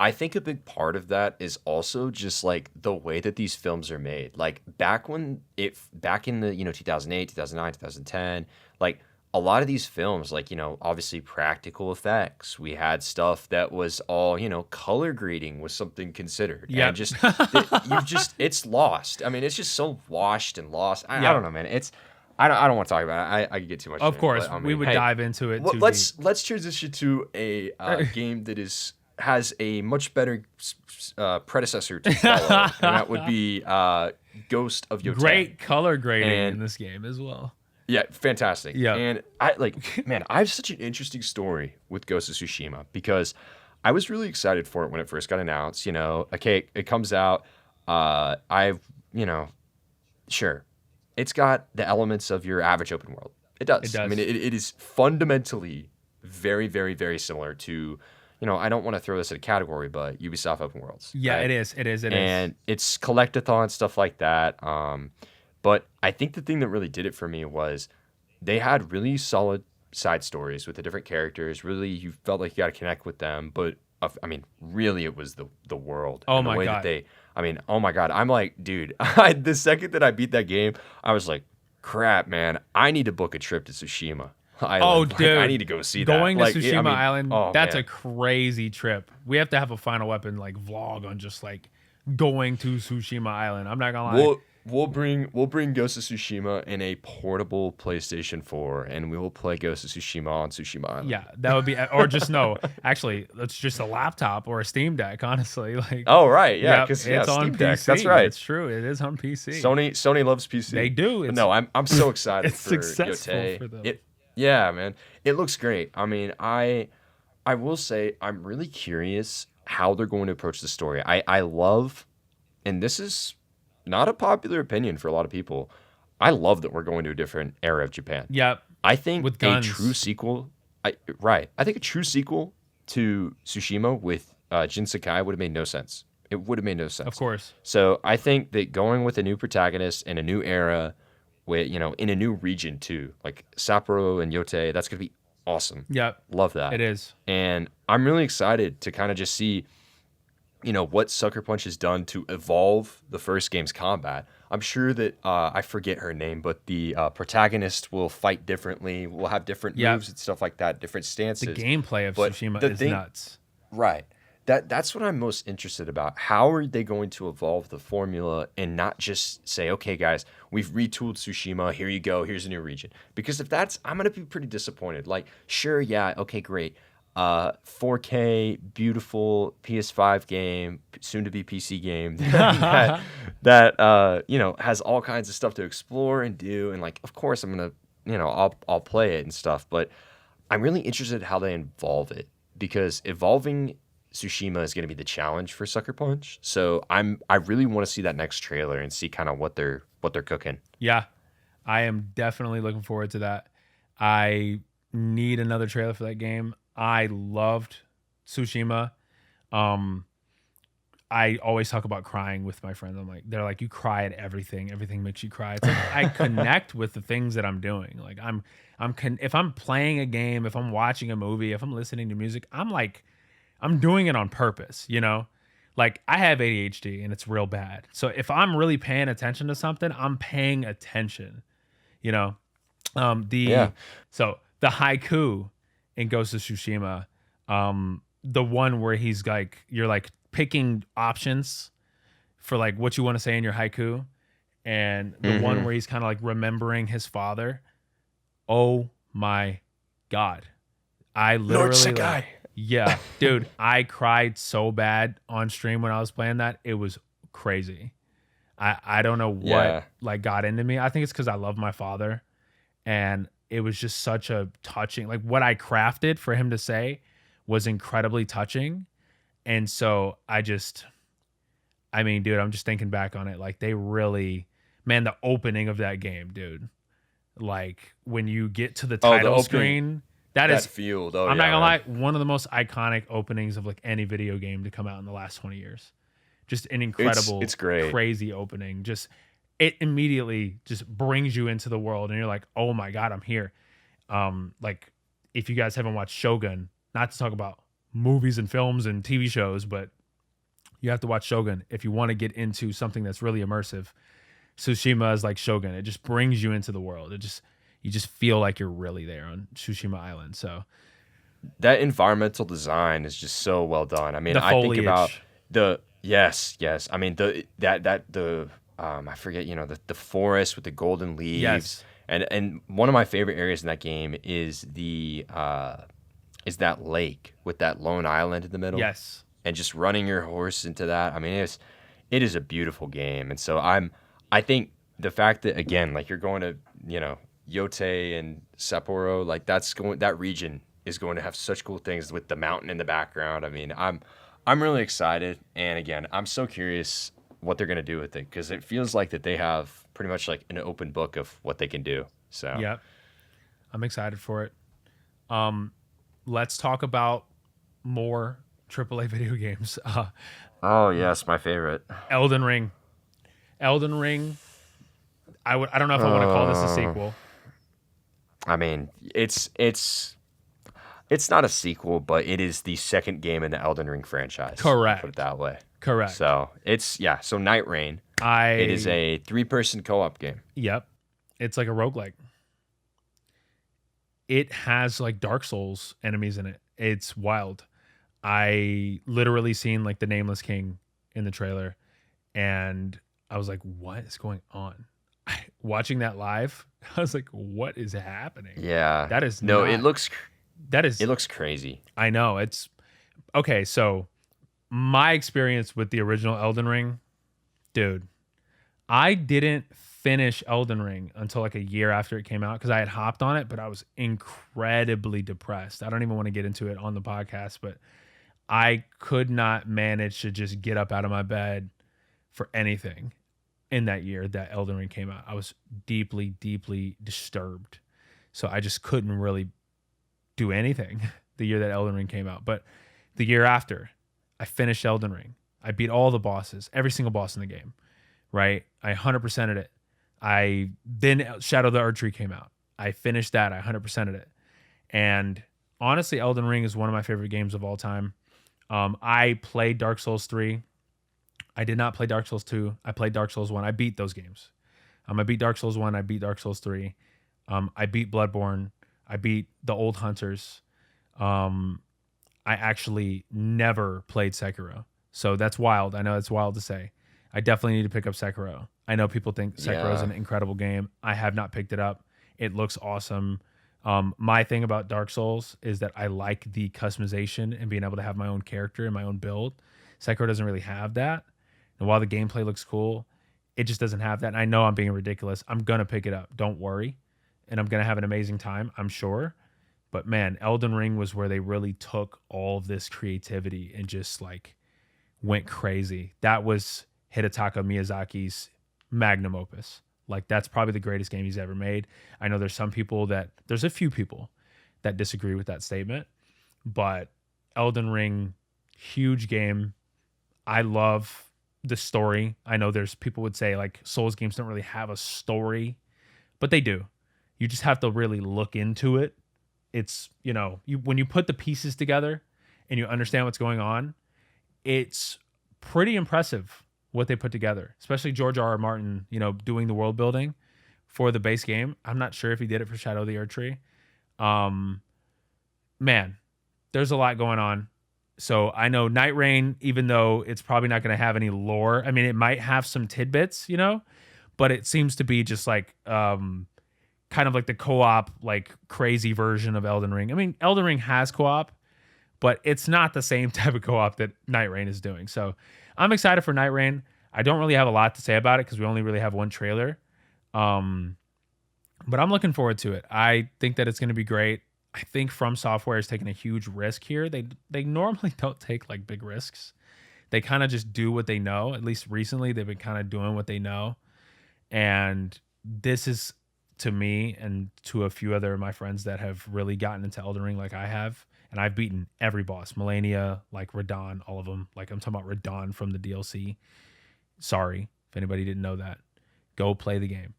I think a big part of that is also just like the way that these films are made. Like back in the, you know, 2008, 2009, 2010, like a lot of these films, like, you know, obviously practical effects. We had stuff that was all, you know, color grading was something considered. Yeah. And it's lost. I mean, it's just so washed and lost. I don't know, man. I don't want to talk about it. I could get too much. Of course, but, I mean, we would dive into it. Let's transition to a game that has a much better predecessor to follow, and that would be Ghost of Yotei. Great color grading in this game as well. Yeah, fantastic. Yeah. And I have such an interesting story with Ghost of Tsushima because I was really excited for it when it first got announced. You know, okay, it comes out. Sure, it's got the elements of your average open world. It does. I mean, it is fundamentally very, very, very similar to, you know, I don't want to throw this at a category, but Ubisoft open worlds. Yeah, right? it is. And it's collectathon, stuff like that. But I think the thing that really did it for me was they had really solid side stories with the different characters. Really, you felt like you got to connect with them. But I mean, really, it was the world Oh and the my way that god. they. I mean, oh my god, I'm like, dude, the second that I beat that game, I was like, crap, man, I need to book a trip to Tsushima Oh, Island. Like, I need dude, to go see that. going to Like, I Tsushima mean, Island, oh that's a man, crazy trip. We have to have a Final Weapon like vlog on just like going to Tsushima Island. I'm not gonna lie. we'll bring Ghost of Tsushima in a portable PlayStation 4, and we will play Ghost of Tsushima on Tsushima Island. Yeah, that would be, or just no. Actually, it's just a laptop or a Steam Deck. Honestly, like, Oh right, yeah, yep, because it's on Steam Deck. PC. That's right. It's true. It is on PC. Sony loves PC. They do. But It's no, I'm so excited it's for successful Yote. for them. Yeah, man. It looks great. I mean, I will say I'm really curious how they're going to approach the story. I love, and this is not a popular opinion for a lot of people. I love that we're going to a different era of Japan. Yep, I think with a guns. true sequel, right? I think a true sequel to Tsushima with Jin Sakai would have made no sense. It would have made no sense. of course. So I think that going with a new protagonist and a new era, with in a new region too, like Sapporo and Yote, that's gonna be awesome. Yep, Love that. it is. And I'm really excited to kind of just see, what Sucker Punch has done to evolve the first game's combat. I'm sure that I forget her name, but the protagonist will fight differently. Will have different Yep. moves and stuff like that, different stances. The gameplay of But Tsushima the is thing- nuts. Right. That's what I'm most interested about. How are they going to evolve the formula and not just say, okay, guys, we've retooled Tsushima. Here you go. Here's a new region. Because if that's, I'm going to be pretty disappointed. Like, sure, yeah, okay, great. 4K, beautiful PS5 game, soon to be PC game that has all kinds of stuff to explore and do. And like, of course, I'm going to, I'll play it and stuff. But I'm really interested in how they evolve it, because evolving Tsushima is going to be the challenge for Sucker Punch. So I really want to see that next trailer and see kind of what they're cooking. Yeah, I am definitely looking forward to that. I need another trailer for that game. I loved Tsushima. I always talk about crying with my friends. They're like, you cry at everything. Everything makes you cry. It's like I connect with the things that I'm doing. Like if I'm playing a game, if I'm watching a movie, if I'm listening to music, I'm doing it on purpose, Like I have ADHD and it's real bad. So if I'm really paying attention to something, I'm paying attention, So the haiku in Ghost of Tsushima, the one where he's like, you're like picking options for like what you want to say in your haiku, and the one where he's kind of like remembering his father. Oh my God. I literally yeah, dude, I cried so bad on stream when I was playing that. It was crazy. I don't know what like got into me. I think it's because I love my father, and it was just such a touching, like what I crafted for him to say was incredibly touching. And so I mean, dude, I'm just thinking back on it. Like they really, man, the opening of that game, dude, like when you get to the title screen, that is field. I'm not gonna lie, one of the most iconic openings of like any video game to come out in the last 20 years. Just an incredible, it's great, crazy opening. Just it immediately just brings you into the world, and you're like, oh my God, I'm here. Like if you guys haven't watched Shogun, not to talk about movies and films and TV shows, but you have to watch Shogun if you want to get into something that's really immersive. Tsushima is like Shogun. It just brings you into the world. You just feel like you're really there on Tsushima Island. So that environmental design is just so well done. I mean, the I think foliage. about yes. I mean I forget, the forest with the golden leaves. Yes. And one of my favorite areas in that game is that lake with that lone island in the middle. Yes. And just running your horse into that. I mean, it is a beautiful game. And so I think the fact that, again, like you're going to, Yote and Sapporo, like that region is going to have such cool things with the mountain in the background. I mean, I'm really excited. And again, I'm so curious what they're going to do with it, because it feels like that they have pretty much like an open book of what they can do. So yeah, I'm excited for it. Let's talk about more AAA video games. Oh yes, my favorite. Elden Ring. I don't know if I want to call this a sequel. I mean, it's It's not a sequel, but it is the second game in the Elden Ring franchise. Correct. Put it that way. Correct. So so Night Rain. It is a 3-person co-op game. Yep. It's like a roguelike. It has like Dark Souls enemies in it. It's wild. I literally seen like the Nameless King in the trailer, and I was like, what is going on? Watching that live, I was like, what is happening? Yeah. That is it looks crazy. I know. It's okay, so my experience with the original Elden Ring, dude, I didn't finish Elden Ring until like a year after it came out because I had hopped on it, but I was incredibly depressed. I don't even want to get into it on the podcast, but I could not manage to just get up out of my bed for anything in that year that Elden Ring came out. I was deeply, deeply disturbed. So I just couldn't really do anything the year that Elden Ring came out. But the year after, I finished Elden Ring. I beat all the bosses, every single boss in the game, right? I 100%ed it. Then Shadow of the Erdtree came out. I finished that. I 100%ed it. And honestly, Elden Ring is one of my favorite games of all time. I played Dark Souls 3. I did not play Dark Souls 2. I played Dark Souls 1. I beat those games. I beat Dark Souls 1. I beat Dark Souls 3. I beat Bloodborne. I beat the Old Hunters. I actually never played Sekiro. So that's wild. I know it's wild to say. I definitely need to pick up Sekiro. I know people think Sekiro is an incredible game. I have not picked it up. It looks awesome. My thing about Dark Souls is that I like the customization and being able to have my own character and my own build. Sekiro doesn't really have that. And while the gameplay looks cool, it just doesn't have that. And I know I'm being ridiculous. I'm going to pick it up. Don't worry. And I'm going to have an amazing time, I'm sure. But man, Elden Ring was where they really took all of this creativity and just like went crazy. That was Hidetaka Miyazaki's magnum opus. Like that's probably the greatest game he's ever made. I know there's a few people that disagree with that statement, but Elden Ring, huge game. I love the story. I know there's people would say like Souls games don't really have a story, but they do. You just have to really look into it. It's, when you put the pieces together and you understand what's going on, it's pretty impressive what they put together, especially George R.R. Martin, doing the world building for the base game. I'm not sure if he did it for Shadow of the Erdtree. Man, there's a lot going on. So I know Night Rain, even though it's probably not going to have any lore, I mean, it might have some tidbits, but it seems to be just like kind of like the co-op, like crazy version of Elden Ring. I mean, Elden Ring has co-op, but it's not the same type of co-op that Night Rain is doing. So I'm excited for Night Rain. I don't really have a lot to say about it because we only really have one trailer. But I'm looking forward to it. I think that it's going to be great. I think From Software is taking a huge risk here. They normally don't take like big risks. They kind of just do what they know. At least recently, they've been kind of doing what they know. And this is, to me and to a few other of my friends that have really gotten into Elden Ring like I have, and I've beaten every boss, Melania, like Radon, all of them. Like I'm talking about Radon from the DLC. Sorry if anybody didn't know that. Go play the game.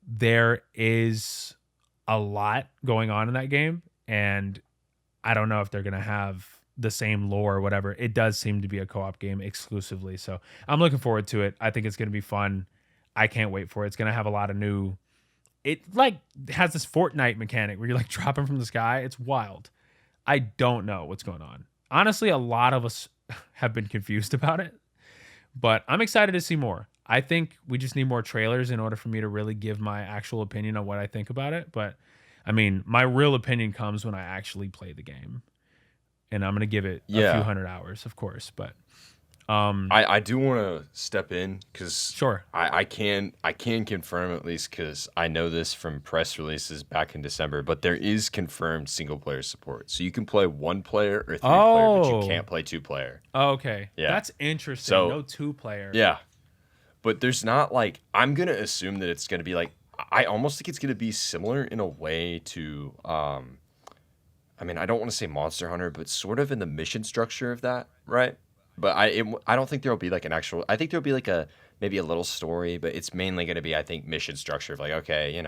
There is a lot going on in that game, and I don't know if they're going to have the same lore or whatever. It does seem to be a co-op game exclusively, so I'm looking forward to it. I think it's going to be fun. I can't wait for it. It's going to have a lot of new... It like has this Fortnite mechanic where you're like dropping from the sky. It's wild. I don't know what's going on. Honestly, a lot of us have been confused about it, but I'm excited to see more. I think we just need more trailers in order for me to really give my actual opinion on what I think about it. But I mean, my real opinion comes when I actually play the game, and I'm going to give it a few hundred hours, of course. But I do want to step in because sure, I can confirm, at least because I know this from press releases back in December, but there is confirmed single player support, so you can play 1 player or 3 player, but you can't play 2 player. Oh, okay, yeah, that's interesting. So, no 2 player. Yeah, but there's not like, I'm gonna assume that it's gonna be like, I almost think it's gonna be similar in a way to I mean, I don't want to say Monster Hunter, but sort of in the mission structure of that, right? But I don't think there'll be like an actual... I think there'll be like maybe a little story, but it's mainly going to be, I think, mission structure of like, okay,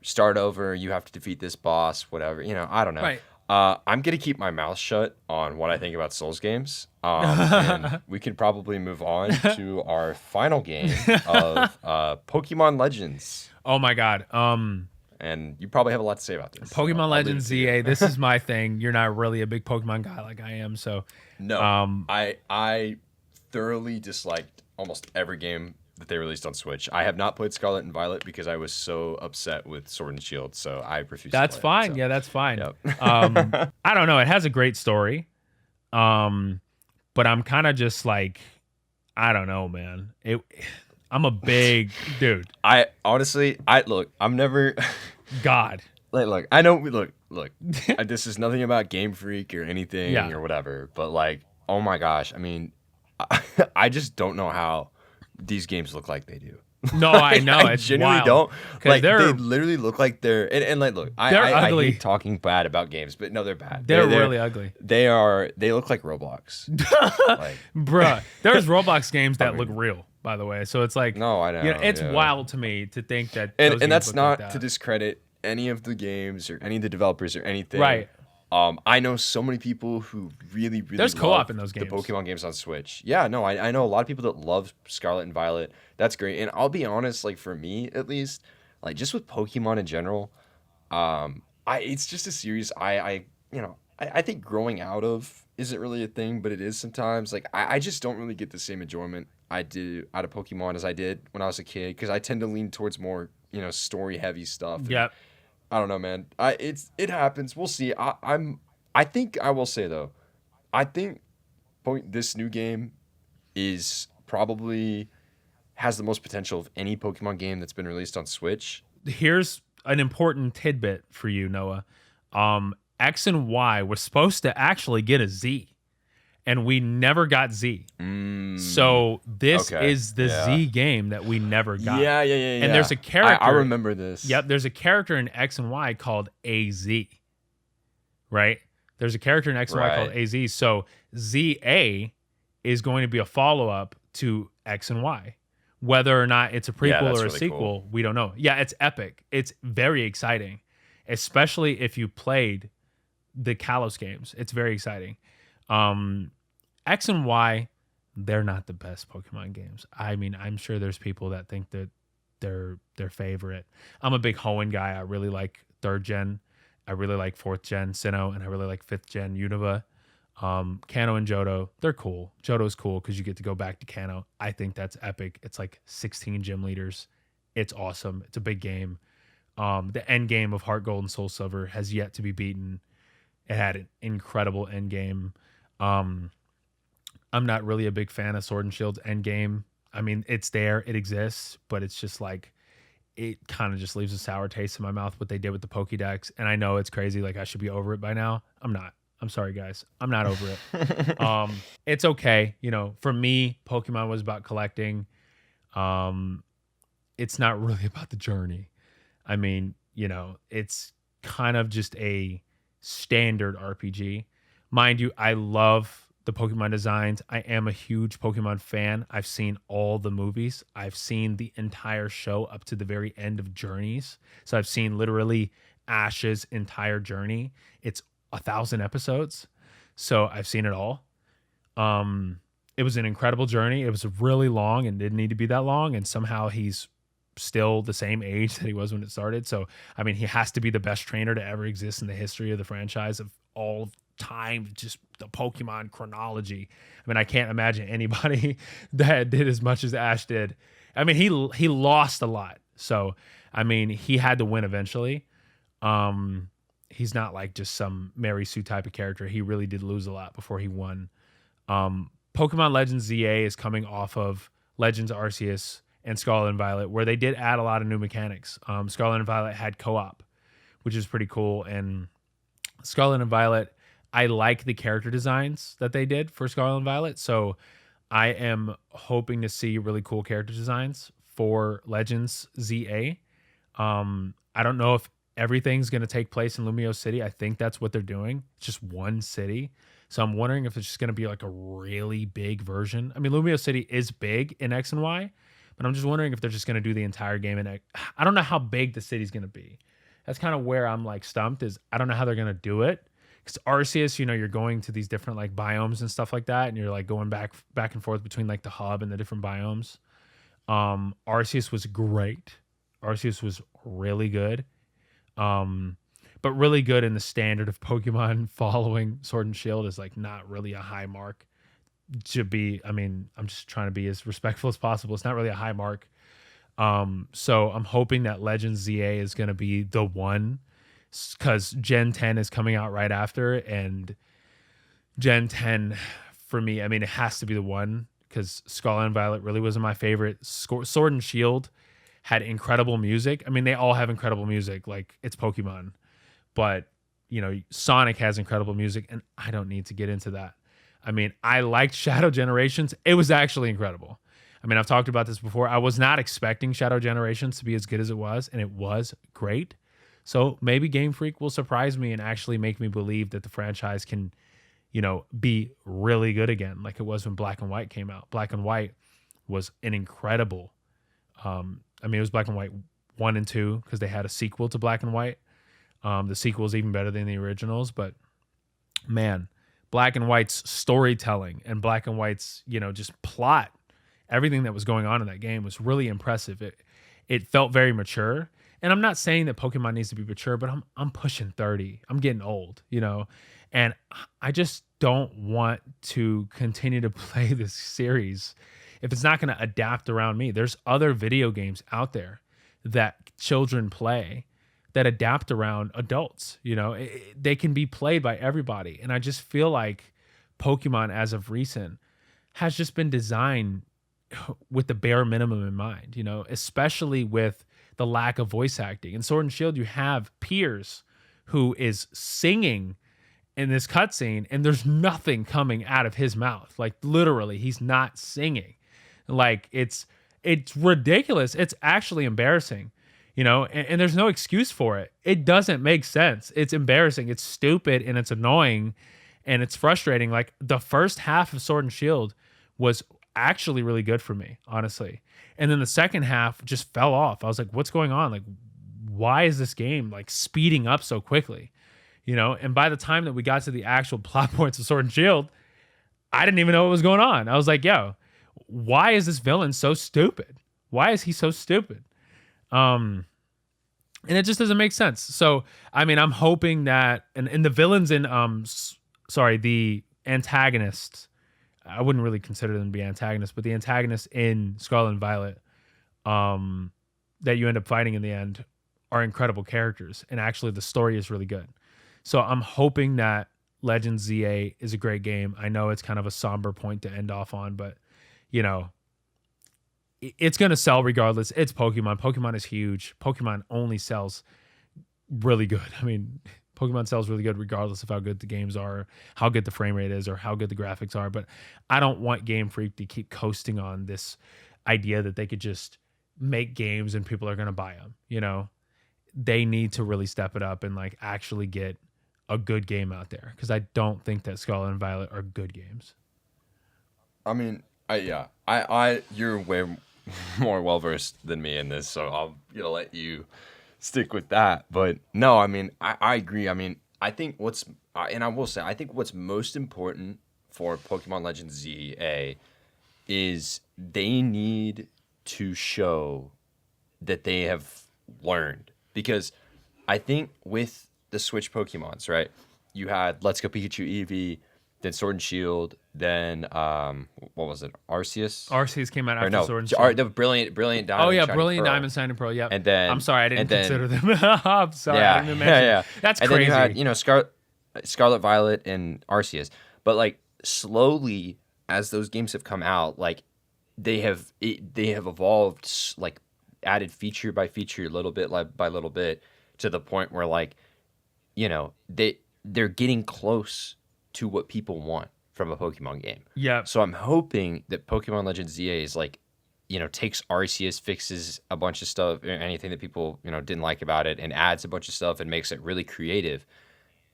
start over, you have to defeat this boss, whatever, I don't know. Right. I'm gonna keep my mouth shut on what I think about Souls games. And we could probably move on to our final game of Pokemon Legends. Oh my God. And you probably have a lot to say about this. So Pokemon I'll leave it Legends to you. ZA. This is my thing. You're not really a big Pokemon guy like I am, so No, um, I thoroughly disliked almost every game that they released on Switch. I have not played Scarlet and Violet because I was so upset with Sword and Shield, so I refuse that's to play fine. it. Yeah, that's fine. Yep. I don't know. It has a great story, but I'm kind of just like, I don't know, man. I'm a big dude. I honestly, I'm never God. look. I know. Look. This is nothing about Game Freak or anything Yeah. or whatever. But like, oh my gosh. I mean, I just don't know how these games look like they do. No, I know. I It's genuinely wild. don't. 'Cause Like, they they're literally look like they're and like, look, They're I ugly. hate talking bad about games, but no, they're bad. they're really ugly. They look like Roblox. Like, Bruh, there's Roblox games that I look mean- real, by the way. So it's like, no, I know. you know, it's yeah. wild to me to think that those games And that's look not like that. to discredit any of the games or any of the developers or anything. Right. I know so many people who really There's love co-op in those games. the Pokemon games on Switch. Yeah, no, I know a lot of people that love Scarlet and Violet. That's great. And I'll be honest, like for me at least, like just with Pokemon in general, it's just a series I think growing out of isn't really a thing, but it is sometimes. Like I just don't really get the same enjoyment I do out of Pokemon as I did when I was a kid because I tend to lean towards more, story heavy stuff. And Yep. I don't know, man. It happens. We'll see. I think I will say though, I think this new game is probably has the most potential of any Pokemon game that's been released on Switch. Here's an important tidbit for you, Noah. X and Y was supposed to actually get a Z, and we never got Z. So this okay. is the Yeah. Z game that we never got. Yeah. And there's a character. I remember this. Yep, there's a character in X and Y called AZ. Right? There's a character in X and Y called Right. AZ. So ZA is going to be a follow-up to X and Y. Whether or not it's a prequel that's or a really sequel, cool. we don't know. Yeah, it's epic. It's very exciting, especially if you played the Kalos games. It's very exciting. X and Y, they're not the best Pokemon games. I mean, I'm sure there's people that think that they're their favorite. I'm a big Hoenn guy. I really like 3rd gen. I really like 4th gen Sinnoh, and I really like 5th gen Unova. Kanto and Johto, they're cool. Johto's cool because you get to go back to Kanto. I think that's epic. It's like 16 gym leaders. It's awesome. It's a big game. The end game of Heart Gold and Soul Silver has yet to be beaten. It had an incredible end game. I'm not really a big fan of Sword and Shield's end game. I mean, it's there, it exists, but it's just like it kind of just leaves a sour taste in my mouth what they did with the Pokédex. And I know it's crazy, like I should be over it by now. I'm not. I'm sorry, guys. I'm not over it. It's okay. For me, Pokemon was about collecting. It's not really about the journey. I mean, it's kind of just a standard RPG. Mind you, I love the Pokemon designs. I am a huge Pokemon fan. I've seen all the movies. I've seen the entire show up to the very end of Journeys. So I've seen literally Ash's entire journey. It's 1,000 episodes. So I've seen it all. It was an incredible journey. It was really long and didn't need to be that long. And somehow he's still the same age that he was when it started. So, I mean, he has to be the best trainer to ever exist in the history of the franchise of all time, just the Pokemon chronology. I mean, I can't imagine anybody that did as much as Ash did. I mean, he lost a lot. So, I mean, he had to win eventually. He's not like just some Mary Sue type of character. He really did lose a lot before he won. Pokemon Legends ZA is coming off of Legends Arceus and Scarlet and Violet, where they did add a lot of new mechanics. Scarlet and Violet had co-op, which is pretty cool. And Scarlet and Violet, I like the character designs that they did for Scarlet and Violet. So I am hoping to see really cool character designs for Legends ZA. I don't know if everything's going to take place in Lumio City. I think that's what they're doing. It's just one city. So I'm wondering if it's just going to be like a really big version. I mean, Lumio City is big in X and Y, but I'm just wondering if they're just going to do the entire game in X. I don't know how big the city's going to be. That's kind of where I'm like stumped is I don't know how they're going to do it Because Arceus, you're going to these different like biomes and stuff like that, and you're like going back and forth between like the hub and the different biomes. Arceus was great. Arceus was really good. Um, but really good in the standard of Pokemon following Sword and Shield is like not really a high mark to be. I mean, I'm just trying to be as respectful as possible. It's not really a high mark. So I'm hoping that Legends ZA is going to be the one, because Gen 10 is coming out right after, and Gen 10 for me, I mean, it has to be the one, because Scarlet and Violet really wasn't my favorite. Sword and Shield had incredible music. I mean, they all have incredible music, like it's Pokemon, but Sonic has incredible music, and I don't need to get into that. I mean, I liked Shadow Generations. It was actually incredible. I mean, I've talked about this before. I was not expecting Shadow Generations to be as good as it was, and it was great. So maybe Game Freak will surprise me and actually make me believe that the franchise can, be really good again, like it was when Black and White came out. Black and White was an incredible. I mean, it was Black and White 1 and 2 because they had a sequel to Black and White. The sequel is even better than the originals, but man, Black and White's storytelling and Black and White's, just plot, everything that was going on in that game was really impressive. It felt very mature. And I'm not saying that Pokemon needs to be mature, but I'm pushing 30. I'm getting old, and I just don't want to continue to play this series if it's not going to adapt around me. There's other video games out there that children play that adapt around adults. They can be played by everybody. And I just feel like Pokemon, as of recent, has just been designed with the bare minimum in mind, especially with the lack of voice acting. In Sword and Shield, you have Piers, who is singing in this cutscene, and there's nothing coming out of his mouth. Like literally, he's not singing. Like it's ridiculous. It's actually embarrassing, and there's no excuse for it. It doesn't make sense. It's embarrassing. It's stupid, and it's annoying, and it's frustrating. Like the first half of Sword and Shield was actually really good for me, honestly. And then the second half just fell off. I was like, what's going on? Like, why is this game like speeding up so quickly? And by the time that we got to the actual plot points of Sword and Shield, I didn't even know what was going on. I was like, yo, why is this villain so stupid? Why is he so stupid? And it just doesn't make sense. So, I mean, I'm hoping that, and the villains in, the antagonists, I wouldn't really consider them to be antagonists, but the antagonists in Scarlet and Violet, that you end up fighting in the end, are incredible characters. And actually the story is really good. So I'm hoping that Legends ZA is a great game. I know it's kind of a somber point to end off on, but it's going to sell regardless. It's Pokemon. Pokemon is huge. Pokemon only sells really good. I mean, Pokemon sells really good regardless of how good the games are, how good the frame rate is, or how good the graphics are. But I don't want Game Freak to keep coasting on this idea that they could just make games and people are going to buy them. They need to really step it up and like actually get a good game out there, because I don't think that Scarlet and Violet are good games. I mean, you're way more well versed than me in this, so I'll let you stick with that. But no, I mean, I agree. I mean, I think and I will say, I think what's most important for Pokemon Legends ZA is they need to show that they have learned, because I think with the Switch Pokemons, right? You had Let's Go Pikachu Eevee, then Sword and Shield, then what was it? Arceus? Arceus came out after Sword and Shield. The Brilliant Diamond. Oh yeah, Shining Brilliant Pearl. Diamond, Shining Pearl. Yeah. And then I'm sorry, I didn't consider them. I'm sorry, I didn't mention. Yeah. That's and crazy. Then you had Scarlet, Violet, and Arceus. But like slowly, as those games have come out, like they have evolved, like added feature by feature, little bit by little bit, to the point where like they're getting close to what people want from a Pokemon game. Yeah. So I'm hoping that Pokemon Legends ZA is like, takes Arceus, fixes a bunch of stuff, anything that people, didn't like about it, and adds a bunch of stuff and makes it really creative.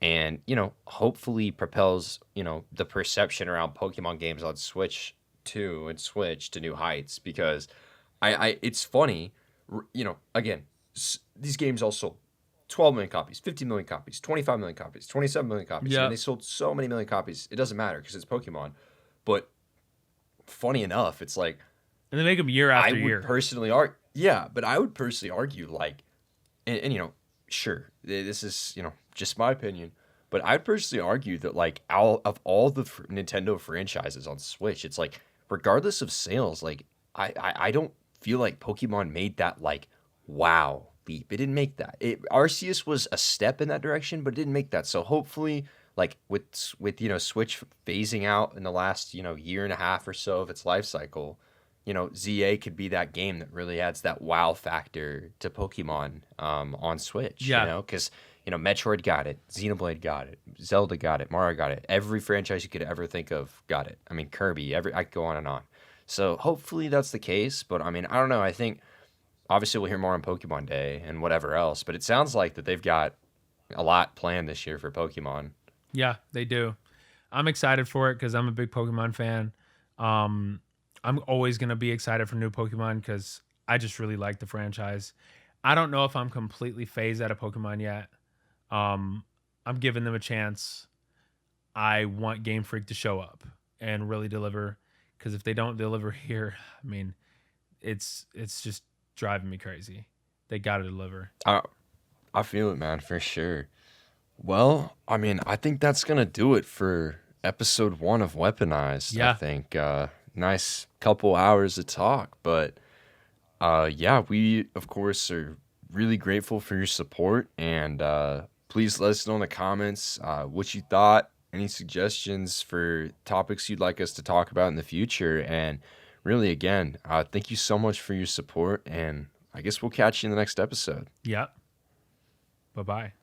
And, hopefully propels, the perception around Pokemon games on Switch to new heights. Because it's funny, again, these games all sold 12 million copies, 50 million copies, 25 million copies, 27 million copies. I mean, Yeah. they sold so many million copies. It doesn't matter because it's Pokemon. But funny enough, it's like And they make them year I after would year. personally argue, yeah, but I would personally argue like, and sure, this is just my opinion, but I'd personally argue that like out of all the Nintendo franchises on Switch, it's like regardless of sales, like I don't feel like Pokemon made that like wow leap. It didn't make that. Arceus was a step in that direction, but it didn't make that. So hopefully, like with Switch phasing out in the last year and a half or so of its life cycle, ZA could be that game that really adds that wow factor to Pokemon on Switch. Yeah. Because Metroid got it, Xenoblade got it, Zelda got it, Mario got it. Every franchise you could ever think of got it. I mean, Kirby. I could go on and on. So hopefully that's the case. But I mean, I don't know. I think obviously we'll hear more on Pokemon Day and whatever else. But it sounds like that they've got a lot planned this year for Pokemon. Yeah, they do. I'm excited for it because I'm a big Pokemon fan. I'm always going to be excited for new Pokemon because I just really like the franchise. I don't know if I'm completely phased out of Pokemon yet. I'm giving them a chance. I want Game Freak to show up and really deliver because if they don't deliver here, I mean, it's just driving me crazy. They got to deliver. I feel it, man, for sure. Well, I mean, I think that's going to do it for episode 1 of Weaponized. Yeah. I think nice couple hours of talk. But yeah, we, of course, are really grateful for your support. And please let us know in the comments what you thought, any suggestions for topics you'd like us to talk about in the future. And really, again, thank you so much for your support. And I guess we'll catch you in the next episode. Yeah. Bye-bye.